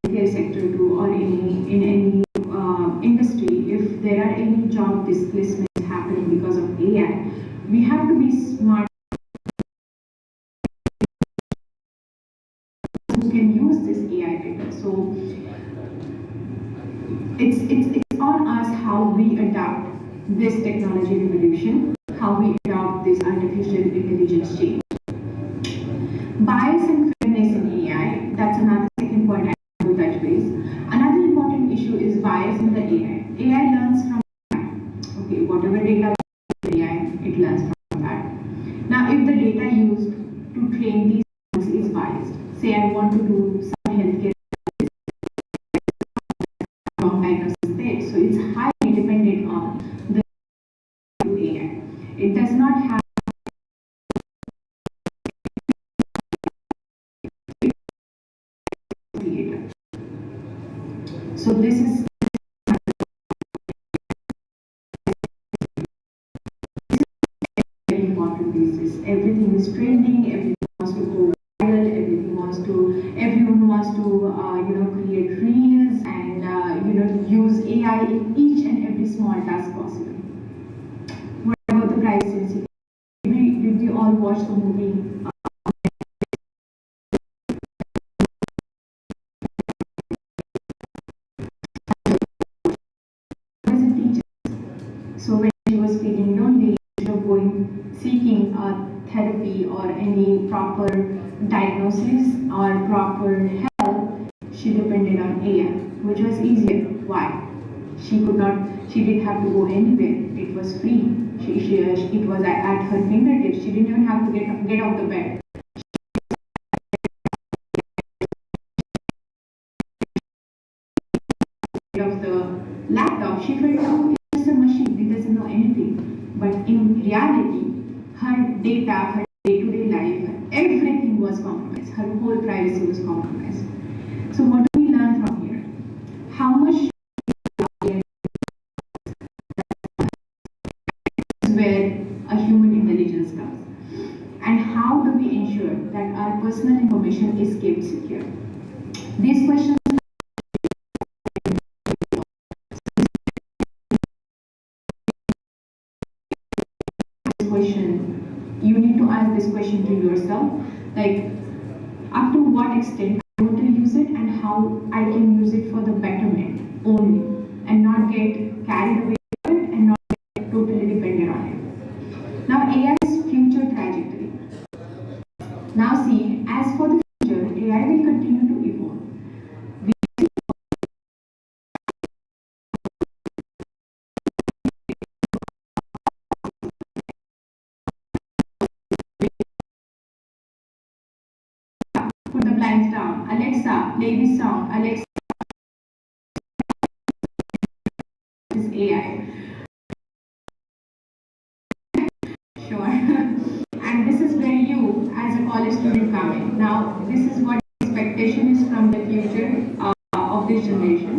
healthcare sector too, or in any industry, if there are any job displacements happening because of AI, we have to be smart who can use this AI better. So it's on us how we adapt this technology revolution, how we adopt this artificial intelligence change. Bias and fairness in AI, that's another second point I want to touch base. Another important issue is bias in the AI. AI learns from AI. Okay, whatever data AI, it learns from that. Now, if the data used to train these models is biased, say I want to do some healthcare diagnostic stage, so it's highly dependent on the AI. It does not have creator. So this is very important these days. Everything is trending, everything wants to go viral, everyone wants to create reels and use AI in each and every small task possible. What about the privacy? Did we all watch the movie? What does it teach us? So when she was feeling lonely, instead of seeking therapy or any proper diagnosis or proper help, she depended on AI, which was easier. Why? She didn't have to go anywhere. It was free. It was at her fingertips. She didn't even have to get out of the bed. Of the laptop, she felt, oh, it's just a machine, it doesn't know anything. But in reality, her data, her day-to-day life, everything was compromised. Her whole privacy was compromised. So what do we learn from here? How much is where a human intelligence comes? And how do we ensure that our personal information is kept secure? These questions you need to ask this question to yourself, like up to what extent I want to use it and how I can use it for the betterment only, and not get carried away with it and not get totally dependent on it. Now AI's future trajectory. Now see, as for the future, AI will continue to evolve. Put the blinds down. Alexa, play this song. Alexa, this AI. Sure. college student come in. Now, this is what expectation is from the future of this generation.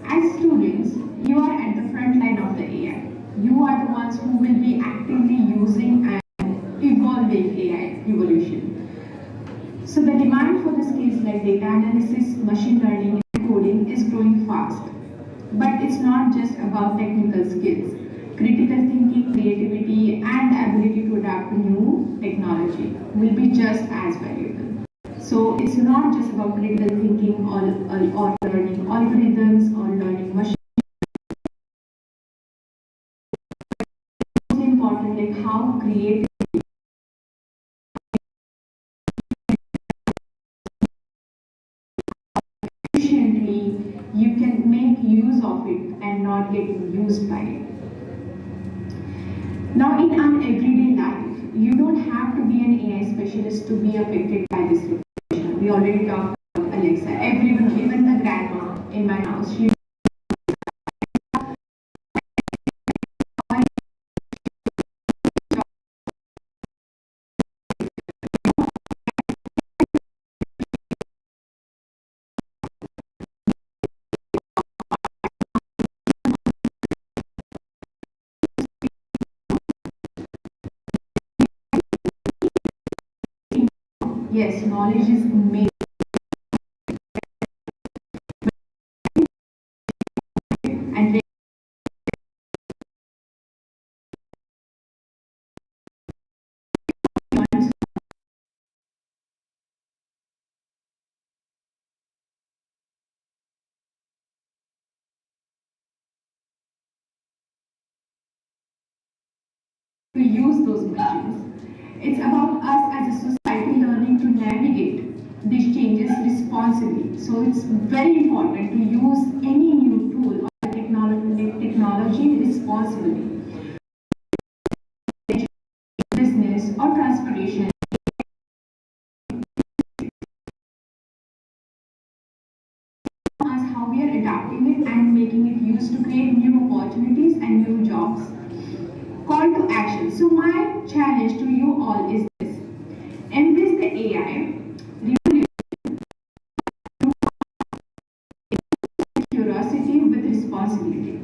As students, you are at the front line of the AI. You are the ones who will be actively using and evolving AI evolution. So the demand for the skills like data analysis, machine learning, and coding is growing fast. But it's not just about technical skills. Critical thinking, creativity, and the ability to adapt to new technology will be just as valuable. So it's not just about critical thinking or learning algorithms or learning machine. It's important like how creative efficiently you can make use of it and not get used by it. Now in our everyday life, you don't have to be an AI specialist to be affected by this revolution. We already talked about Alexa. Everyone, even the grandma in my house, she yes, knowledge is amazing. And to use those machines. It's about us as a society learning to navigate these changes responsibly. So it's very important to use any new tool or technology responsibly. Business or transportation. Us how we are adapting it and making it used to create new opportunities and new jobs. Call to action. So my challenge to you all is this. Embrace the AI revolution, curiosity with responsibility.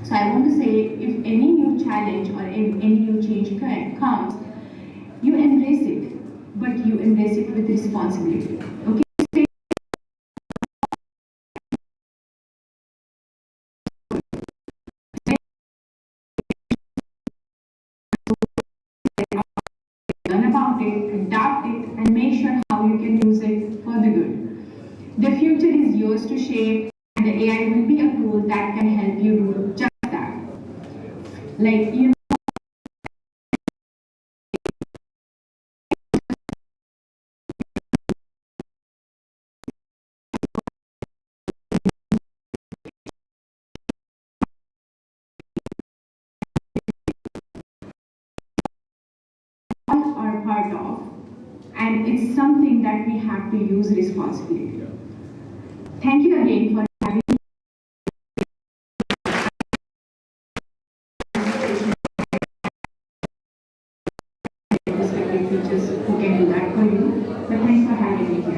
So I want to say if any new challenge or any new change comes, you embrace it, but you embrace it with responsibility. Okay? Learn about it, adapt it, and make sure how you can use it for the good. The future is yours to shape, and the AI will be a tool that can help you do just that. Like, you know, all are part of, and it's something that we have to use responsibly. Thank you again for having me. Respected teachers who can do that for you. But thanks for having me here.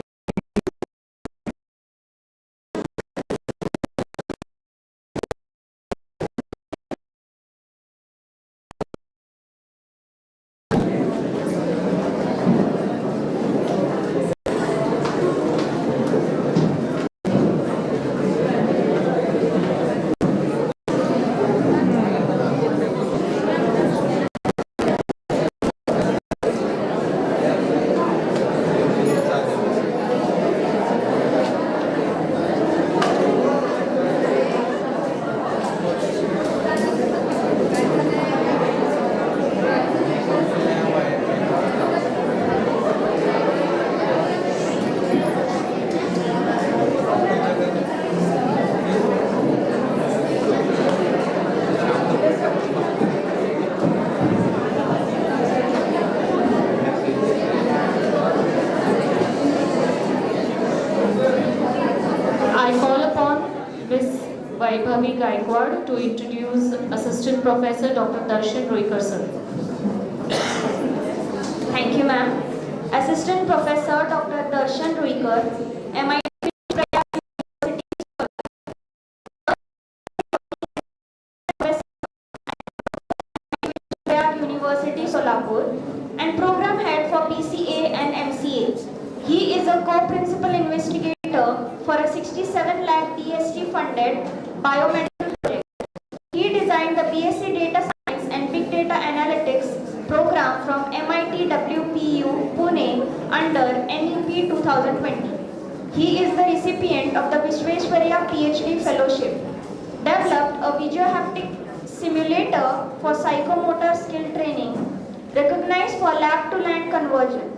Vaibhavi Gaikwad to introduce Assistant Professor Dr. Darshan Roikar sir. Thank you, ma'am. Assistant Professor Dr. Darshan Roikar, MIT University Solapur, and Program Head for BCA and MCA. He is a co-principal investigator for a 67 lakh DST funded biomedical project. He designed the BSc Data Science and Big Data Analytics program from MIT WPU Pune under NEP 2020. He is the recipient of the Visvesvaraya PhD Fellowship. Developed a visuohaptic simulator for psychomotor skill training, recognized for lab-to-land conversion.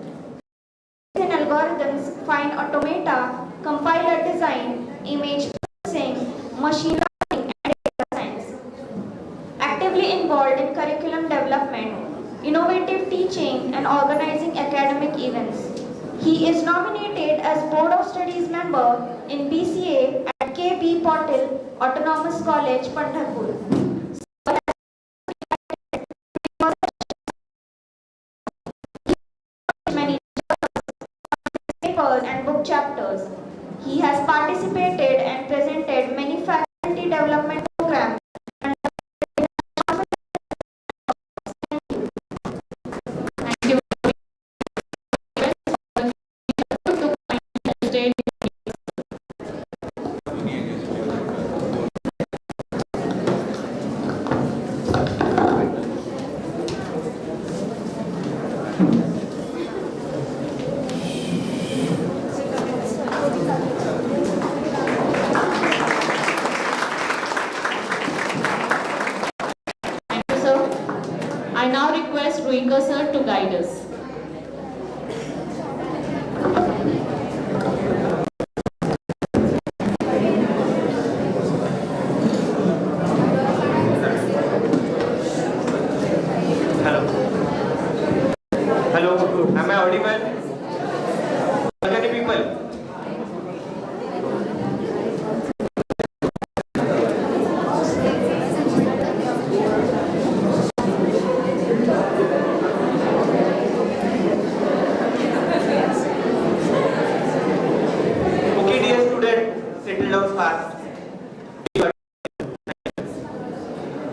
In algorithms, find automata, compiler design, image processing, machine learning, and data science. Actively involved in curriculum development, innovative teaching, and organizing academic events. He is nominated as Board of Studies member in BCA at KB Patil Autonomous College, Pandharpur. Many papers and book chapters. He has participated and presented many faculty development programs. Thank you. I now request Roikar sir to guide us. Hello. Hello. Am I audible? How many people?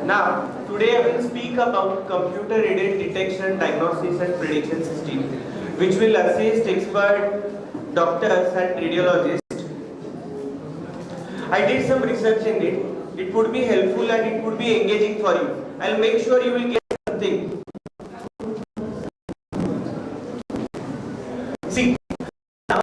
Now, today I will speak about computer-aided detection, diagnosis and prediction system, which will assist expert doctors and radiologists. I did some research in it. It would be helpful and it would be engaging for you. I'll make sure you will get something. See, now,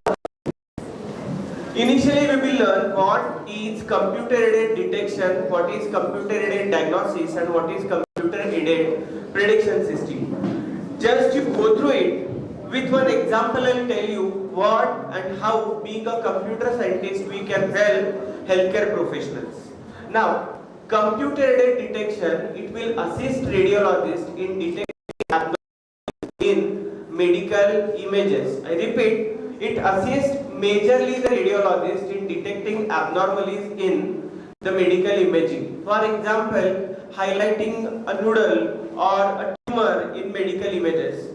initially we will learn what is computer-aided detection, what is computer-aided diagnosis and what is computer-aided prediction system. Just you go through it. With one example I will tell you what and how, being a computer scientist, we can help healthcare professionals. Now, computer-aided detection, it will assist radiologists in detecting abnormalities in medical images. I repeat, it assists majorly the radiologist in detecting abnormalities in the medical imaging. For example, highlighting a noodle or a tumor in medical images.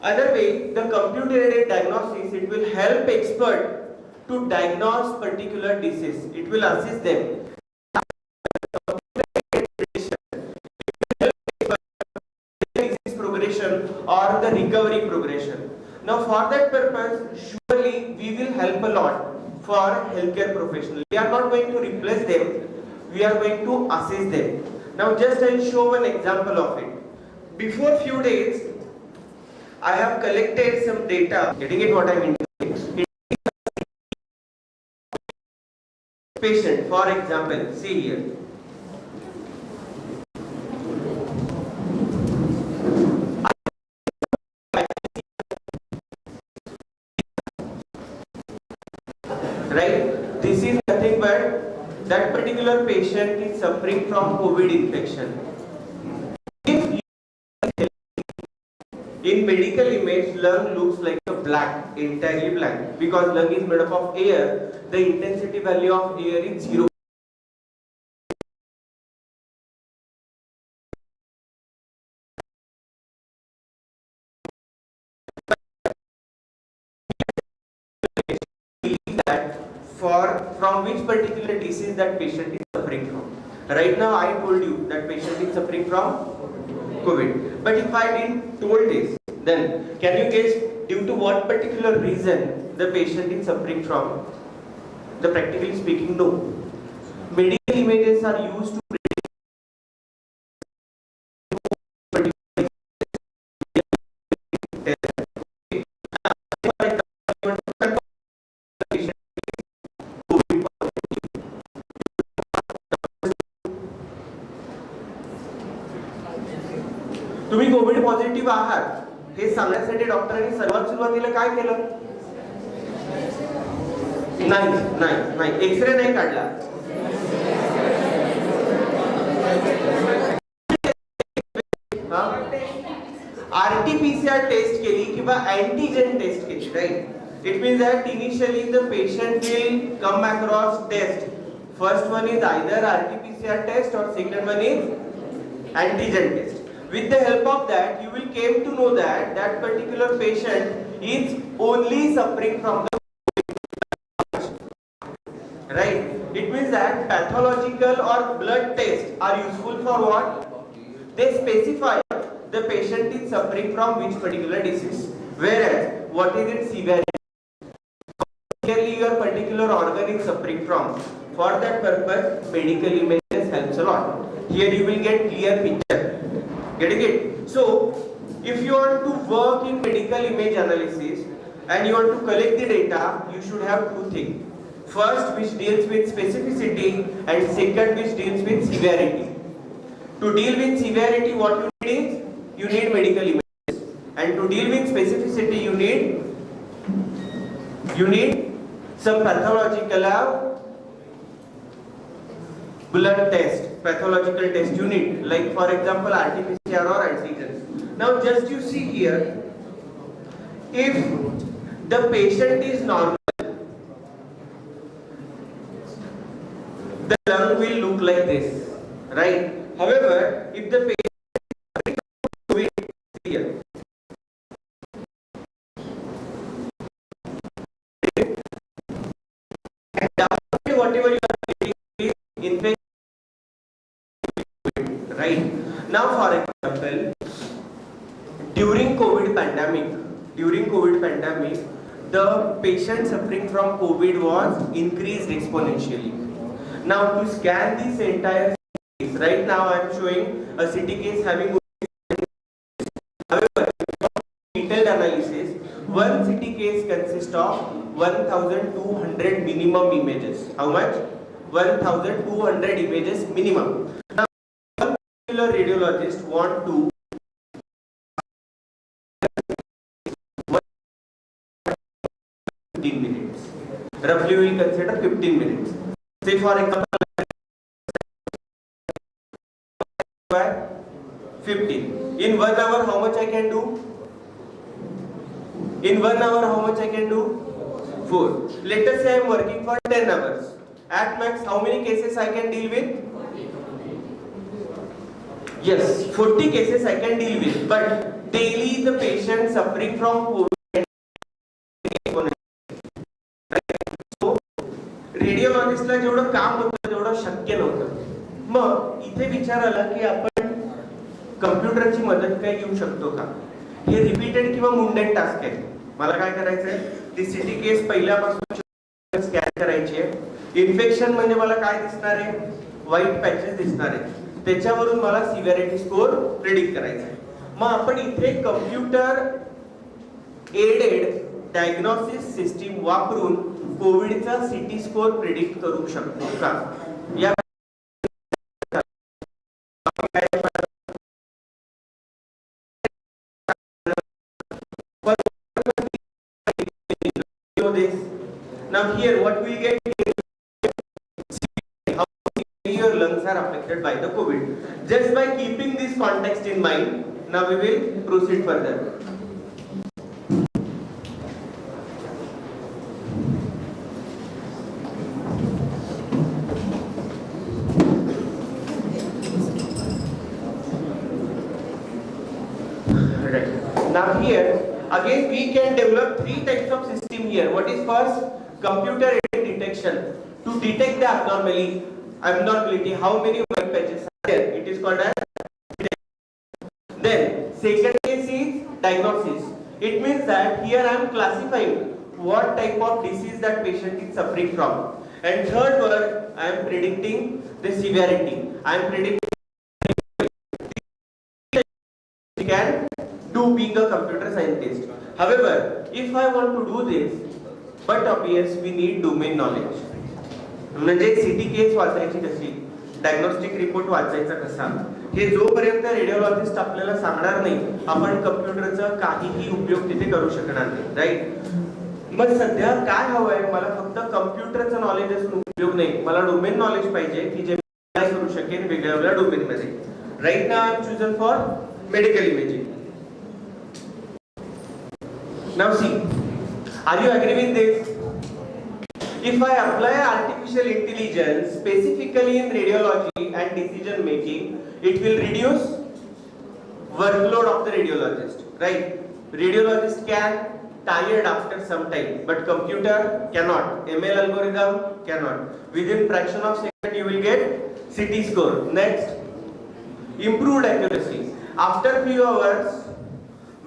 Other way, the computer-aided diagnosis, it will help expert to diagnose particular disease. It will assist them. Disease progression or the recovery progression. Now, for that purpose, surely we will help a lot for healthcare professionals. We are not going to replace them. We are going to assist them. Now, just I will show an example of it. Before few days, I have collected some data. Getting it what I mean? Patient, for example, see here. Right? This is nothing but that particular patient is suffering from COVID infection. If in medical image, lung looks like a black, entirely black, because lung is made up of air. The intensity value of air is 0. which particular disease that patient is suffering from. Right now I told you that patient is suffering from COVID. But if I didn't told this, then can you guess due to what particular reason the patient is suffering from? The practically speaking, no. Medical images are used to तुम्ही Covid positive आहात हे सांगण्यासाठी डॉक्टरांनी सर्वात सुरुवातीला काय केलं? नाही x ray नाही काढला. RT-PCR टेस्ट केली किंवा अँटीजेन टेस्ट केली, right? It means that initially the patient will come across test. First one is either RT-PCR test or second one is antigen test. With the help of that, you will came to know that that particular patient is only suffering from the right. It means that pathological or blood tests are useful for what? They specify the patient is suffering from which particular disease. Whereas, what is its severity? Clearly, your particular organ is suffering from. For that purpose, medical images helps a lot. Here you will get clear picture. Getting it? So, if you want to work in medical image analysis and you want to collect the data, you should have two things. First, which deals with specificity, and second, which deals with severity. To deal with severity, what you need is you need medical images, and to deal with specificity, you need some pathological blood test, pathological test you need, like for example RT-PCR or antigens. Now just you see here, if the patient is normal, the lung will look like this, right? However, if the patient is COVID here, and down whatever you are getting is infection. Right. Now, for example, during COVID pandemic, the patient suffering from COVID was increased exponentially. Now, to scan this entire case, right now I am showing a city case having. However, detailed analysis, one city case consists of 1,200 minimum images. How much? 1,200 images minimum. Radiologist want to 15 minutes. Roughly we will consider 15 minutes. Say for example 15. In 1 hour how much I can do? In 1 hour how much I can do? 4. Let us say I am working for 10 hours. At max how many cases I can deal with? Yes, 40 cases I can deal with, but daily the patient suffering from COVID. So, radiologist ला जेवढं काम होतं तेवढं शक्य नव्हतं. मग इथे विचार आला की आपण कम्प्युटरची मदत काय घेऊ शकतो का? हे रिपीटेड किंवा मुंडेन टास्क आहे. मला काय करायचंय? ती सिटी केस पहिल्यापासून स्कॅन करायची आहे. इन्फेक्शन म्हणजे मला काय दिसणार आहे? व्हाईट पॅचेस दिसणार आहे. त्याच्यावरून मला सिव्हिरिटी स्कोर प्रेडिक्ट करायचा आहे. मग आपण इथे कम्प्युटर एडेड डायग्नोसिस सिस्टीम वापरून कोविडचा सिटी स्कोर प्रेडिक्ट करू शकतो का? या now here what we get your lungs are affected by the COVID. Just by keeping this context in mind, now we will proceed further. Right. Now here, again we can develop 3 types of system here. What is first? Computer aided detection. to detect the abnormality, how many white patches are there. It is called as detection. Then second case is diagnosis. It means that here I am classifying what type of disease that patient is suffering from. And third word, I am predicting the severity. I am predicting can do being a computer scientist. However, if I want to do this, but obvious we need domain knowledge. म्हणजे city case वाचायची कशी, diagnostic report वाचायचा कसा, हे जोपर्यंत radiologist आपल्याला सांगणार नाही आपण कम्प्युटरचा काहीही उपयोग तिथे करू शकणार नाही, राईट. मग सध्या काय हवंय, मला फक्त कम्प्युटरचं नॉलेज असून उपयोग नाही, मला डोमेन नॉलेज पाहिजे की जे काय करू शकेन वेगवेगळ्या डोमेन मध्ये. Right now I am chosen for medical imaging. Now see, are you agree with this? If I apply artificial intelligence specifically in radiology and decision making, it will reduce workload of the radiologist, right? Radiologist can tired after some time, but computer cannot. ML algorithm cannot. Within fraction of second you will get CT score. Next, improved accuracy. After few hours,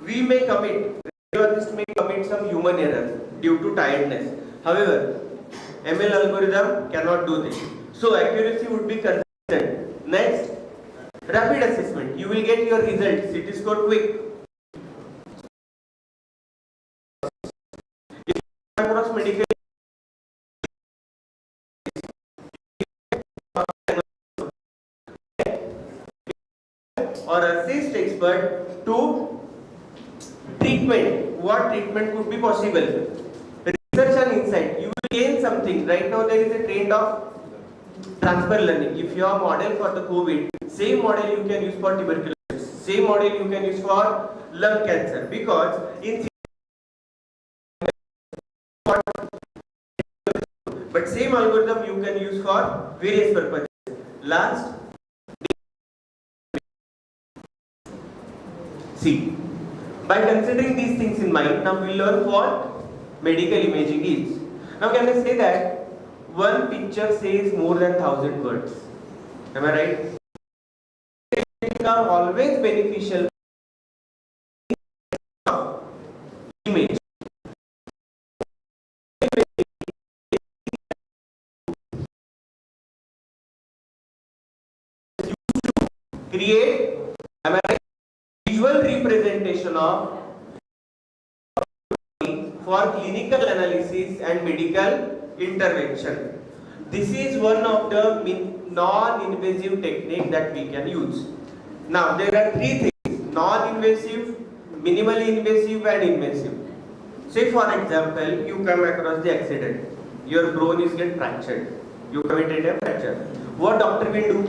we may commit, radiologist may commit some human error due to tiredness. However, ML algorithm cannot do this. So accuracy would be consistent. Next, rapid assessment. You will get your result, CT score quick. If you across medical or assist expert to treatment, what treatment could be possible. Research and insight, you will gain something. Right now there is a trend of transfer learning. If your model for the COVID, same model you can use for tuberculosis, same model you can use for lung cancer, because in but same algorithm you can use for various purposes. Last, see, by considering these things in mind, now we learn what medical imaging is. Now can I say that one picture says more than 1,000 words? Am I right? Images are always beneficial. Image. Create, am I right? Visual representation of for clinical analysis and medical intervention. This is one of the non-invasive technique that we can use. Now there are three things: non-invasive, minimally invasive and invasive. Say for example, you come across the accident, your bone is get fractured, you committed a fracture. What doctor will do?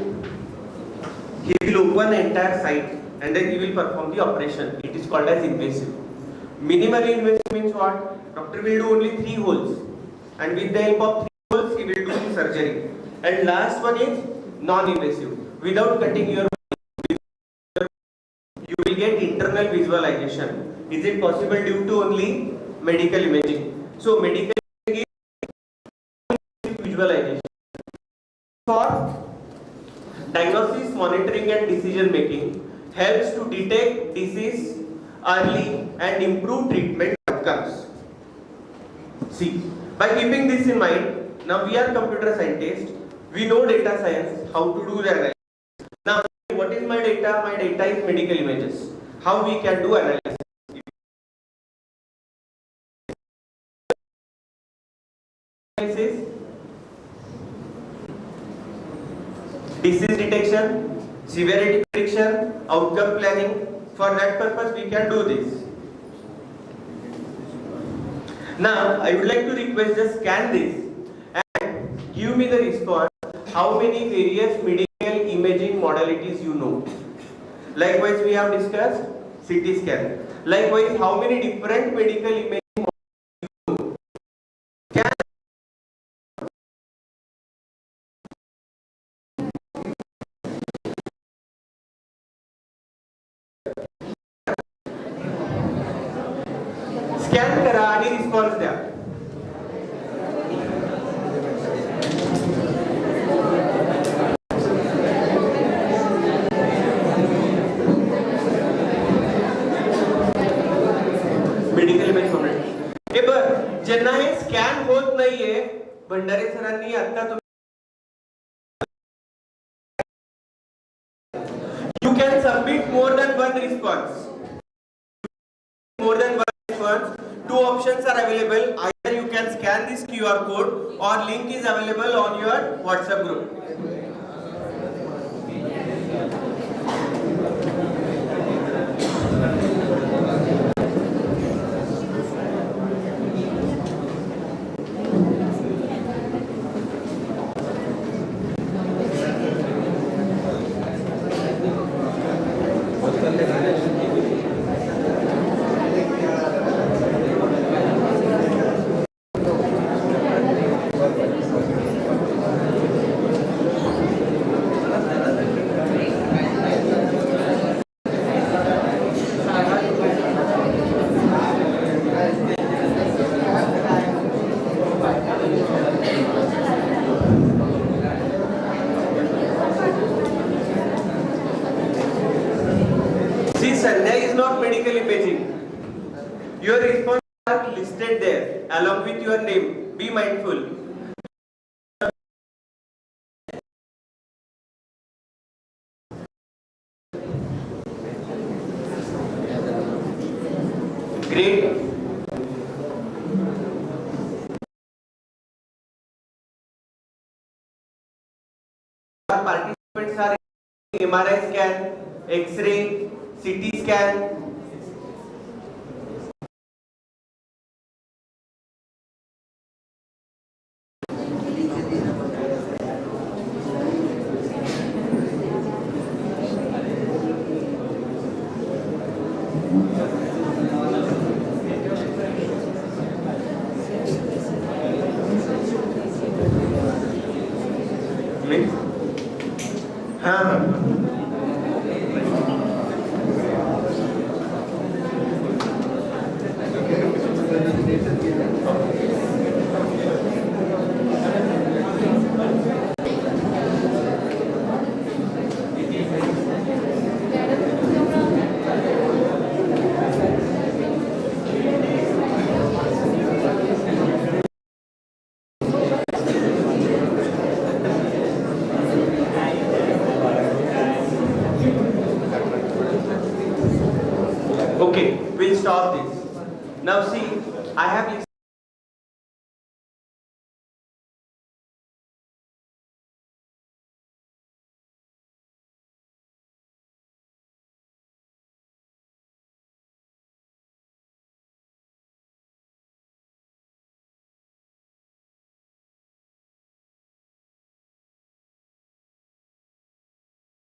He will open the entire site and then he will perform the operation. It is called as invasive. Minimally invasive means what? Doctor will do only 3 holes, and with the help of 3 holes he will do the surgery. And last one is non-invasive. Without cutting your bone, you will get internal visualization. Is it possible due to only medical imaging? So medical imaging is visualization. For diagnosis, monitoring and decision making, helps to detect disease early and improve treatment outcomes. See, by keeping this in mind, now we are computer scientists, we know data science, how to do the analysis. Now, what is my data? My data is medical images. How we can do analysis? Disease detection, severity prediction, outcome planning. For that purpose we can do this. Now I would like to request, just scan this and give me the response how many various medical imaging modalities you know. Likewise we have discussed CT scan. Likewise, how many different medical imaging modalities you know? Scan करा आणि response द्या. submit more than one response. More than one response. Two options are available. Either you can scan this QR code or link is available on your WhatsApp group. See, Sandhya is not medical imaging. Your response are listed there along with your name. Be mindful. Great. Our participants are MRI scan, X-ray, CT scan. हाँ Okay, we'll stop this. Now see, I have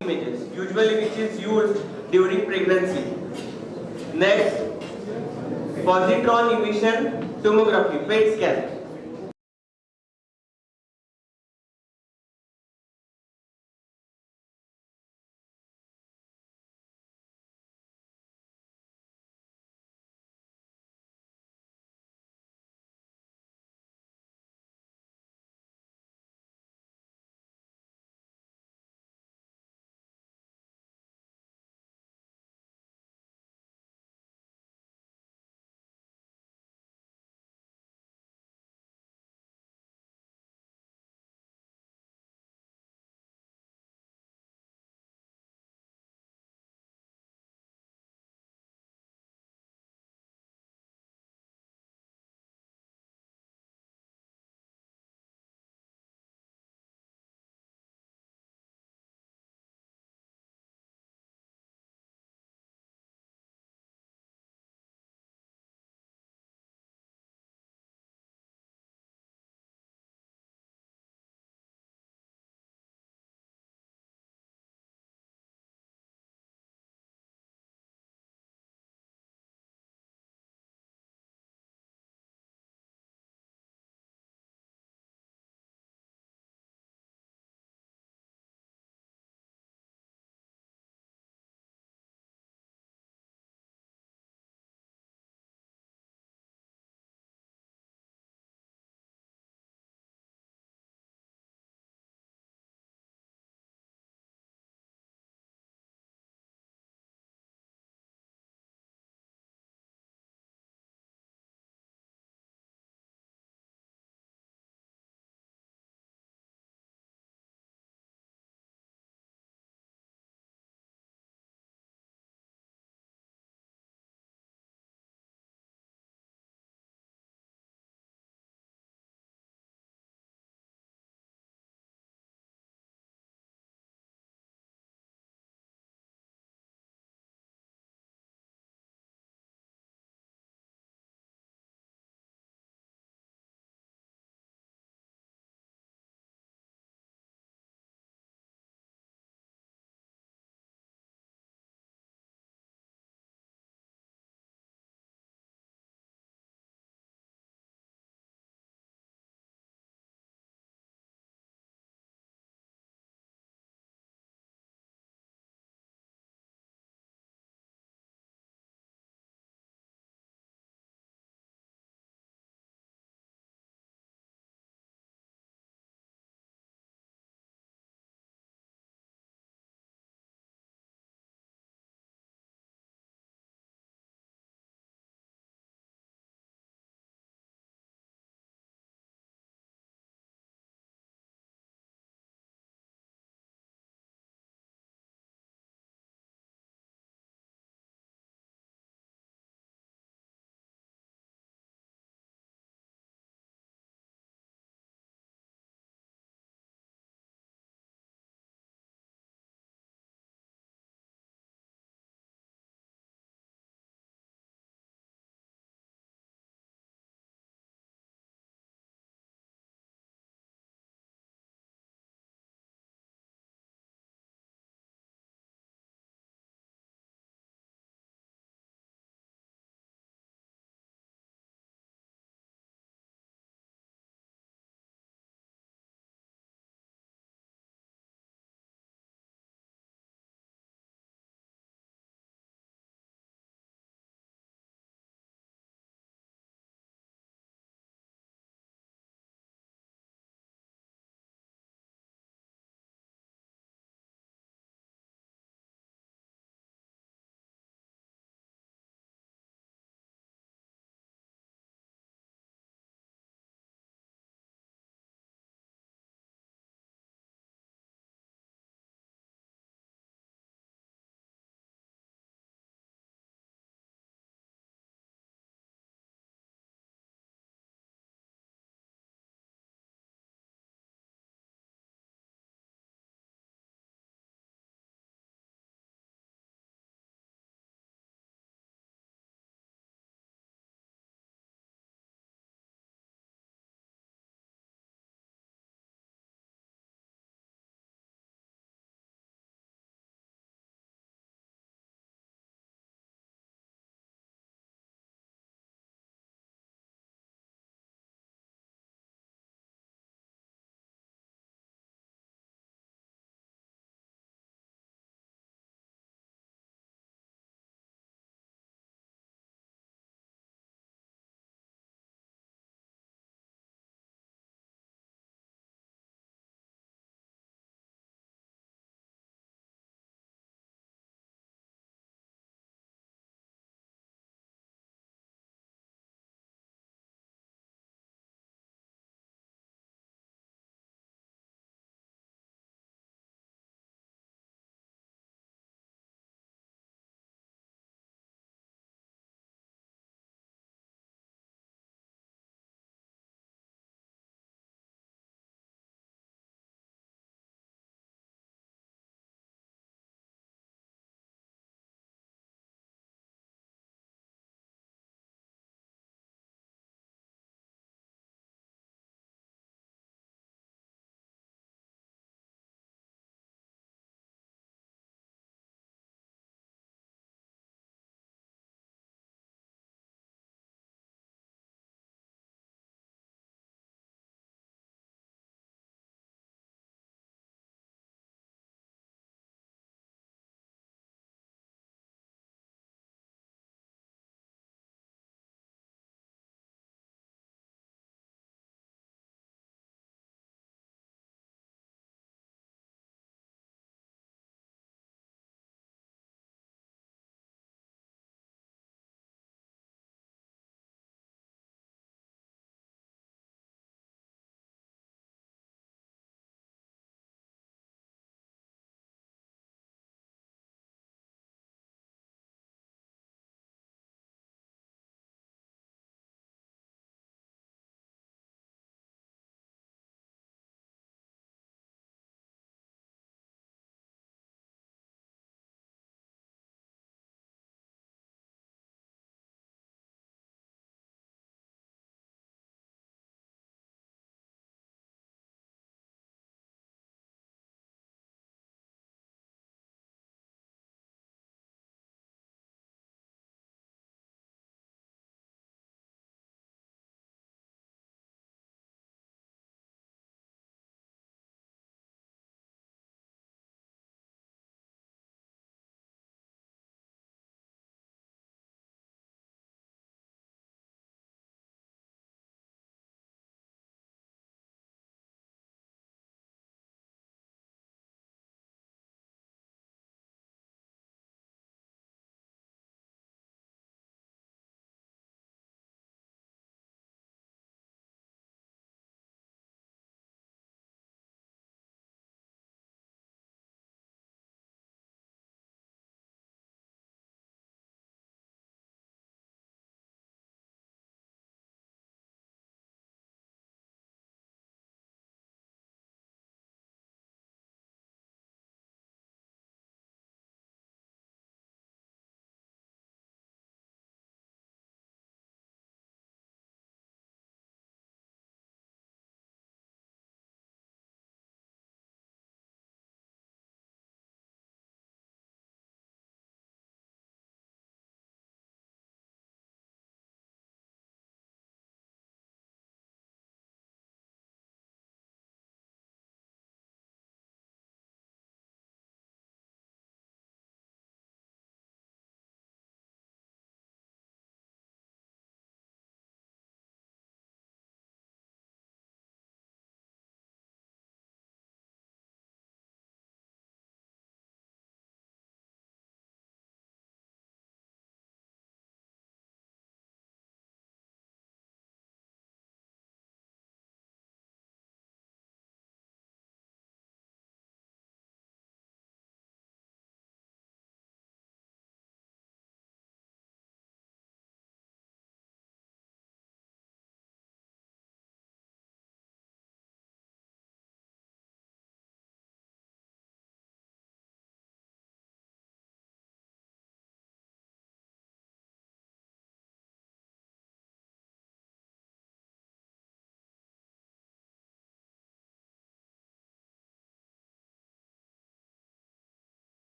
images, usually which is used during pregnancy. Next, positron emission tomography, PET scan.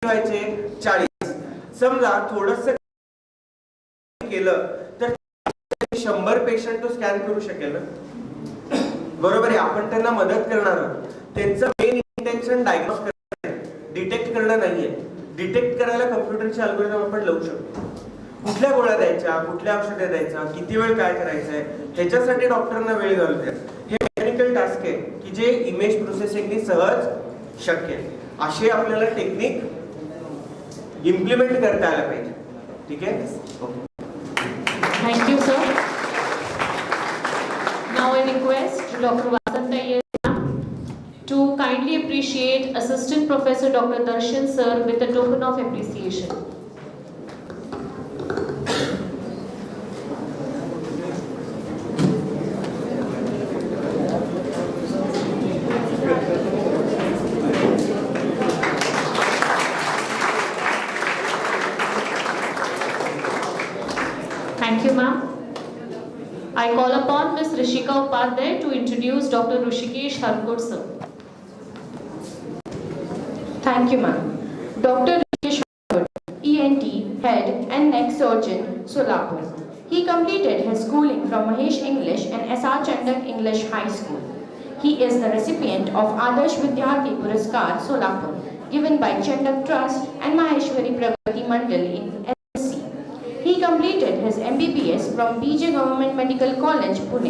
व्हायचे 40. समजा थोडंसं केलं तर 100 patient तो scan करू शकेल ना, बरोबर आहे. आपण त्यांना मदत करणार आहोत. त्यांचं मेन इंटेन्शन डायग्नोस करणं, डिटेक्ट करणं नाहीये. डिटेक्ट करायला कम्प्युटरचे अल्गोरिदम आपण लावू शकतो. कुठल्या गोळ्या द्यायच्या, कुठल्या औषधे द्यायच्या, किती वेळ काय करायचं आहे, ह्याच्यासाठी डॉक्टरांना वेळ घालूया. हे मेकॅनिकल टास्क आहे की जे इमेज प्रोसेसिंगनी सहज शक्य आहे. असे आपल्याला टेक्निक इम्प्लिमेंट करता आला पाहिजे. ठीक आहे. Thank you, sir. Now I request Dr. Vasanta Iyer to kindly appreciate Assistant Professor Dr. Darshan sir with a token of appreciation. Thank you, ma'am. I call upon Ms. Rishika Upadhyay to introduce Dr. Rushikesh Harkut, sir. Thank you, ma'am. Dr. Rishikesh Harkut, ENT, Head and Neck Surgeon, Solapur. He completed his schooling from Mahesh English and S.R. Chandak English High School. He is the recipient of Adarsh Vidyarthi Puraskar, Solapur, given by Chandak Trust and Maheshwari Pragati Mandal in SC. He completed his MBBS from BJ Government Medical College, Pune.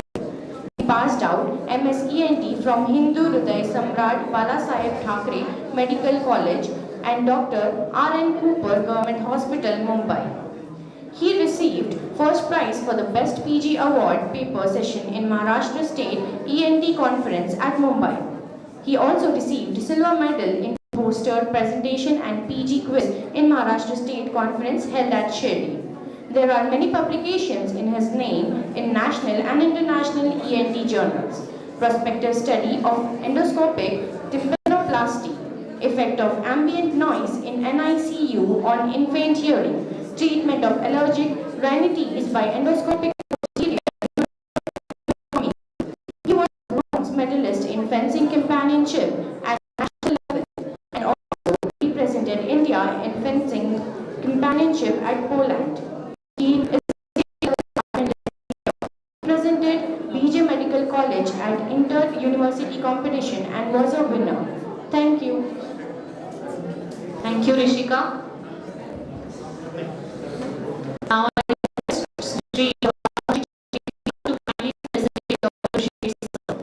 He passed out MS ENT from Hindu Hriday Samrat Balasaheb Thackeray Medical College and Dr. R.N. Cooper Government Hospital, Mumbai. He received first prize for the Best PG Award paper session in Maharashtra State ENT Conference at Mumbai. He also received silver medal in poster presentation and PG quiz in Maharashtra State Conference held at Shirdi. There are many publications in his name in national and international ENT journals. Prospective study of endoscopic tympanoplasty, effect of ambient noise in NICU on infant hearing, treatment of allergic rhinitis by endoscopic procedure. He was a bronze medalist in fencing companionship at national level and also represented India in fencing companionship at Poland. He is represented BJ Medical College at inter-university competition and was a winner. Thank you. Thank you, Rishika. Now I request Sri to kindly present Dr. Rushikesh sir.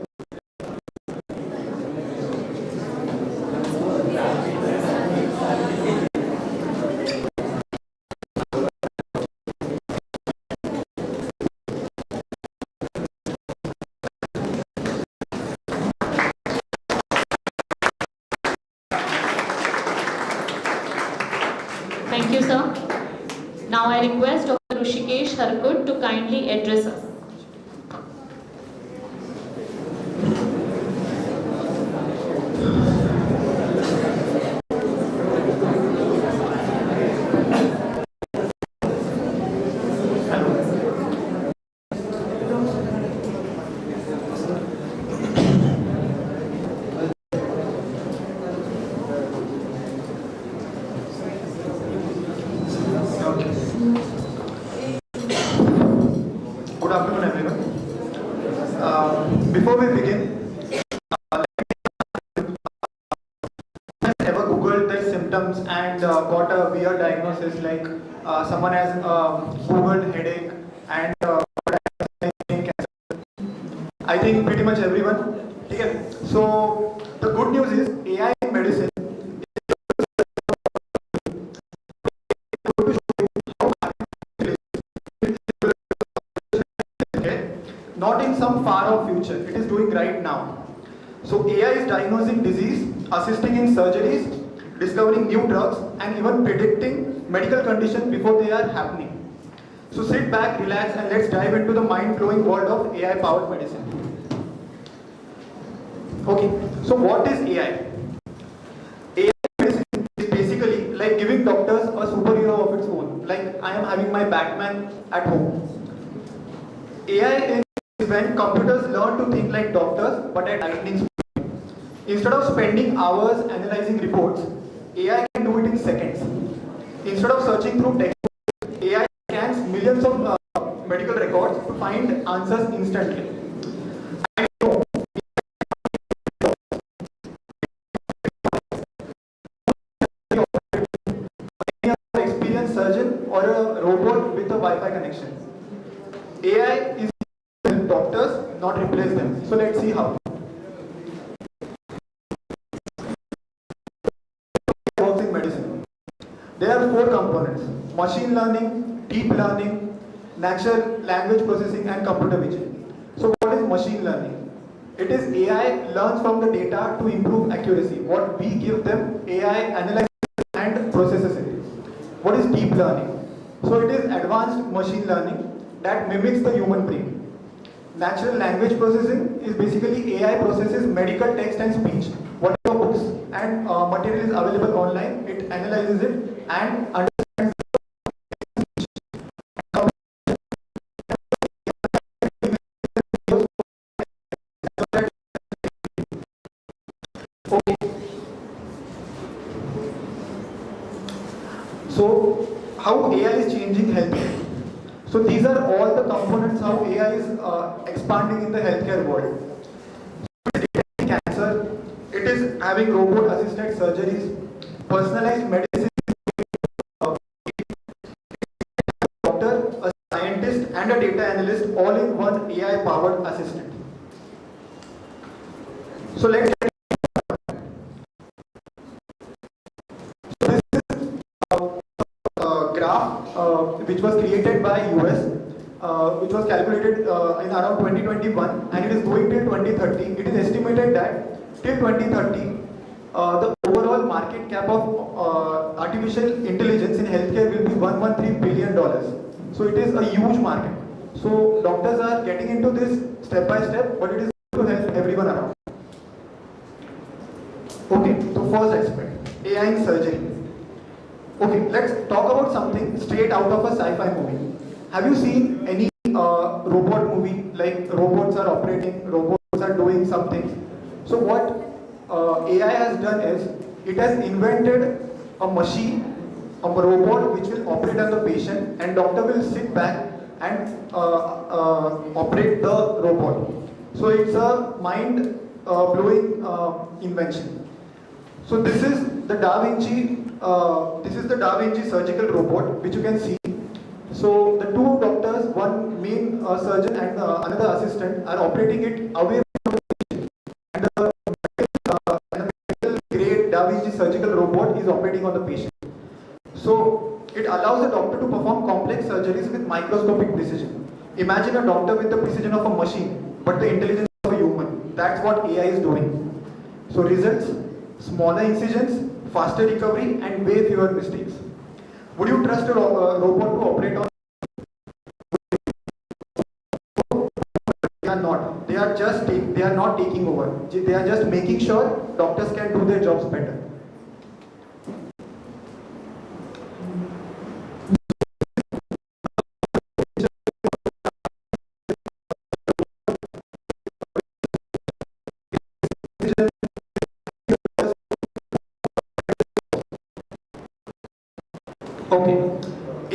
Thank you, sir. Now I request Dr. Rushikesh Harkut to kindly address us. Good afternoon, everyone. Before we begin, ever Googled their symptoms and got a weird diagnosis like someone has Googled headache and cancer? I think pretty much everyone. Okay. So the good news is AI in medicine not in some far off future, it is doing right now. So AI is diagnosing disease, assisting in surgeries, discovering new drugs and even predicting medical conditions before they are happening. So sit back, relax and let's dive into the mind-blowing world of AI powered medicine. Okay, so what is AI? AI medicine is basically like giving doctors a superhero of its own. Like I am having my Batman at home. AI is when computers learn to think like doctors but at lightning speed. Instead of spending hours analyzing reports, AI can do it in seconds. instead of searching through text, AI scans millions of medical records to find answers instantly. I know any other experienced surgeon or a robot with a Wi-Fi connection. AI is to help doctors, not replace them. So let's see how. Works in medicine. There are 4 components: machine learning, deep learning, natural language processing, and computer vision. So what is machine learning? It is AI learns from the data to improve accuracy. What we give them, AI analyzes and processes it. What is deep learning? So it is advanced machine learning that mimics the human brain. Natural language processing is basically AI processes medical text and speech. Whatever books and material is available online, it analyzes it and understands the speech. Okay. So how AI is changing healthcare? So these are all the components how AI is expanding in the healthcare world. It is detecting cancer, it is having robot-assisted surgeries, personalized medicine, a doctor, a scientist, and a data analyst all in one AI-powered assistant. So let's get this is a graph which was created by US, which was calculated in around 2021, and it is going till 2030. It is estimated that till 2030, the overall market cap of artificial intelligence in healthcare will be $113 billion. So it is a huge market. So doctors are getting into this step by step, but it is to help everyone around. Okay, so first aspect, AI in surgery. Okay, let's talk about something straight out of a sci-fi movie. Have you seen any robot movie, like robots are operating, robots are doing something? So what AI has done is, it has invented a machine, a robot which will operate on the patient, and doctor will sit back and operate the robot. So it's a mind-blowing invention. So this is the Da Vinci surgical robot, which you can see. So the 2 doctors, one main surgeon and another assistant, are operating it away from the patient. And the medical grade Da Vinci surgical robot is operating on the patient. So it allows the doctor to perform complex surgeries with microscopic precision. Imagine a doctor with the precision of a machine, but the intelligence of a human. That's what AI is doing. So results: smaller incisions, faster recovery, and way fewer mistakes. Would you trust a robot to operate on? They are not. They are not taking over. They are just making sure doctors can do their jobs better. Okay,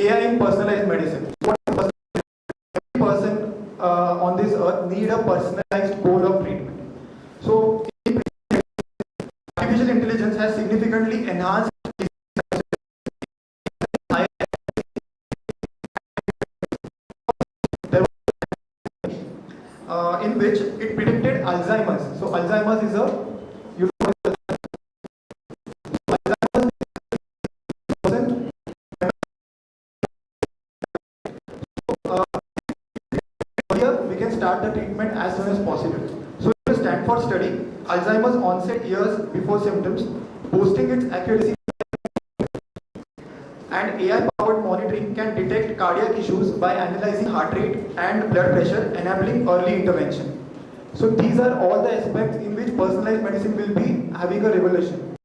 AI in personalized medicine. What is personalized? Every person on this earth need a personalized goal of treatment. So, artificial intelligence has significantly enhanced in which it predicted Alzheimer's. So Alzheimer's is a we can start the treatment as soon as possible. So in a Stanford study, Alzheimer's onset years before symptoms, boosting its accuracy, and AI-powered monitoring can detect cardiac issues by analyzing heart rate and blood pressure, enabling early intervention. So these are all the aspects in which personalized medicine will be having a revolution.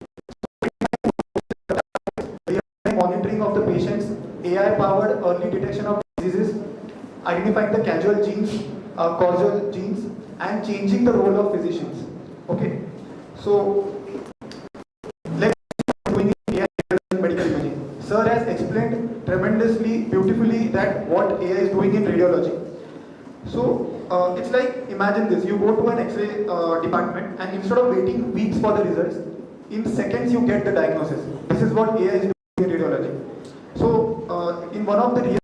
Monitoring of the patients, AI-powered early detection of diseases, identifying the causal genes, and changing the role of physicians. Okay, so let's doing AI medical imaging. Sir has explained tremendously, beautifully that what AI is doing in radiology. So it's like, imagine this, you go to an X-ray department and instead of waiting weeks for the results, in seconds you get the diagnosis. This is what AI is doing in radiology. So in one of the real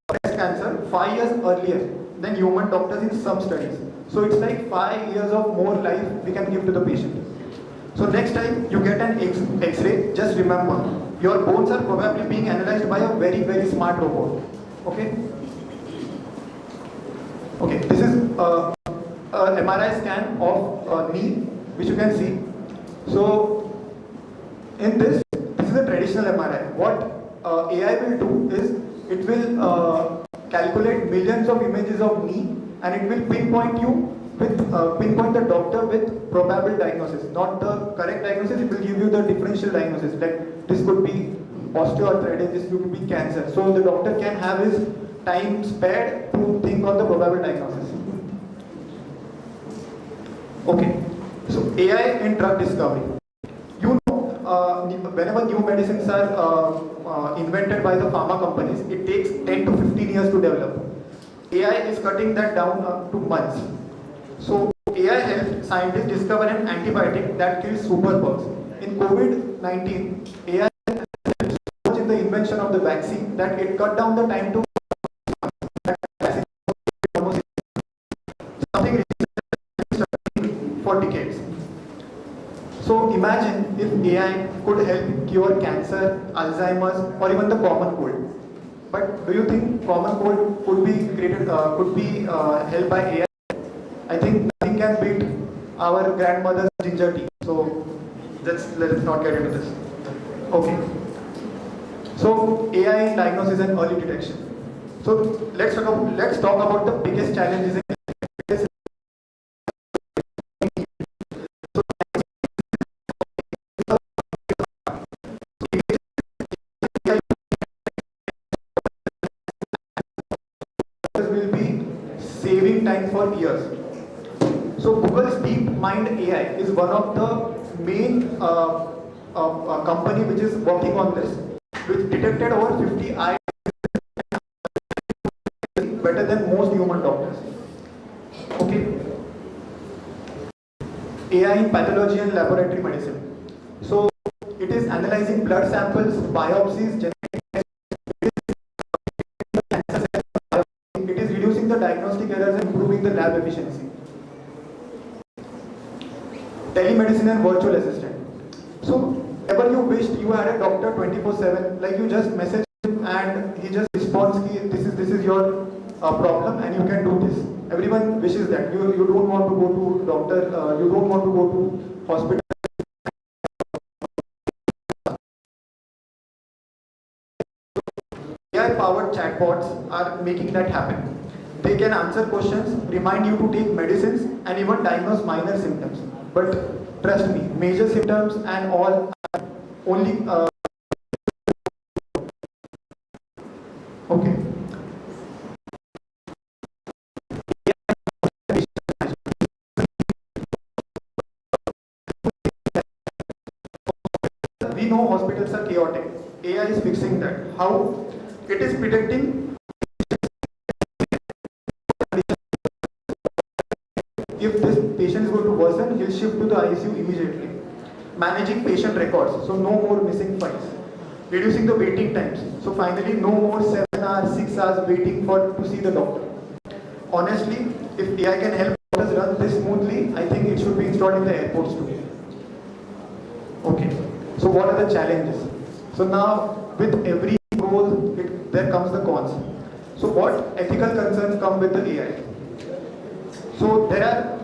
breast cancer 5 years earlier than human doctors in some studies. So it's like 5 years of more life we can give to the patient. So next time you get an X-ray, just remember, your bones are probably being analyzed by a very, very smart robot. Okay? Okay, this is a MRI scan of knee, which you can see. So in this is a traditional MRI. What AI will do is, it will calculate millions of images of knee and it will pinpoint you with pinpoint the doctor with probable diagnosis, not the correct diagnosis. It will give you the differential diagnosis, like this could be osteoarthritis, this could be cancer. So the doctor can have his time spared to think of the probable diagnosis. Okay, so AI in drug discovery. You know, whenever new medicines are invented by the pharma companies, it takes 10 to 15 years to develop. AI is cutting that down to months. So AI helped scientists discover an antibiotic that kills superbugs. In COVID-19, AI helped so much in the invention of the vaccine that it cut down the time to something for decades. So imagine if AI could help cure cancer, Alzheimer's, or even the common cold. But do you think common cold could be created, helped by AI? I think nothing can beat our grandmother's ginger tea. So let's not get into this. Okay. So AI in diagnosis and early detection. So let's talk about the biggest challenges in will be saving time for years. So Google's DeepMind AI is one of the main company which is working on this, which detected over 50 eye better than most human doctors. Okay. AI in pathology and laboratory medicine. So it is analyzing blood samples, biopsies, genetic tests. It is reducing the diagnostic errors and improving the lab efficiency. Telemedicine and virtual assistant. So, ever you wished you had a doctor 24/7, like you just message him and he just responds, this is your problem and you can do this. Everyone wishes that. You don't want to go to doctor, you don't want to go to hospital. AI-powered chatbots are making that happen. They can answer questions, remind you to take medicines, and even diagnose minor symptoms. But trust me, major symptoms and all are only okay. We know hospitals are chaotic. AI is fixing that. How? It is predicting if this patient is going to worsen, he'll shift to the ICU immediately. Managing patient records, so no more missing files. Reducing the waiting times, so finally no more 7 hours, 6 hours waiting to see the doctor. Honestly, if AI can help doctors run this smoothly, I think it should be installed in the airports too. Okay, so what are the challenges? So now, with every role, there comes the cons. So what ethical concerns come with the AI? So there are,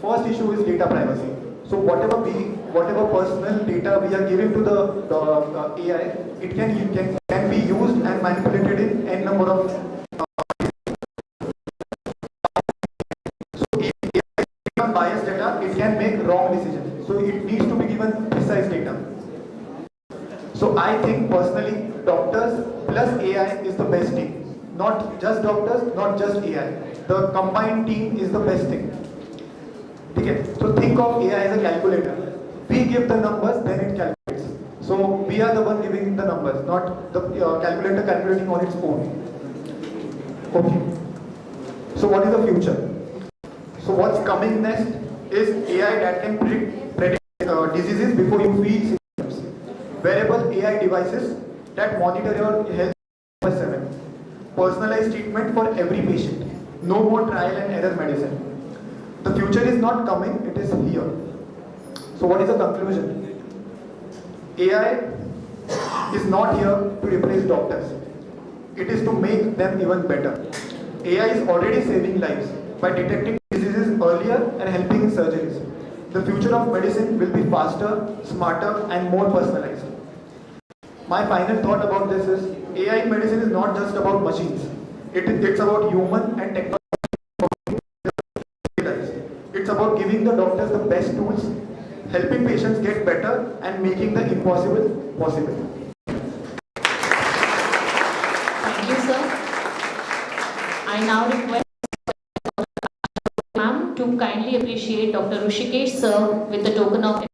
first issue is data privacy. So whatever personal data we are giving to the AI, it can be used and manipulated in n number of. So if AI is given biased data, it can make wrong decisions. So it needs to be given precise data. So I think personally, doctors plus AI is the best team. Not just doctors, not just AI. The combined team is the best thing. Okay. So think of AI as a calculator. We give the numbers, then it calculates. So we are the one giving the numbers, not the calculator calculating on its own. Okay. So what is the future? So what's coming next is AI that can predict diseases before you feel symptoms. Wearable AI devices that monitor your health 24/7. Personalized treatment for every patient. No more trial and error medicine. The future is not coming, it is here. So what is the conclusion? AI is not here to replace doctors. It is to make them even better. AI is already saving lives by detecting diseases earlier and helping in surgeries. The future of medicine will be faster, smarter, and more personalized. My final thought about this is AI in medicine is not just about machines. It's about human and technology. It's about giving the doctors the best tools, helping patients get better, and making the impossible possible. Thank you, sir. I now request ma'am to kindly appreciate Dr. Rishikesh sir with the token of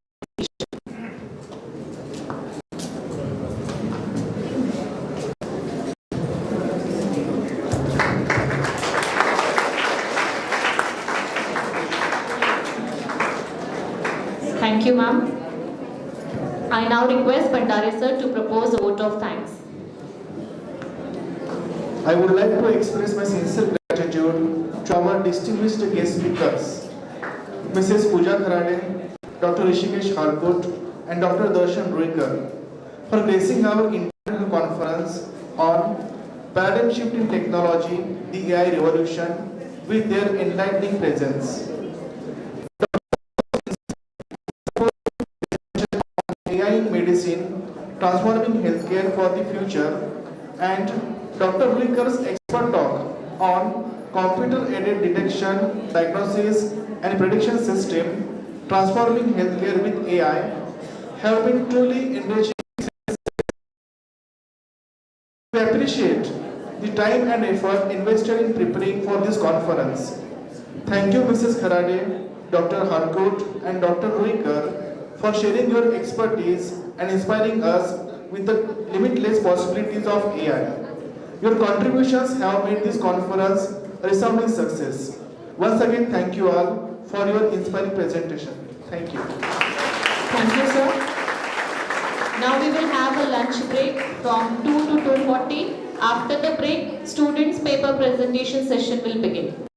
Thank you, ma'am. I now request Bandare sir to propose a vote of thanks. I would like to express my sincere gratitude to our distinguished guest speakers, Mrs. Pooja Kharade, Dr. Rishikesh Harkut, and Dr. Darshan Ruikar, for gracing our international conference on paradigm shift in technology, the AI revolution, with their enlightening presence. AI in medicine, transforming healthcare for the future, and Dr. Ruikar's expert talk on computer-aided detection, diagnosis, and prediction system, transforming healthcare with AI, have been truly enriching. We appreciate the time and effort invested in preparing for this conference. Thank you, Mrs. Kharade, Dr. Harkut, and Dr. Ruikar, for sharing your expertise and inspiring us with the limitless possibilities of AI. Your contributions have made this conference a resounding success. Once again, thank you all for your inspiring presentation. Thank you. Thank you, sir. Now we will have a lunch break from 2 to 2:40. After the break, students' paper presentation session will begin.